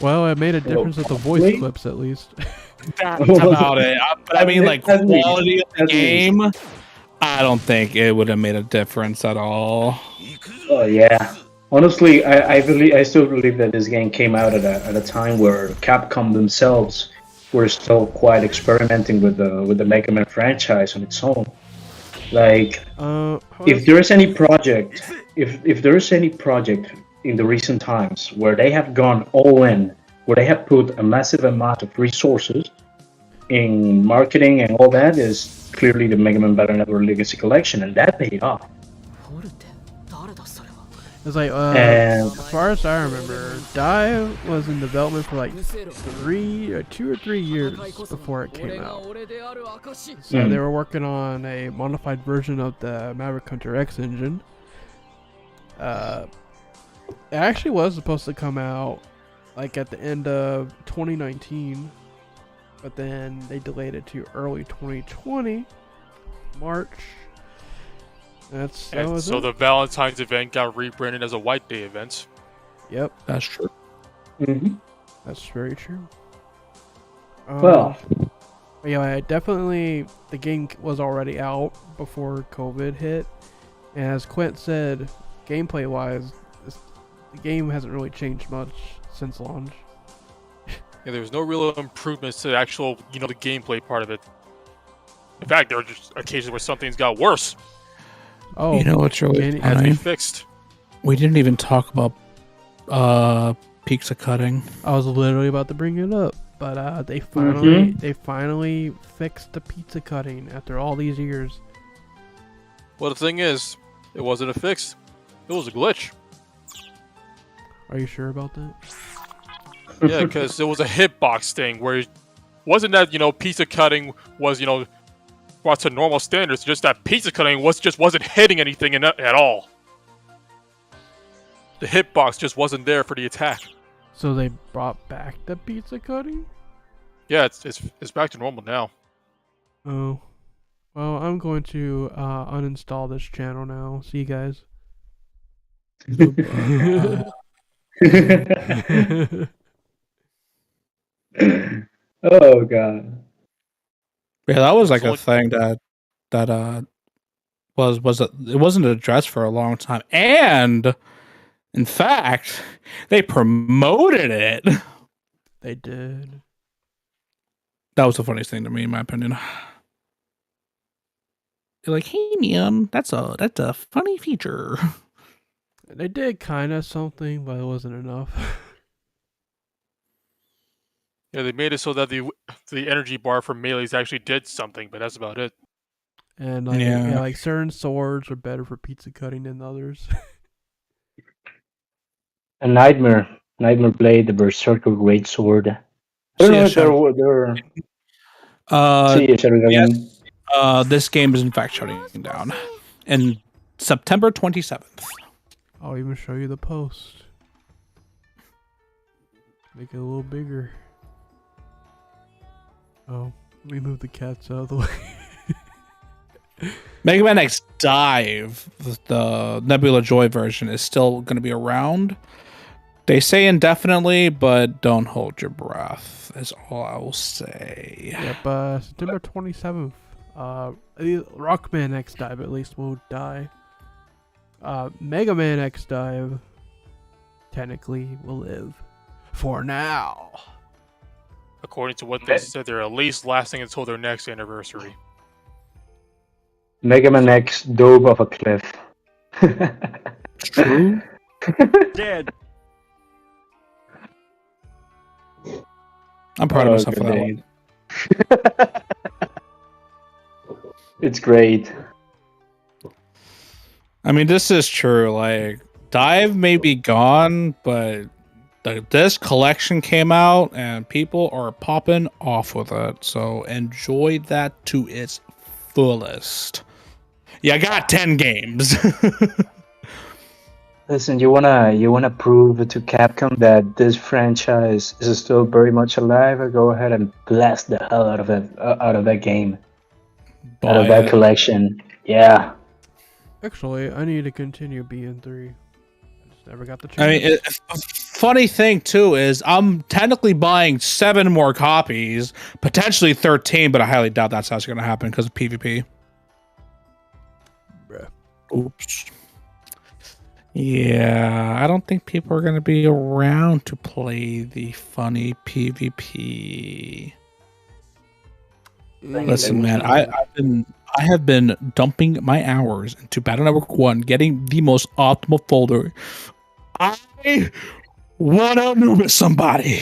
Well, it made a difference with the voice clips, at least. That's about it. But I mean, like, quality of the game, I don't think it would have made a difference at all. Oh yeah. Honestly, I still believe that this game came out at a time where Capcom themselves were still quite experimenting with the Mega Man franchise on its own. Like, if there is any project, if there is any project in the recent times where they have gone all in, where they have put a massive amount of resources in marketing and all that, is clearly the Mega Man Battle Network Legacy Collection, and that paid off. It's like, as far as I remember, DiVE was in development for like 2 or 3 years before it came out. So they were working on a modified version of the Maverick Hunter X engine. It actually was supposed to come out like at the end of 2019, but then they delayed it to early 2020, March. So the Valentine's event got rebranded as a White Day event. Yep, that's true. Mm-hmm. That's very true. Well, yeah, definitely the game was already out before COVID hit, and as Quint said, gameplay-wise, the game hasn't really changed much since launch. Yeah, there's no real improvements to the actual, the gameplay part of it. In fact, there are just occasions where some things got worse. Oh, you know what's really had to be fixed. We didn't even talk about pizza cutting. I was literally about to bring it up, but they finally fixed the pizza cutting after all these years. Well, the thing is, it wasn't a fix; it was a glitch. Are you sure about that? Yeah, because it was a hitbox thing where it wasn't that pizza cutting was brought to normal standards. Just that pizza cutting wasn't hitting anything at all. The hitbox just wasn't there for the attack. So they brought back the pizza cutting? Yeah, it's back to normal now. Oh. Well, I'm going to uninstall this channel now. See you guys. Oh god. Yeah, that was like So a thing that it wasn't addressed for a long time, and in fact, they promoted it. They did. That was the funniest thing to me, in my opinion. They're like, "Hey, man, that's a funny feature." They did kind of something, but it wasn't enough. Yeah, they made it so that the energy bar for melees actually did something, but that's about it. And like, Yeah. like certain swords are better for pizza cutting than others. A Nightmare Blade, the Berserker Great Sword. I don't know if they're See you, Shadow yes. again. This game is in fact shutting down in September 27th. I'll even show you the post. Make it a little bigger. Oh, let me move the cats out of the way. Mega Man X Dive, the Nebula Joy version, is still going to be around. They say indefinitely, but don't hold your breath, is all I will say. Yep, September 27th. Rockman X Dive at least will die. Mega Man X Dive technically will live. For now. According to what they said, they're at least lasting until their next anniversary. Mega Man X dove off a cliff. True. Dead. I'm proud of myself for that one. It's great. I mean, this is true. Like, Dive may be gone, but this collection came out and people are popping off with it. So enjoy that to its fullest. Yeah, I got 10 games. Listen, you wanna prove to Capcom that this franchise is still very much alive? Go ahead and blast the hell out of that game, out of that collection. Yeah. Actually, I need to continue BN3. I just never got the chance. I mean, funny thing too is I'm technically buying 7 more copies, potentially 13, but I highly doubt that's how it's going to happen because of PvP. Bruh. Oops. Yeah, I don't think people are going to be around to play the funny PvP. Listen, man, I have been dumping my hours into Battle Network 1, getting the most optimal folder. I want to Anubis somebody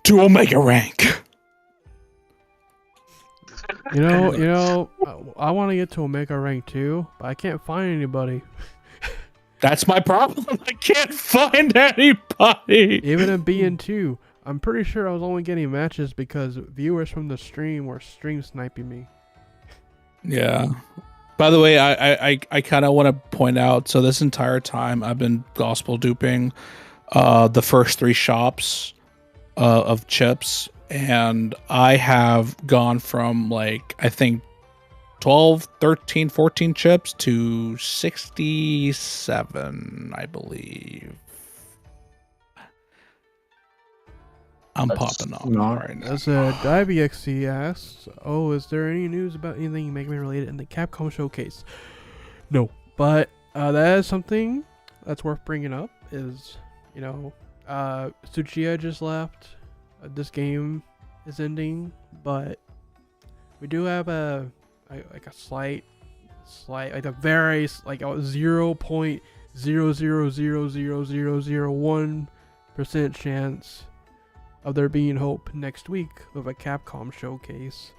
to Omega rank. You know, I want to get to Omega rank too, but I can't find anybody. That's my problem. I can't find anybody. Even in BN2, I'm pretty sure I was only getting matches because viewers from the stream were stream sniping me. Yeah. By the way, I kind of want to point out, so this entire time I've been gospel duping the first 3 shops of chips, and I have gone from like, I think 12, 13, 14 chips to 67, I believe. I'm popping off right now. As DiVE asks, oh, is there any news about anything Mega Man related in the Capcom showcase? No, but that is something that's worth bringing up. Is Tsuchiya just left. This game is ending, but we do have a slight, like a very like a 0.0000001% chance of there being hope next week with a Capcom showcase.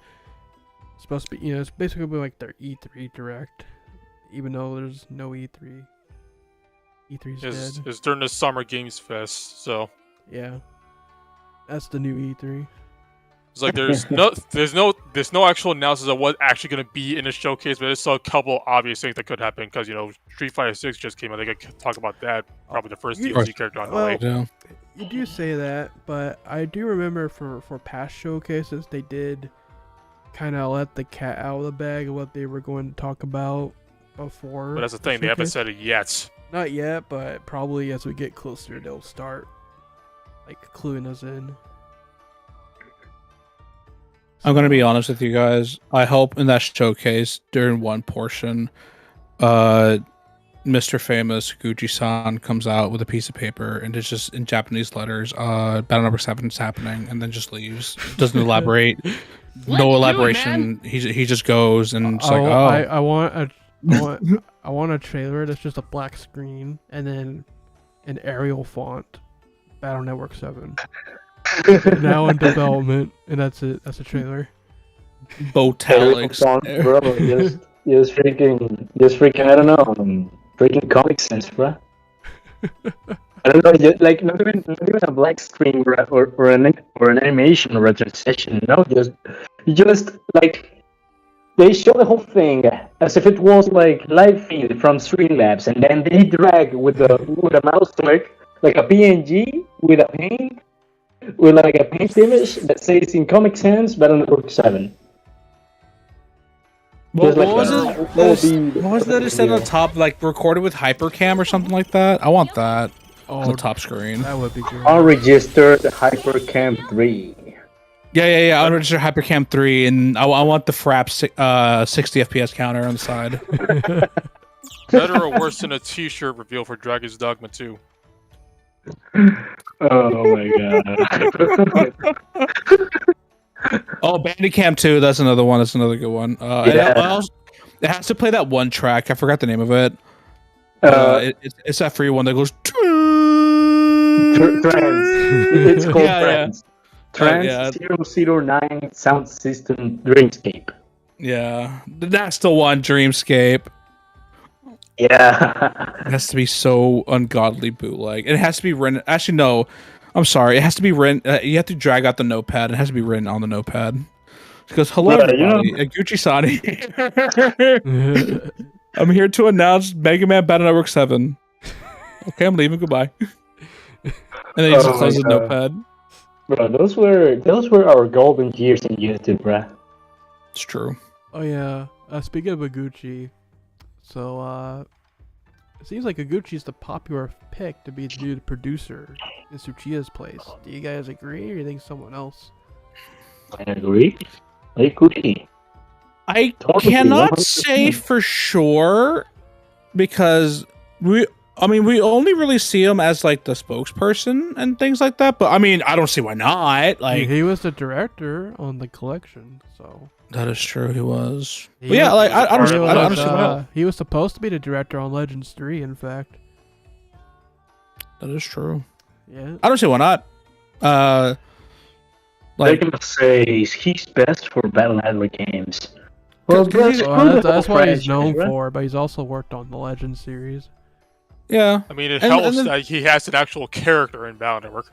It's supposed to be, it's basically like their E3 direct, even though there's no E3. E3's dead. It's during the Summer Games Fest, so Yeah, that's the new E3. It's like there's no actual analysis of what's actually going to be in the showcase, but there's a couple obvious things that could happen because Street Fighter 6 just came out. They could talk about that. Probably the first DLC character on the way. Yeah. You do say that, but I do remember for past showcases they did kind of let the cat out of the bag of what they were going to talk about before. But that's the thing; they haven't said it yet. Not yet, but probably as we get closer, they'll start like cluing us in. I'm gonna be honest with you guys. I hope in that showcase during one portion, Mr. Famous Gucci-san comes out with a piece of paper and it's just in Japanese letters, battle number 7 is happening, and then just leaves. Doesn't elaborate. No elaboration. He just goes and it's like, oh. I want a trailer that's just a black screen and then an Arial font. Battle Network 7. Now in development, and that's it. That's a trailer. Botalics. Bro, just freaking, I don't know, freaking Comic Sans, bro. I don't know, like not even a black screen or an animation or a transition. No, just like they show the whole thing as if it was like live feed from Streamlabs, and then they drag with a mouse click like a PNG with a paint. With like a paint image that says in Comic Sans Battle Network 7. What was that it said on the top, like recorded with Hypercam or something like that? I want that on the top screen. That would be great. Unregistered Hypercam 3. Yeah. Unregistered Hypercam 3, and I want the Frap 60 FPS counter on the side. Better or worse than a T-shirt reveal for Dragon's Dogma 2? Oh my god. Oh, Bandicam 2, that's another one. That's another good one. It has to play that one track. I forgot the name of it. It's that free one that goes. Trans. It's called Trans. Trans 009 Sound System Dreamscape. Yeah, that's the one. Dreamscape. Yeah. It has to be so ungodly bootleg. It has to be written. Actually, no. I'm sorry. It has to be written. You have to drag out the notepad. It has to be written on the notepad. It goes, hello, everybody. Gucci-san here. I'm here to announce Mega Man Battle Network 7. Okay, I'm leaving. Goodbye. And then he just closes the notepad. Bro, those were our golden years in YouTube, bro. It's true. Oh, yeah. Speaking of Gucci... So, it seems like Iguchi's the popular pick to be the new producer in Tsuchiya's place. Do you guys agree, or do you think someone else? I agree. I agree. I cannot say for sure, because we only really see him as like the spokesperson and things like that. But I mean, I don't see why not. Like he was the director on the collection, so. That is true. He was. I don't see why not. He was supposed to be the director on Legends 3, in fact. That is true. Yeah. I don't see why not. They're gonna say he's best for Battle Network games. Well, that's what he's known for, but he's also worked on the Legends series. Yeah. I mean, it helps that he has an actual character in Battle Network.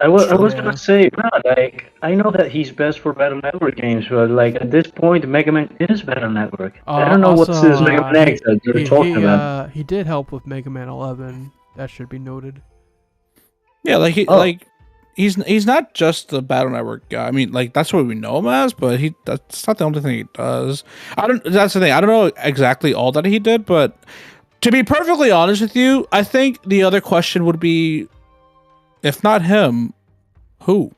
I was gonna say, bro, like, I know that he's best for Battle Network games, but like at this point, Mega Man is Battle Network. I don't know what's his Mega Man X that you're talking about. He did help with Mega Man 11. That should be noted. Yeah, he's not just the Battle Network guy. I mean, like that's what we know him as, but that's not the only thing he does. That's the thing. I don't know exactly all that he did, but to be perfectly honest with you, I think the other question would be, if not him, who?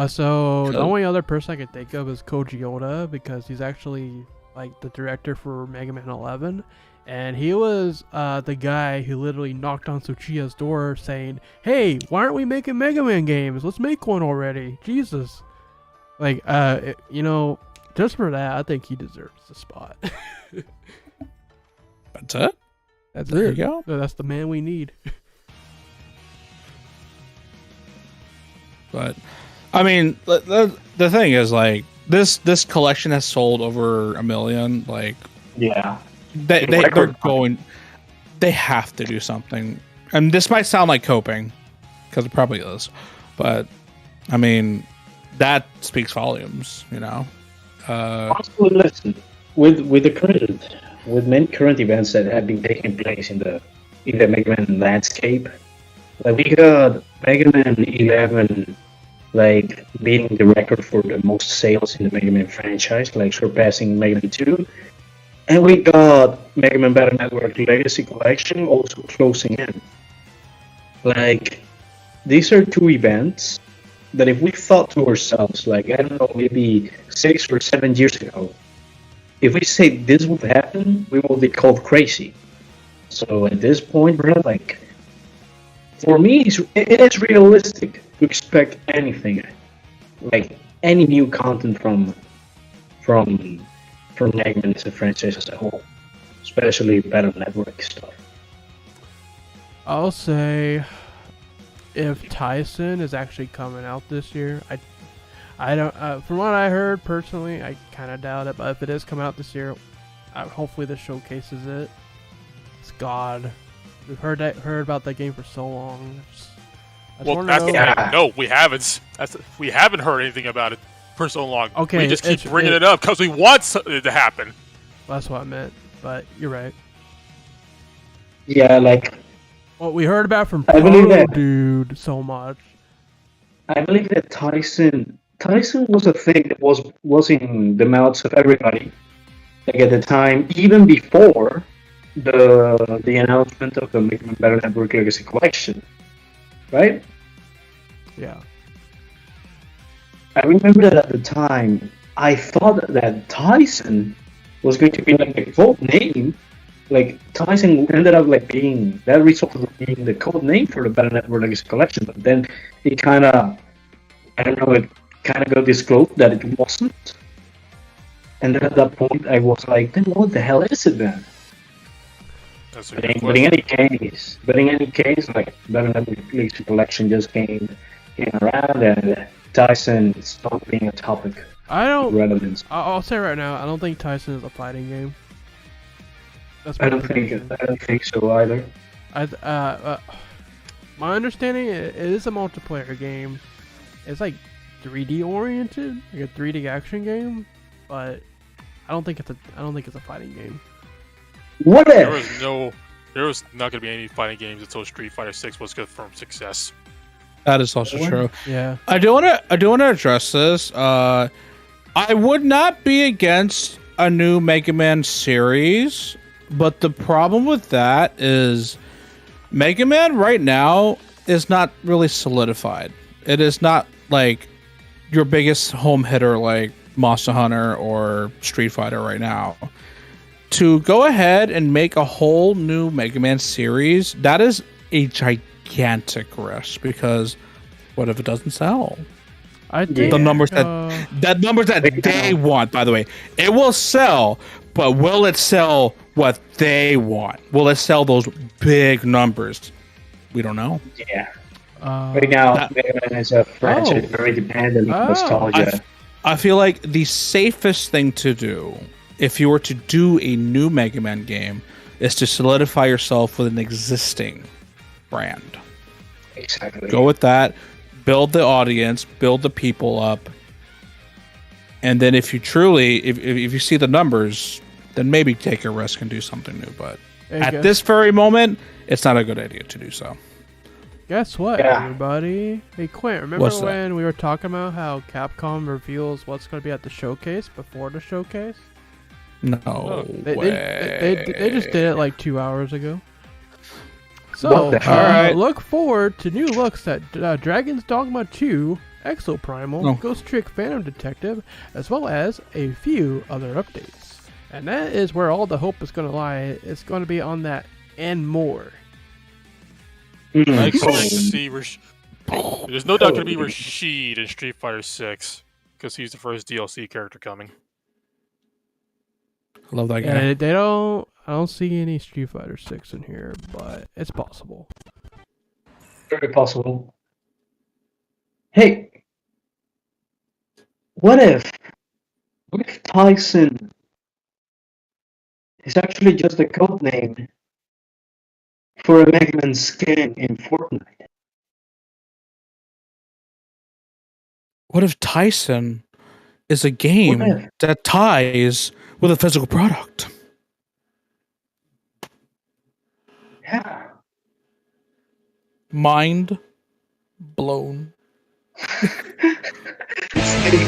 So the only other person I can think of is Koji Oda, because he's actually like the director for Mega Man 11, and he was the guy who literally knocked on Tsuchiya's door saying, "Hey, why aren't we making Mega Man games? Let's make one already." Jesus, like just for that, I think he deserves the spot. That's it. There you go. That's the man we need. But I mean, the thing is, like, this collection has sold over 1 million. Like, yeah, they have to do something. And this might sound like coping, because it probably is. But I mean, that speaks volumes, you know. Also, listen, with the current, with many current events that have been taking place in the Mega Man landscape, like we got Mega Man 11, like beating the record for the most sales in the Mega Man franchise, like surpassing Mega Man 2. And we got Mega Man Battle Network Legacy Collection also closing in. Like, these are two events that if we thought to ourselves, like, I don't know, maybe 6 or 7 years ago, if we say this would happen, we will be called crazy. So at this point, bro, like, for me, it is realistic to expect anything, like any new content from Mega Man as a franchise as a whole, especially Battle Network stuff. I'll say if Tyson is actually coming out this year, I don't. From what I heard personally, I kind of doubt it. But if it is coming out this year, hopefully this showcases it. It's God. We've heard about that game for so long. No, we haven't. We haven't heard anything about it for so long. Okay, we just keep bringing it up because we want it to happen. That's what I meant. But you're right. Yeah, like what we heard about from Dude so much. I believe that Tyson was a thing that was in the mouths of everybody. Like at the time, even before the announcement of the Mega Man Battle Network Legacy Collection, right? Yeah. I remember that at the time, I thought that Tyson was going to be like the code name. Like Tyson ended up like being that resulted in being the code name for the Battle Network Legacy Collection, but then it kind of, I don't know, it kind of got disclosed that it wasn't. And then at that point, I was like, then what the hell is it then? But in any case, like Battle Network Legacy Collection just came around, and Tyson stopped being a topic. Of relevance. I'll say right now, I don't think Tyson is a fighting game. I don't think so either. My understanding, it is a multiplayer game. It's like 3D oriented, like a 3D action game, but I don't think it's a fighting game. What if? There was not going to be any fighting games until Street Fighter 6 was confirmed success. That is also true. Yeah. I do want to address this. I would not be against a new Mega Man series, but the problem with that is Mega Man right now is not really solidified. It is not like your biggest home hitter like Monster Hunter or Street Fighter right now. To go ahead and make a whole new Mega Man series, that is a gigantic risk, because what if it doesn't sell? The numbers that they want, by the way, it will sell, but will it sell what they want? Will it sell those big numbers? We don't know. Yeah. Right now, Mega Man is a franchise very dependent on nostalgia. I feel like the safest thing to do, if you were to do a new Mega Man game, is to solidify yourself with an existing brand. Exactly. Go with that. Build the audience. Build the people up. And then if you truly, if you see the numbers, then maybe take a risk and do something new. But at this very moment, it's not a good idea to do so. Guess what, everybody? Hey, Quint, remember when we were talking about how Capcom reveals what's going to be at the showcase before the showcase? No way. They just did it like 2 hours ago. So, look forward to new looks at Dragon's Dogma 2, Exoprimal, Ghost Trick Phantom Detective, as well as a few other updates. And that is where all the hope is going to lie. It's going to be on that and more. I expect to see there's no doubt going to be Rashid in Street Fighter 6, because he's the first DLC character coming. I love that guy. I don't see any Street Fighter 6 in here, but it's possible. Very possible. Hey, what if Tyson is actually just a code name for a Mega Man skin in Fortnite? What if Tyson is a game What if? that ties with a physical product? Yeah. Mind blown. Speak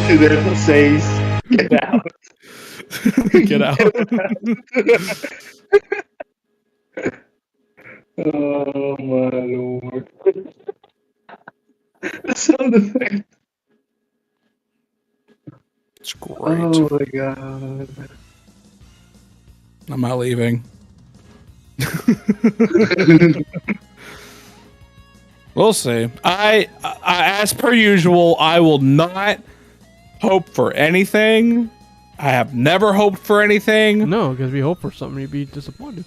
to them, says, get out. Get out. Oh my lord. The sound effect. It's great. Oh my god. I'm not leaving. We'll see. I, as per usual, I will not hope for anything. I have never hoped for anything. No, because we hope for something, you'd be disappointed.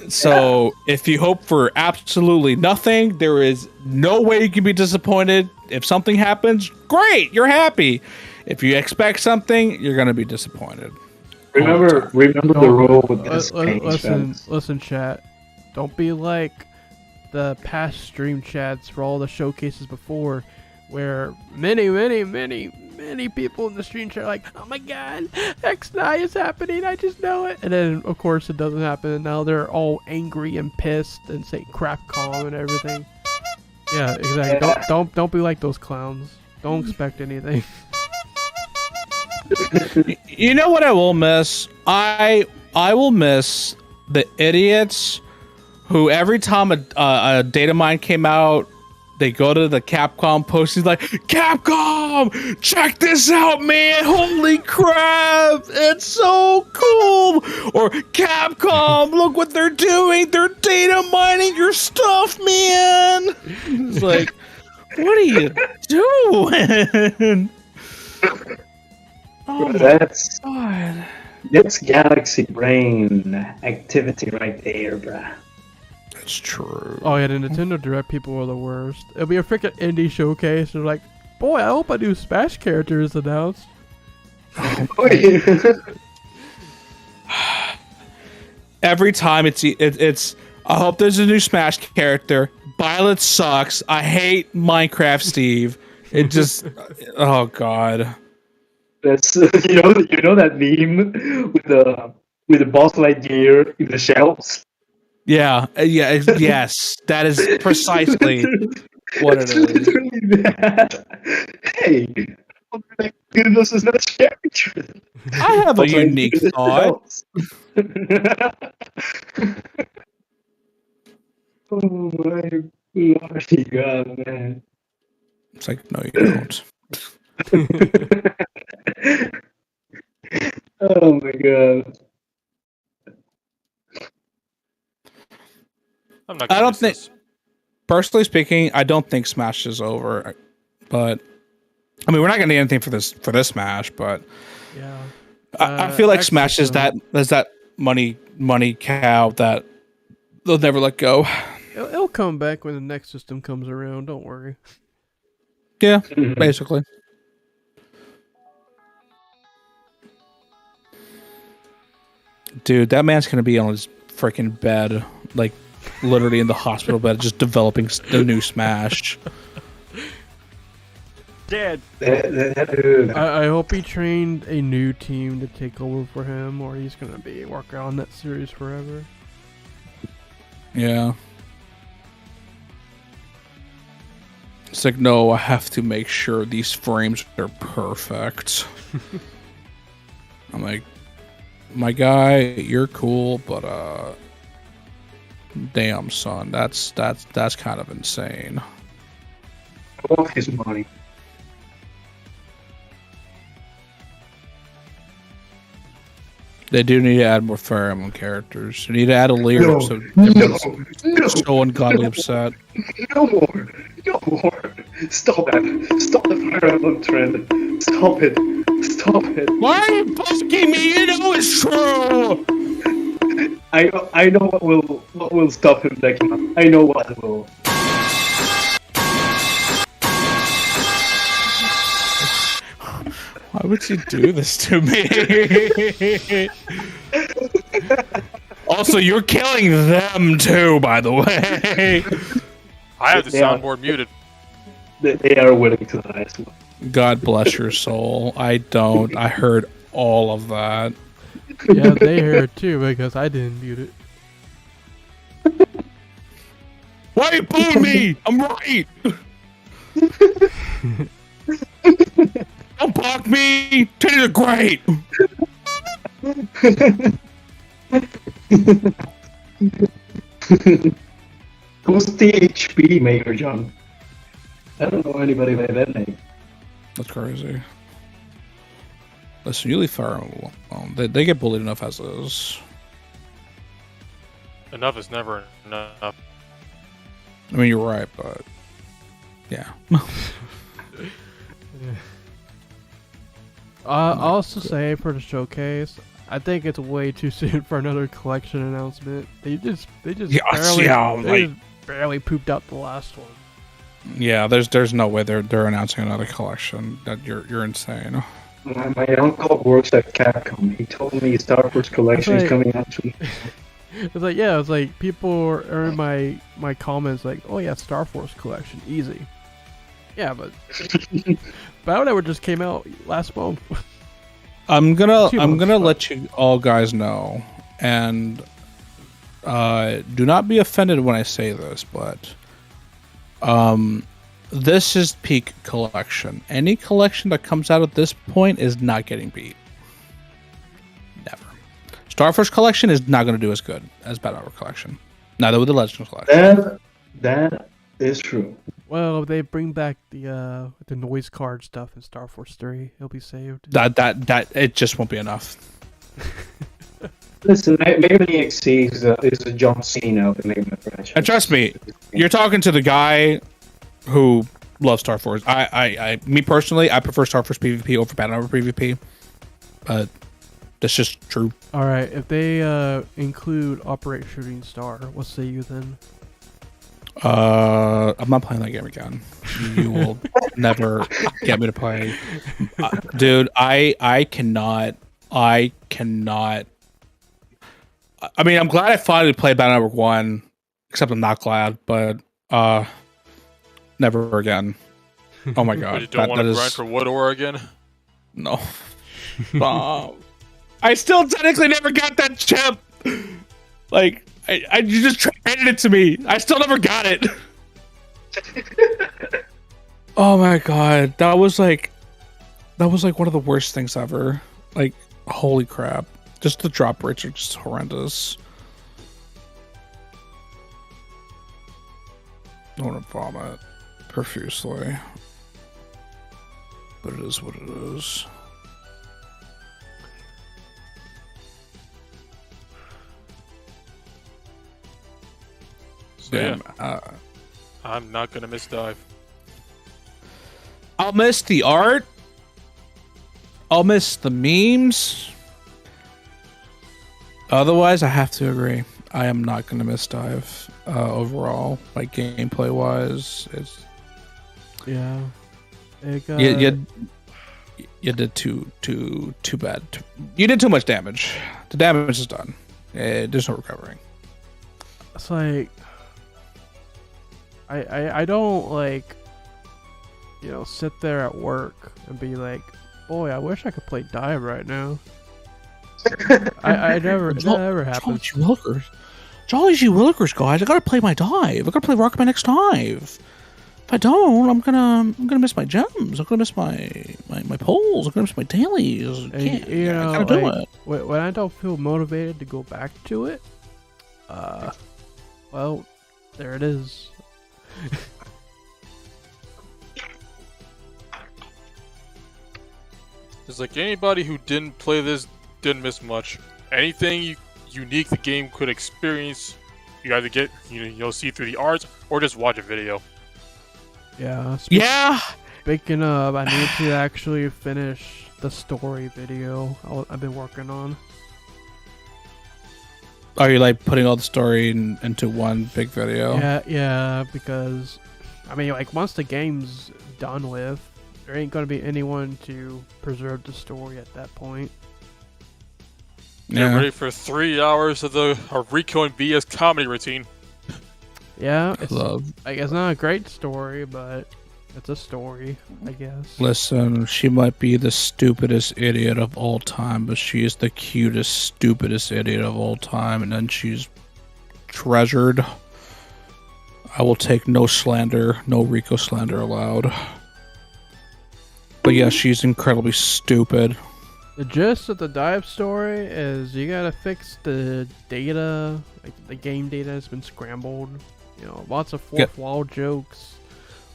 So if you hope for absolutely nothing, there is no way you can be disappointed. If something happens, great, you're happy. If you expect something, you're gonna be disappointed. Remember the rule with this game, Listen, chat. Don't be like the past stream chats for all the showcases before, where many people in the stream chat are like, oh my god, X9 is happening, I just know it. And then, of course, it doesn't happen, and now they're all angry and pissed and say crapcom and everything. Yeah, exactly. Yeah. Don't be like those clowns. Don't expect anything. You know what I will miss? I will miss the idiots who every time a data mine came out, they go to the Capcom post. He's like, Capcom, check this out, man! Holy crap, it's so cool! Or Capcom, look what they're doing! They're data mining your stuff, man! It's like, what are you doing? Oh That's God. That's galaxy brain activity right there, bruh. That's true. Oh yeah, the Nintendo Direct people are the worst. It'll be a freaking indie showcase. They're like, boy, I hope a new Smash character is announced. Every time it's I hope there's a new Smash character. Violet sucks. I hate Minecraft Steve. It just oh god. That's you know that meme with the boss Lightyear in the shelves. Yeah, yes, that is precisely what it is. Literally that. Hey, give us a Smash character. I have a unique thought. Oh my bloody god, man. It's like, no, you don't. Oh my god. I don't think, personally speaking, I don't think Smash is over. But I mean, we're not getting anything for this Smash. But Yeah. I feel like Smash is that money cow that they'll never let go. It'll come back when the next system comes around. Don't worry. Yeah, basically. Dude, that man's gonna be on his freaking bed, like literally in the hospital bed, just developing the new Smash. Dead. I hope he trained a new team to take over for him, or he's gonna be working on that series forever. Yeah. It's like, no, I have to make sure these frames are perfect. I'm like, my guy, you're cool, but damn son, that's kind of insane. All his money. They do need to add more Fire Emblem characters. They need to add a leader so everyone's so ungodly upset. No more. No more. Stop that. Stop the Fire Emblem trend. Stop it. Stop it. Why are you poking me? You know it's true. I know what will stop him, Declan. I know what will. Why would you do this to me? Also, you're killing them too, by the way. I have the soundboard muted. They are willing to die as well. God bless your soul. I don't. I heard all of that. Yeah, they heard too because I didn't mute it. Why you booing me? I'm right. Don't block me. Titties are great. Who's the HP Mayor John? I don't know anybody by that name. That's crazy. Listen, you leave fire alone. They get bullied enough as is. Enough is never enough. I mean, you're right, but yeah. I'll also say for the showcase, I think it's way too soon for another collection announcement. They just barely pooped out the last one. Yeah, there's no way they're announcing another collection. That you're insane. My uncle works at Capcom. He told me Star Wars collection is coming out soon. It's like, yeah, it's like people are in my comments like, oh yeah, Star Force collection, easy. Yeah, but BioWare just came out last month. I'm gonna let you all guys know, and do not be offended when I say this, but this is peak collection. Any collection that comes out at this point is not getting beat. Never. Star Force collection is not going to do as good as Battle Hour collection. Neither with the Legends collection. That is true. Well, if they bring back the noise card stuff in Star Force 3, it'll be saved. That it just won't be enough. Listen, Mega Man XC is a John Cena of the Mega Man franchise. And trust me, you're talking to the guy who loves Star Force. Me personally, I prefer Star Force PvP over Battle Hour PvP. But that's just true. All right, if they include Operate Shooting Star, what say you then? I'm not playing that game again. You will never get me to play. Dude, I cannot. I mean, I'm glad I finally played Battle Network 1, except I'm not glad, but never again. Oh my god. You don't want to grind for Wood Ore again? No. I still technically never got that chip. Like, you just traded it to me. I still never got it. Oh my god. That was like one of the worst things ever. Like, holy crap. Just the drop rates are just horrendous. I want to vomit profusely. But it is what it is. So, Damn. yeah. I'm not gonna miss DiVE. I'll miss the art. I'll miss the memes. Otherwise, I have to agree. I am not going to miss DiVE overall. Like, gameplay wise, it's yeah. You did too bad. You did too much damage. The damage is done. There's no recovering. It's like I don't like, you know, sit there at work and be like, boy, I wish I could play DiVE right now. It never happens. Jolly G Willikers, guys. I gotta play my DiVE. I gotta play Rockman X DiVE. If I don't, I'm gonna miss my gems. I'm gonna miss my polls. I'm gonna miss my dailies. And, you know, I gotta do it. When I don't feel motivated to go back to it, well, there it is. It's like anybody who didn't play this didn't miss much. Anything unique the game could experience, you either get you'll see through the art or just watch a video. Yeah. Yeah. Speaking of, I need to actually finish the story video I've been working on. Are you like putting all the story into one big video? Yeah, because I mean, like, once the game's done with, there ain't gonna be anyone to preserve the story at that point. Get ready for 3 hours of Rico and Via's comedy routine. Yeah, it's like, it's not a great story, but It's a story, I guess. Listen, she might be the stupidest idiot of all time, but she is the cutest, stupidest idiot of all time, and then she's treasured. I will take no slander, no Rico slander allowed. But yeah, she's incredibly stupid. The gist of the DiVE story is you gotta fix the data, like the game data has been scrambled. You know, lots of fourth wall jokes.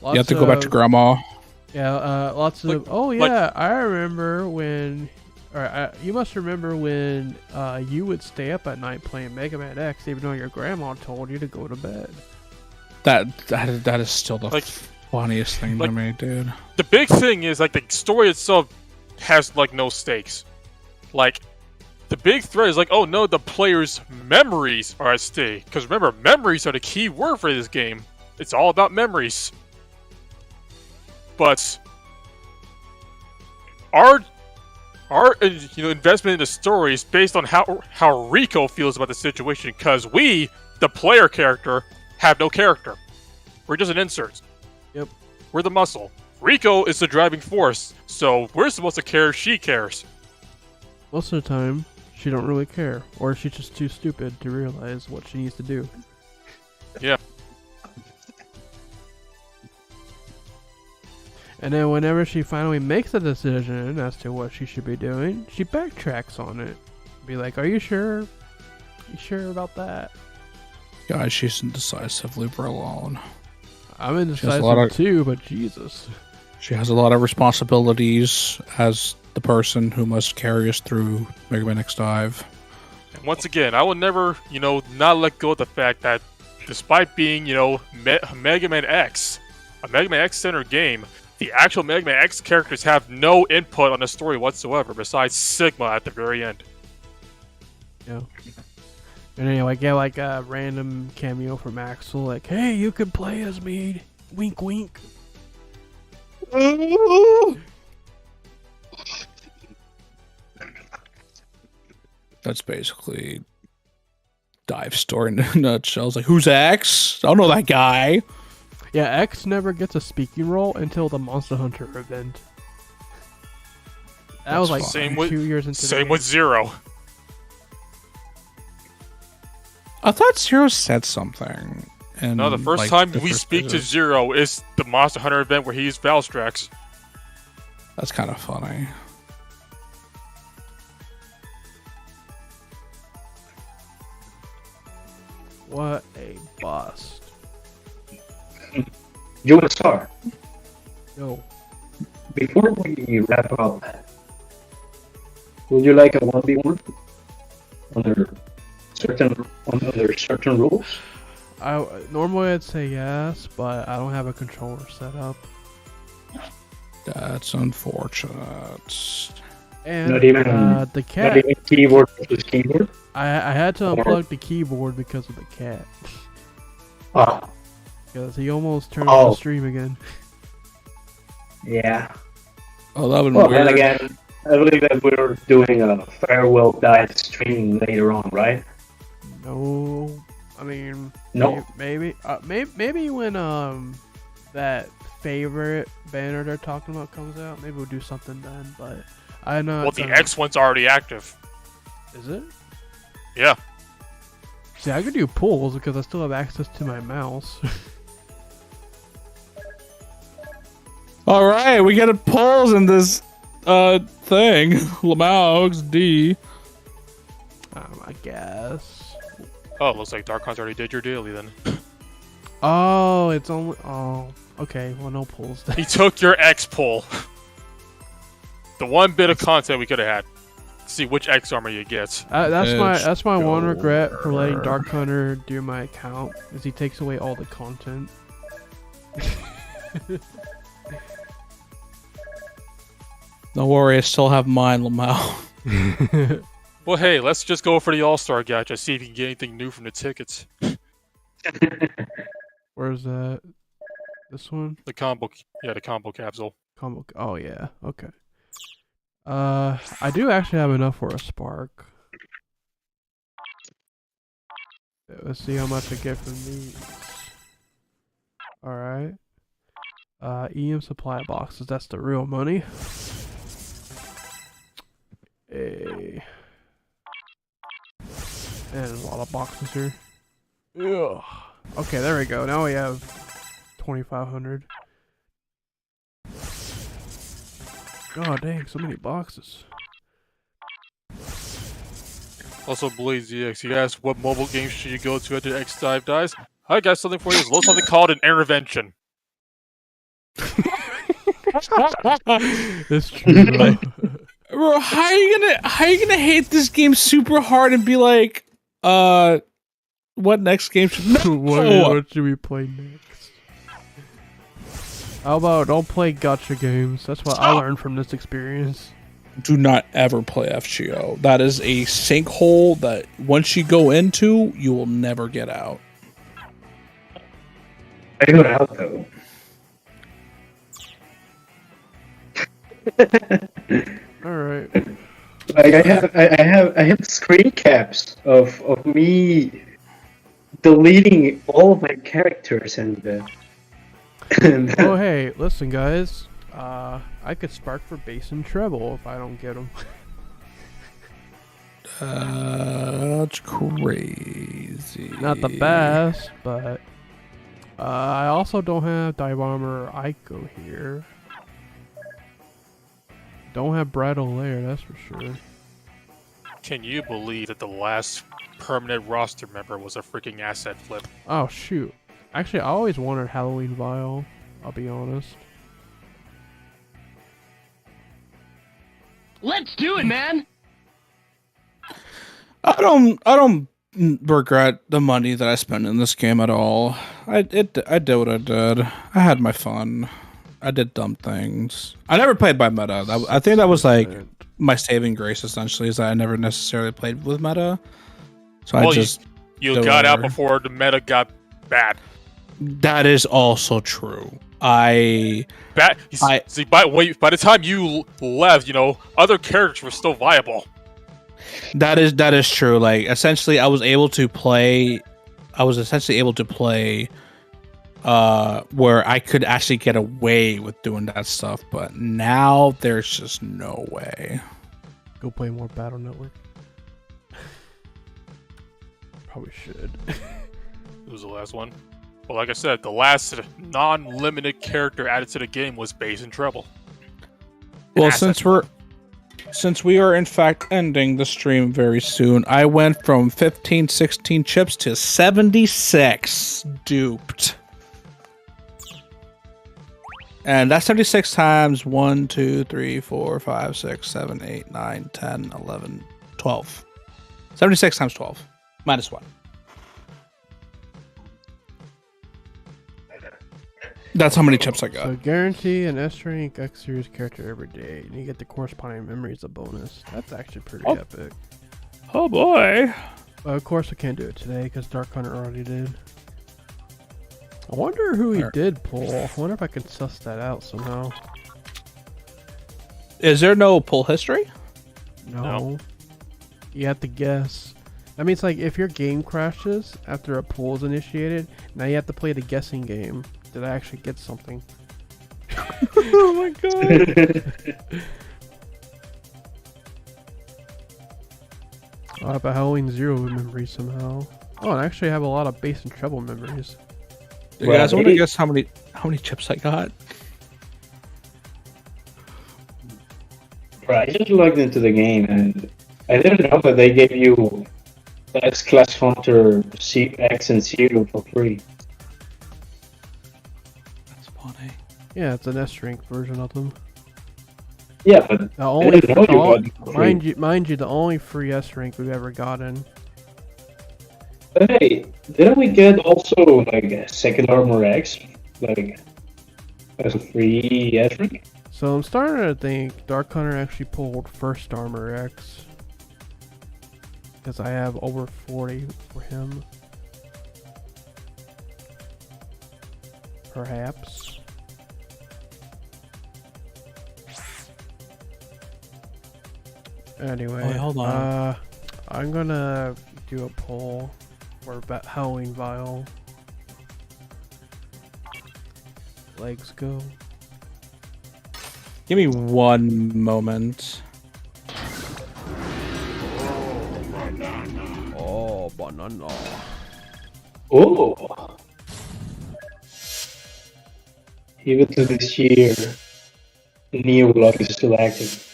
You have to go back to grandma. Yeah, lots of. Oh yeah, I remember when. Or you must remember when you would stay up at night playing Mega Man X, even though your grandma told you to go to bed. That is still the funniest thing to me, dude. The big thing is like the story itself has like no stakes. Like the big threat is like, oh no, the player's memories are at stake. Because remember, memories are the key word for this game. It's all about memories. But our investment in the story is based on how Rico feels about the situation. Because we, the player character, have no character. We're just an insert. Yep. We're the muscle. Rico is the driving force, so we're supposed to care if she cares. Most of the time, she don't really care, or she's just too stupid to realize what she needs to do. Yeah. And then whenever she finally makes a decision as to what she should be doing, she backtracks on it. Be like, are you sure? You sure about that? Guys, she's indecisive. Leave her alone. I'm indecisive too, but Jesus. She has a lot of responsibilities as the person who must carry us through Mega Man X DiVE. And once again, I will never, not let go of the fact that despite being, Mega Man X, a Mega Man X centered game, the actual Mega Man X characters have no input on the story whatsoever, besides Sigma at the very end. Yeah. And anyway, get like a random cameo from Axel, like, hey, you can play as me. Wink, wink. That's basically DiVE story in a nutshell. It's like, who's X? I don't know that guy. Yeah, X never gets a speaking role until the Monster Hunter event. That was like 2 years into the game. With Zero. I thought Zero said something. And no, the first time we speak to Zero is the Monster Hunter event where he used Valstrax. That's kind of funny. What a bust. You want to start? Yo. Before we wrap up, would you like a 1v1 under certain rules? Normally I'd say yes, but I don't have a controller set up. That's unfortunate. And not even the cat. Not even keyboard versus keyboard. I had to unplug the keyboard because of the cat. Ah. Because he almost turned on the stream again. Yeah. Oh, that would be well, weird. then again, I believe that we're doing a farewell DiVE stream later on, right? No, I mean, no. Maybe when that favorite banner they're talking about comes out, maybe we'll do something then. But I know. Well, the X one's already active. Is it? Yeah. See, I could do pulls because I still have access to my mouse. All right, we got polls in this thing. Lamaux D. I guess. Oh, looks like Darkon's already did your daily then. Oh, it's only. Oh, okay. Well, no pulls. He took your X pull. The one bit of content we could have had. See which X armor you get. That's my one regret for letting Dark Hunter do my account, is he takes away all the content. Don't worry, I still have mine, Lamau. Well, hey, let's just go for the All-Star Gacha, see if you can get anything new from the tickets. Where's that? This one? The combo capsule. Combo. Oh yeah. Okay. I do actually have enough for a spark. Let's see how much I get from these. All right. EM supply boxes. That's the real money. And a lot of boxes here. Ugh. Okay, there we go. Now we have 2,500. God dang, so many boxes. Also, BlazeZX, you asked what mobile games should you go to after X-Dive dies? I got something for you. There's something called an intervention. It's true, bro. Bro, how are you gonna hate this game super hard and be like, what next game should what should we play next? How about don't play gacha games? That's what I learned from this experience. Do not ever play FGO. That is a sinkhole that once you go into, you will never get out. I got out though. All right. Like I have screen caps of me deleting all of my characters and Oh hey, listen guys. I could spark for bass and treble if I don't get them. That's crazy. Not the best, but I also don't have Dive Armor or Ico here. Don't have Bridal Layer, that's for sure. Can you believe that the last permanent roster member was a freaking asset flip? Oh shoot. Actually, I always wanted Halloween Vial, I'll be honest. Let's do it, man! I don't regret the money that I spent in this game at all. I did what I did. I had my fun. I did dumb things. I never played by meta. I think that was like my saving grace essentially, is that I never necessarily played with meta. So well, I just you got out before the meta got bad. That is also true. See, by the time you left, you know, other characters were still viable. That is true. Like essentially, I was essentially able to play where I could actually get away with doing that stuff, but now there's just no way. Go play more Battle Network. Probably should. It was the last one. Well, like I said, the last non-limited character added to the game was bass and treble. Well, since we are in fact ending the stream very soon, I went from 15, 16 chips to 76 duped. And that's 76 times 1, 2, 3, 4, 5, 6, 7, 8, 9, 10, 11, 12. 76 times 12. Minus 1. That's how many chips I got. So guarantee an S-Rank X Series character every day, and you get the corresponding memory as a bonus. That's actually pretty epic. Oh boy. Of course I can't do it today, because Dark Hunter already did. I wonder who he did pull. I wonder if I can suss that out somehow. Is there no pull history? No. You have to guess. I mean, it's like if your game crashes after a pull is initiated, now you have to play the guessing game. Did I actually get something? Oh my god! I have a Halloween 0 memory somehow. Oh, and I actually have a lot of bass and treble memories. You guys want to guess how many chips I got? Right, I just logged into the game and I didn't know that they gave you X-Class Hunter X and Zero for free. That's funny. Yeah, it's an S-Rank version of them. Yeah, but The only, didn't know you got for free. mind you, the only free S-Rank we've ever gotten. But hey, didn't we get also like a second Armor X, like as a free S-Rank? So I'm starting to think Dark Hunter actually pulled first Armor X. Because I have over 40 for him. Perhaps. Anyway, Wait, hold on. I'm gonna do a poll for Halloween Vial. legs go. Give me one moment. Oh, banana. Oh. Even to this year, Neo Block is still active.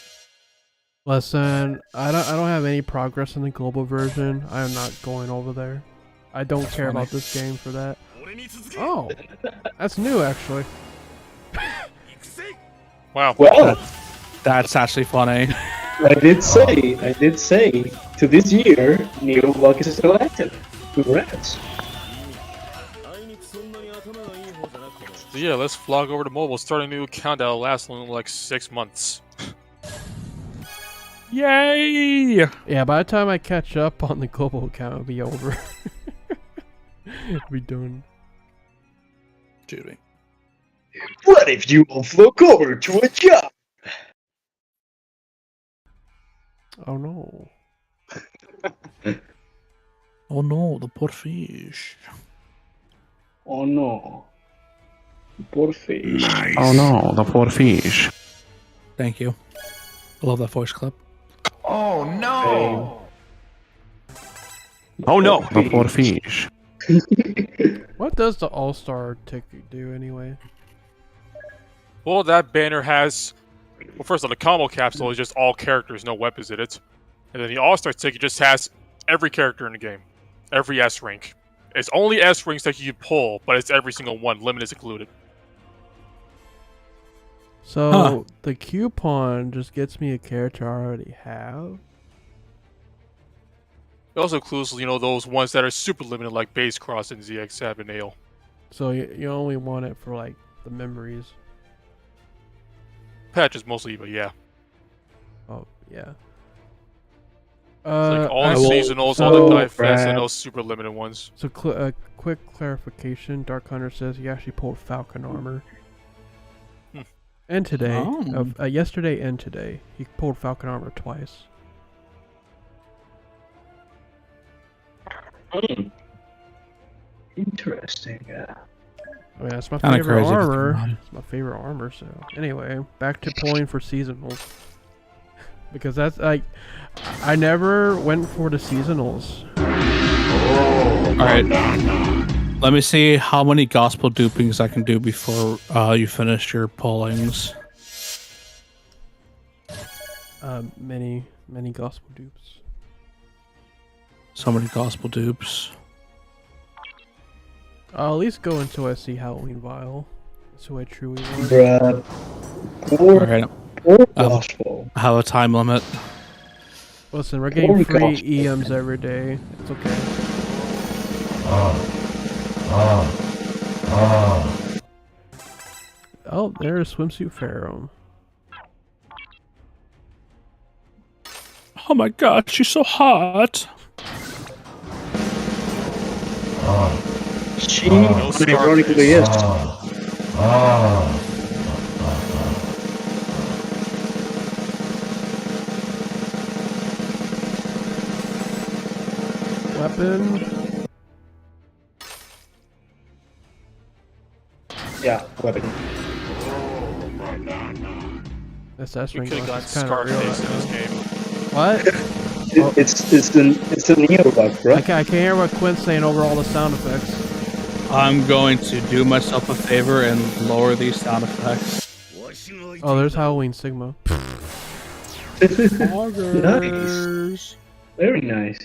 Listen, I don't have any progress in the global version. I am not going over there. I don't care about this game for that. Oh, that's new actually. Wow. Well, That's actually funny. I did say, to this year, Neo Block is still active. Congrats. So yeah, let's vlog over to mobile. Start a new account that'll last only like 6 months. Yay! Yeah, by the time I catch up on the global account, it'll be over. It'll be done. Judy. What if you all flock over to a job? Oh no. Oh no, the poor fish. Oh no. Poor fish. Oh no, the poor fish. Thank you. I love that voice clip. Oh no! Oh no, the poor fish. What does the All-Star ticket do anyway? Well, that banner has... Well, first of all, the combo capsule is just all characters, no weapons in it. And then the All-Star ticket just has every character in the game. Every S rank. It's only S ranks that you can pull, but it's every single one. Limit is included. So the coupon just gets me a character I already have. It also includes, you know, those ones that are super limited, like Base Cross and ZX and Ale. So you only want it for like the memories. Patches mostly, but yeah. Oh yeah. It's like all the I will- seasonals, all the DiVE Fest, Brad. and those super limited ones. So quick clarification: Dark Hunter says he actually pulled Falcon armor. And today, Oh. yesterday and today, he pulled Falcon armor twice. Interesting. I mean, that's my Kinda favorite crazy. armor. It's my favorite armor. So anyway, back to pulling for seasonals. Because that's like, I never went for the seasonals. Alright. Let me see how many gospel dupings I can do before you finish your pullings. Many gospel dupes. So many gospel dupes. I'll at least go until I see Halloween Vial. That's who I truly want. Bruh. Poor, Alright. poor gospel. I have a time limit. Listen, we're getting Poor free gospel. EMs every day. It's okay. Oh, there's Swimsuit Pharaoh. Oh my god, she's so hot. She ironically is. Weapon. Yeah, weapon. SS We ring could have gotten is kind of real. Scarface in this game. What? It's a Neo Block, bro. I can't hear what Quint's saying over all the sound effects. I'm going to do myself a favor and lower these sound effects. Oh, there's Halloween Sigma. Nice. Very nice.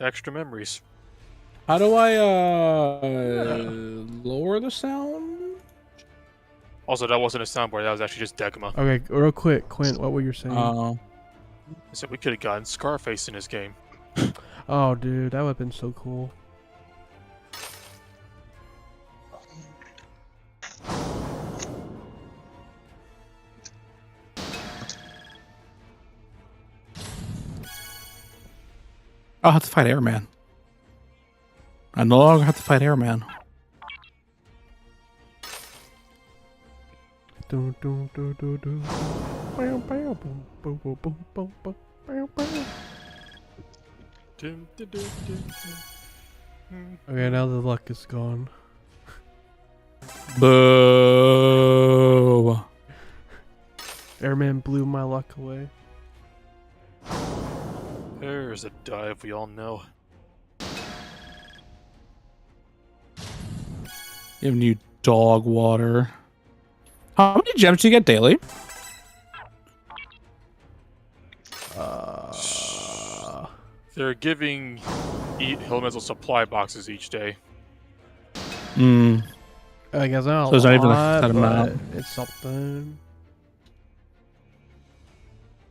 Extra memories. How do I lower the sound? Also, that wasn't a soundboard. That was actually just Decima. Okay, real quick, Quint, what were you saying? Oh. I said we could have gotten Scarface in this game. Oh, dude, that would have been so cool. I'll have to fight Airman. I no longer have to fight Airman. Dun, dun, dun, dun, dun. Bow, bow, boom, boom, boom, boom, boom, boom, bow, bow. Dun, dun, dun, dun, dun. Okay, now the luck is gone. Boo. Airman blew my luck away. There's a dive we all know. Giving you dog water. How many gems do you get daily? They're giving elemental supply boxes each day. Hmm. I guess not. So it's not even lot, that but amount. it's something.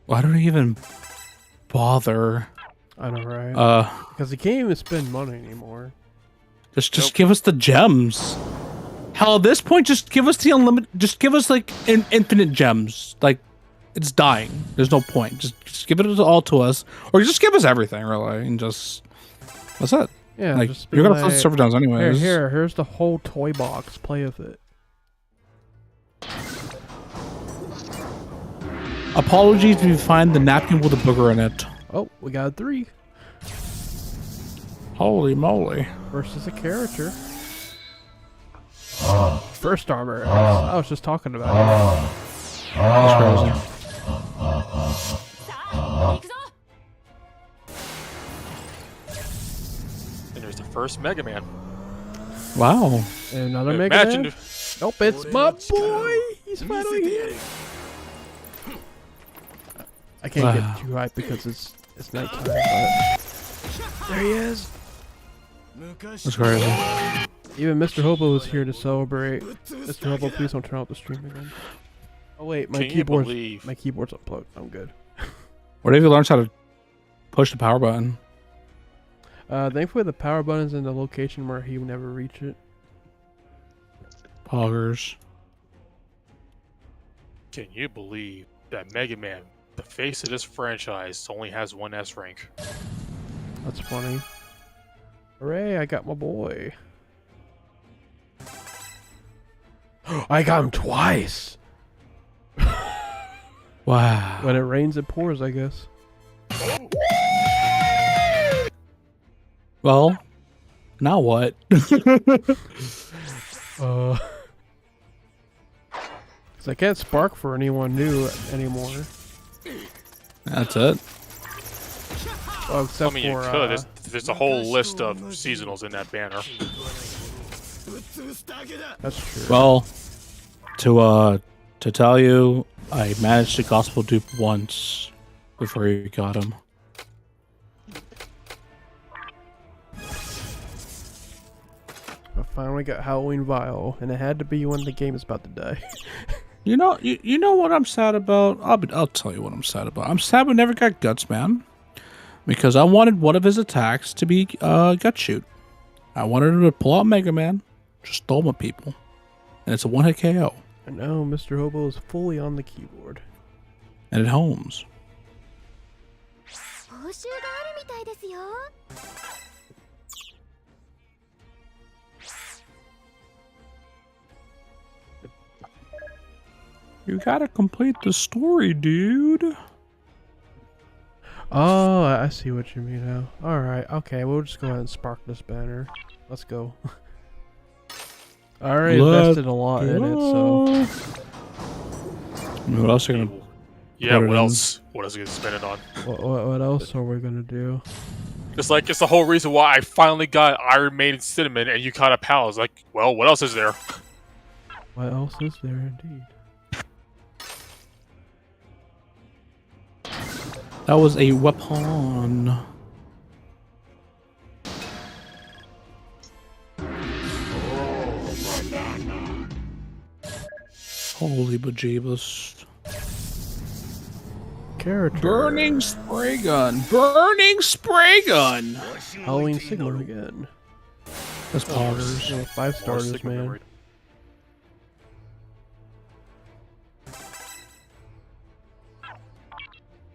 Why don't I even bother? I know, right? Because you can't even spend money anymore. Just give us the gems. Hell, at this point, just give us the unlimited. Just give us like infinite gems. Like, it's dying. There's no point. Just give it all to us, or just give us everything, really, and just that's it. Yeah, like just be you're gonna like, flip server downs anyways. Here's the whole toy box. Play with it. Apologies if you find the napkin with a booger in it. Oh, we got 3 Holy moly! versus a character. First armor. I was just talking about it. That's crazy. And there's the first Mega Man. Wow. And another Mega Imagine Man. Nope, it's my boy. He's finally here. I can't get too hyped because it's nighttime. But there he is. That's crazy. Even Mr. Hobo is here to celebrate. Mr. Hobo, please don't turn off the stream again. Oh wait, my keyboard's unplugged. I'm good. What if you learn how to push the power button? Thankfully the power button's in the location where he would never reach it. Poggers. Can you believe that Mega Man, the face of this franchise, only has 1 S rank? That's funny. Hooray, I got my boy. I got him twice! Wow. When it rains, it pours, I guess. Well, now what? Cause I can't spark for anyone new anymore. That's it. Oh, except I mean, you for, could. There's a whole list of seasonals in that banner. that's true. Well, to tell you, I managed to gospel dupe once before you got him. I finally got Halloween Vial, and it had to be when the game is about to die. You know what I'm sad about? I'll tell you what I'm sad about. I'm sad we never got Guts Man, because I wanted one of his attacks to be gut shoot. I wanted him to pull out Mega Man, just storm at people, and it's a 1-hit KO. And now Mr. Hobo is fully on the keyboard. And it homes. You gotta complete the story, dude. Oh, I see what you mean now. Alright, okay, we'll just go ahead and spark this banner. Let's go. I already invested a lot in it, so... What else are you gonna... Yeah, what else? What else are you gonna spend it on? What else are we gonna do? It's like, it's the whole reason why I finally got Iron Maiden Cinnamon and Yukata Pals. Like, well, what else is there? What else is there indeed? That was a weapon. Holy bejeebus. Character. Burning spray gun. Burning spray gun. Halloween Signal again. That's poggers. Yeah, 5 stars, man.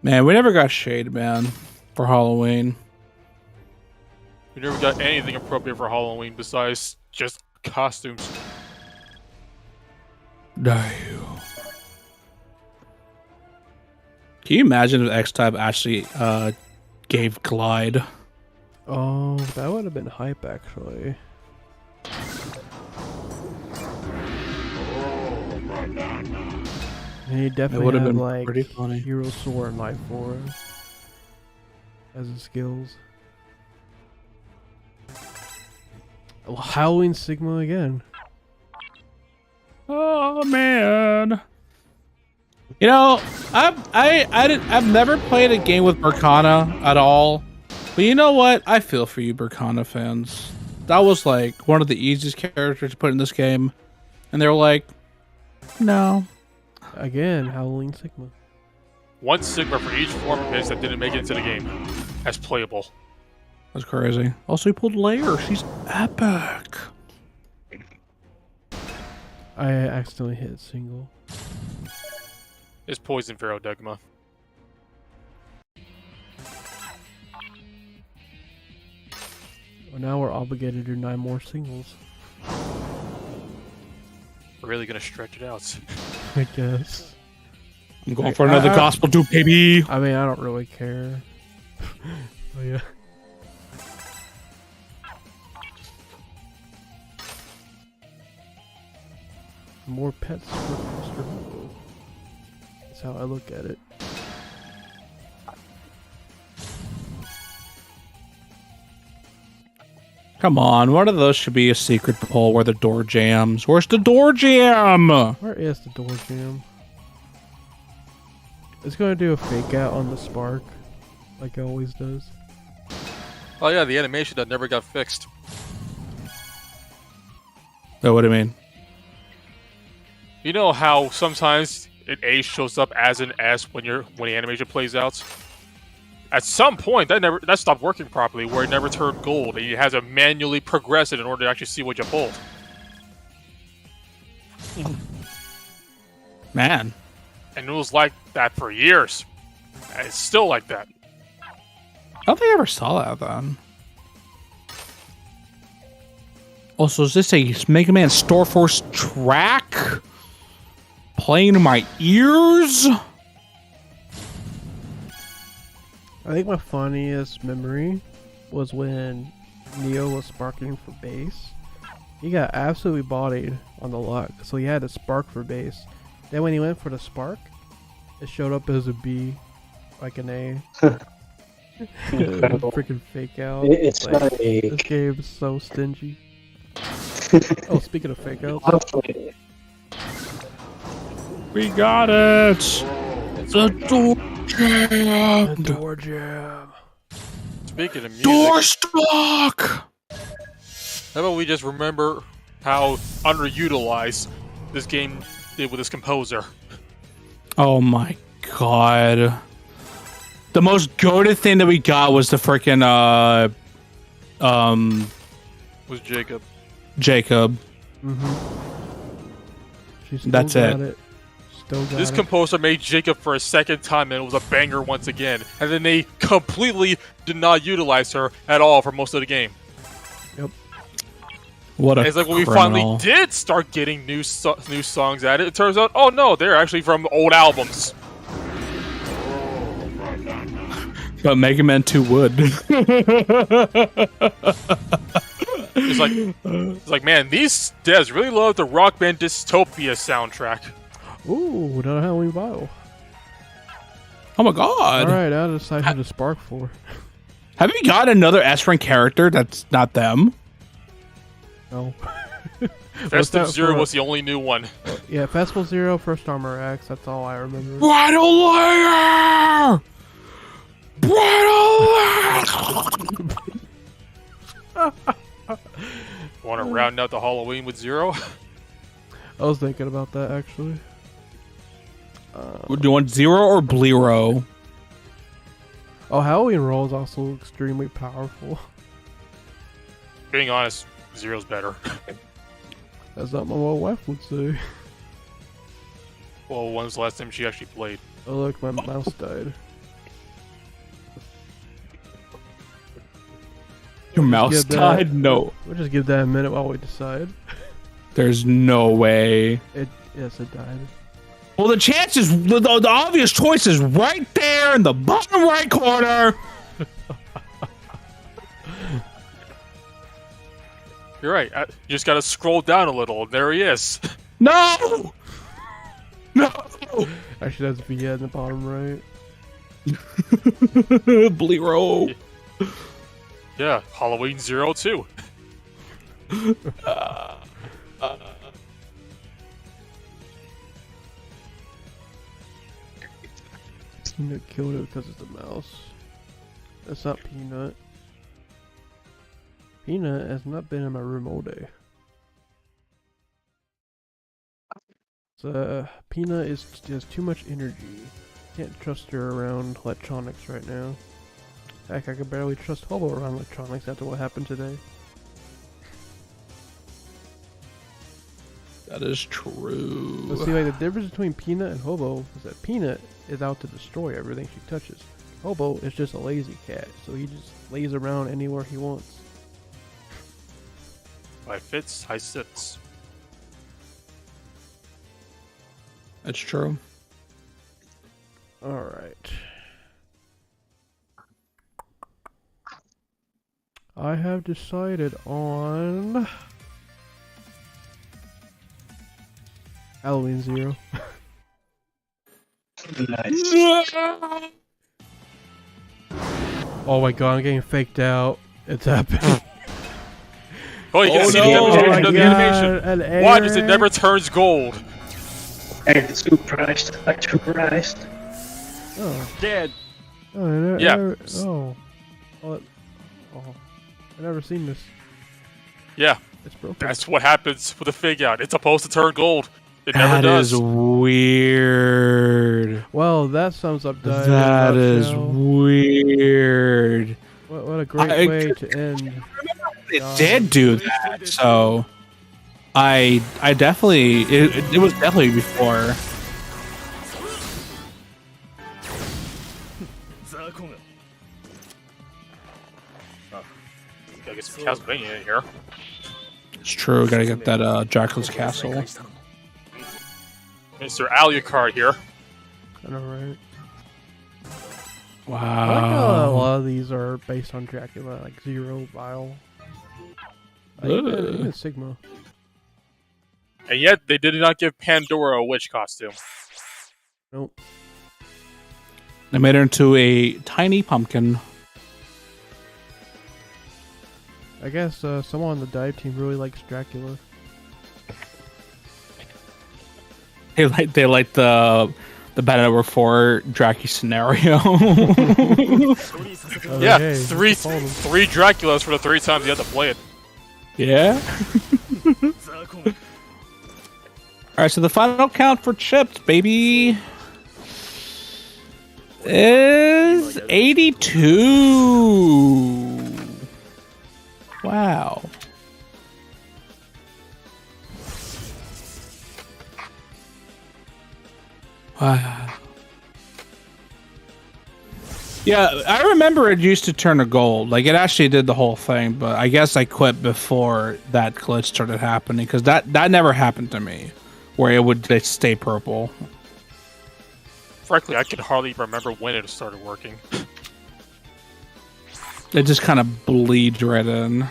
Man, we never got Shade Man for Halloween. We never got anything appropriate for Halloween besides just costumes. Damn. Can you imagine if X-Type actually gave Glide? Oh, that would have been hype, actually. And he It definitely would have had been like pretty funny. Hero Sword and Life Force as his skills. Howling Sigma again. Oh man. You know, I've never played a game with Berkana at all. But you know what? I feel for you, Berkana fans. That was like one of the easiest characters to put in this game. And they were like, no. Again, Howling Sigma. 1 Sigma for each form of his that didn't make it into the game as playable. That's crazy. Also, he pulled Lair. She's epic. I accidentally hit single. It's Poison Pharaoh Degma. Well, now we're obligated to do 9 more singles. We're really gonna stretch it out. I guess. I'm going for another gospel dupe, baby. I mean, I don't really care. Oh yeah. More pets for Mr. Hobo. That's how I look at it. Come on, one of those should be a secret pull where the door jams. Where's the door jam? Where is the door jam? It's gonna do a fake out on the spark, like it always does. Oh yeah, the animation that never got fixed. Oh, what do you mean? You know how sometimes an A shows up as an S when the animation plays out? At some point, that stopped working properly, where it never turned gold, and you had to manually progress it in order to actually see what you pulled. Man. And it was like that for years. And it's still like that. I don't think I ever saw that then. Also, is this a Mega Man Store Force track? Playing in my ears? I think my funniest memory was when Neo was sparking for base. He got absolutely bodied on the luck, so he had to spark for base. Then when he went for the spark, it showed up as a B, like an A. Incredible. Freaking fake out. It's like, like this game's so stingy. Oh, speaking of fake outs, honestly, We got it! The door jam! the door jam. Speaking of music, Door stock! how about we just remember how underutilized this game did with this composer? Oh my god. The most goated thing that we got was the freaking, Was Jacob. Jacob. She still That's got it. Still got This it. composer made Jacob for a second time, and it was a banger once again. And then they completely did not utilize her at all for most of the game. What a And it's like when we criminal. finally did start getting new songs at it, it turns out, oh no, they're actually from old albums. But Mega Man 2 would. It's like, man, these devs really love the Rock Band Dystopia soundtrack. Ooh, another Halloween bottle. Oh my god. Alright, now decide who to spark for. Have you got another S-rank character that's not them? No. Festive that Zero for? was the only new one. Yeah, Festival Zero, First Armor X, that's all I remember. Bridal Layer! Bridal Layer! Want to round out the Halloween with Zero? I was thinking about that actually. Do you want Zero or Blero? Oh, Halloween Roll is also extremely powerful. Being honest, Zero's better. That's not what my wife would say. Well, when's the last time she actually played? Oh look, my mouse died. Your mouse give that- died? No. We'll just give that a minute while we decide. There's no way. Yes, it died. Well, the chances, the obvious choice is right there in the bottom right corner. You're right. You just gotta scroll down a little, and there he is. No! No! Actually, that's Via in the bottom right. Blero. Yeah, Halloween 02. Peanut killed it because it's a mouse. That's not Peanut. Peanut has not been in my room all day. Peanut has too much energy. Can't trust her around electronics right now. Heck, I can barely trust Hobo around electronics after what happened today. That is true. But see, like, the difference between Peanut and Hobo is that Peanut is out to destroy everything she touches. Hobo is just a lazy cat, so he just lays around anywhere he wants. I fits, I sits. That's true. Alright. I have decided on Halloween 0. Nice. Oh my god, I'm getting faked out. It's happening. Oh, you can Oh see no! the Oh animation my of the God, animation. an Why does it error. never turns gold? And surprised. I'm surprised. Oh. Dead. Oh, I never, Yeah. oh. Oh. I've never seen this. Yeah, It's broken. that's what happens with a fig out. It's supposed to turn gold. It never That does. is weird. Well, that sums up DiVE. in a That is nutshell. weird. What a great I- way to end. It did do that, so I definitely it was definitely before. Gotta get some Castlevania in here. It's true. Gotta get that Dracula's Castle. Mr. Alucard here. I know, right? I like how a Wow. lot of these are based on Dracula, like Zero, Vile. Even Sigma. And yet, they did not give Pandora a witch costume. Nope. They made her into a tiny pumpkin. I guess someone on the DiVE team really likes Dracula. They like the Battle Over 4 Dracula scenario. Yeah, hey, three follow them. Draculas for the 3 times you had to play it. Yeah. All right, so the final count for chips, baby, is 82. Wow. Wow. Yeah, I remember it used to turn to gold. Like, it actually did the whole thing, but I guess I quit before that glitch started happening, because that never happened to me, where it would stay purple. Frankly, I can hardly remember when it started working. It just kind of bleeds right in.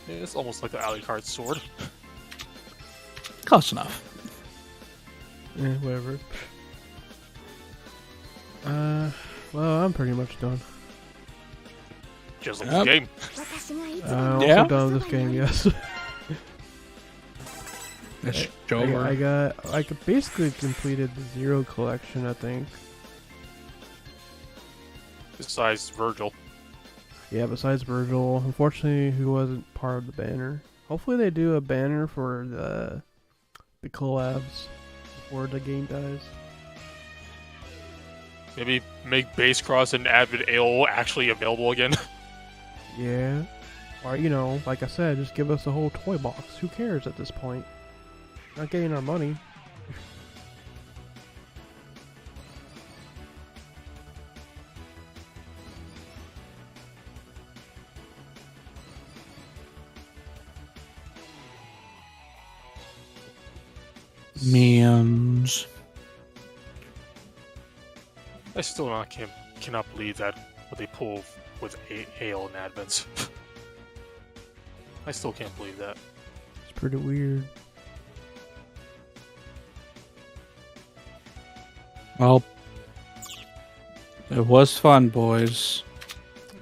It's almost like the Alucard sword. Close enough. Whatever. Well, I'm pretty much done. Just like Yep. the game. I'm Yeah? also done with this game, yes. It's I over. basically completed the Zero collection, I think. Besides Virgil. Yeah, besides Virgil, unfortunately, who wasn't part of the banner. Hopefully, they do a banner for the collabs before the game dies. Maybe make Base Cross and Avid AO actually available again. Yeah, or like I said, just give us a whole toy box. Who cares at this point? Not getting our money. Memes. I still cannot believe that what they pull with Hale and Advents. I still can't believe that. It's pretty weird. Well, it was fun, boys.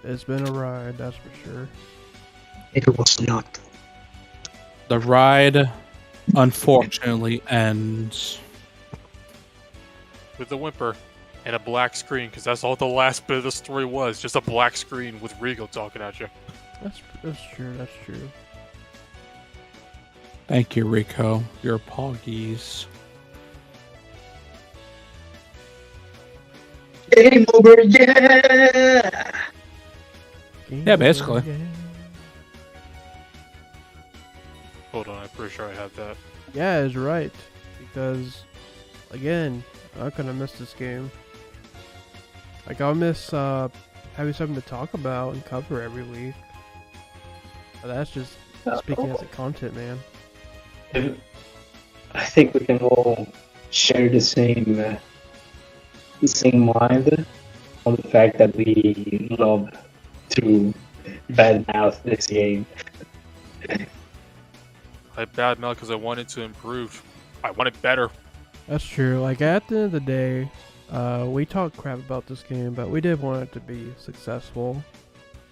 It's been a ride, that's for sure. It was not. The ride, unfortunately, ends. With a whimper and a black screen, because that's all the last bit of the story was. Just a black screen with Regal talking at you. That's true, that's true. Thank you, Rico. Your poggies. Game over, yeah! Yeah, basically. Hold on, I'm pretty sure I have that. Yeah, it's right. Because, again, I'm gonna miss this game. Like, I'll miss having something to talk about and cover every week. But that's just speaking as a content man. I think we can all share the same mind on the fact that we love to badmouth this game. I badmouth because I wanted to improve. I want it better. That's true. Like, at the end of the day, we talk crap about this game, but we did want it to be successful.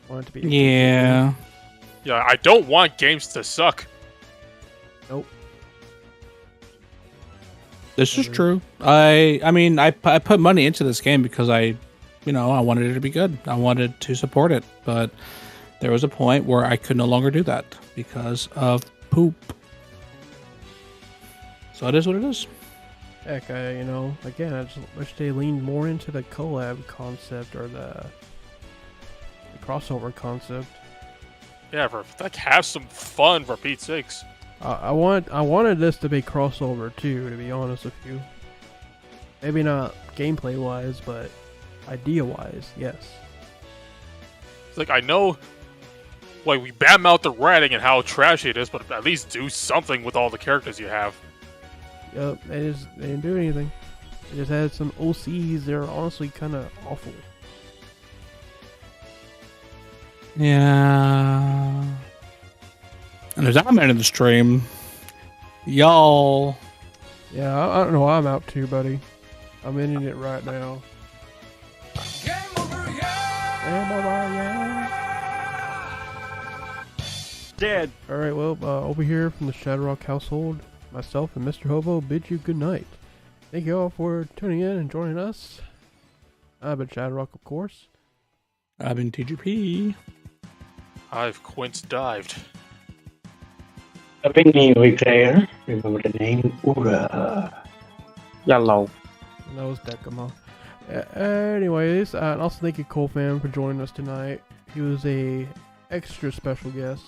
Want it to be Yeah. Yeah, I don't want games to suck. Nope. This is true. I mean, I put money into this game because I wanted it to be good. I wanted to support it, but there was a point where I could no longer do that because of poop. So it is what it is. Heck, again, I just wish they leaned more into the collab concept or the crossover concept. Yeah, have some fun for Pete's sakes. I wanted this to be crossover too, to be honest with you. Maybe not gameplay wise, but idea wise, yes. It's like, I know, like, we badmouth the writing and how trashy it is, but at least do something with all the characters you have. Yep, they didn't do anything. They just had some OCs. They're honestly kind of awful. Yeah. And as I'm ending the stream, y'all. Yeah, I don't know why I'm out to, buddy. I'm ending it right now. Game over, yeah! Game over, yeah! Dead. Alright, well, over here from the ShadowRock household, myself and Mr. Hobo bid you good night. Thank you all for tuning in and joining us. I've been ShadowRock, of course. I've been TGP. I've Quince dived. I've been new player. Remember the name? Ura. Yellow. And that was Decima. Anyways, and also thank you, Cole Fam, for joining us tonight. He was a extra special guest.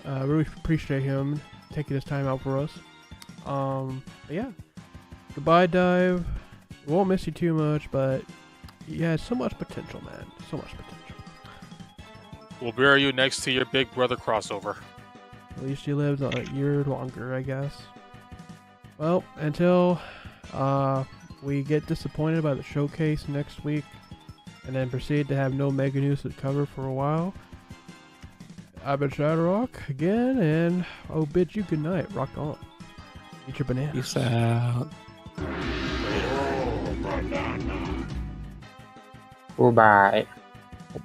Really appreciate him taking his time out for us. But yeah. Goodbye, Dive. We won't miss you too much, but you had so much potential, man. So much potential. We'll bury you next to your Big Brother crossover. At least you lived a year longer, I guess. Well, until we get disappointed by the showcase next week, and then proceed to have no mega news to cover for a while, I've been ShadowRock again, and I'll bid you good night. Rock on. Eat your banana. Peace out. Goodbye.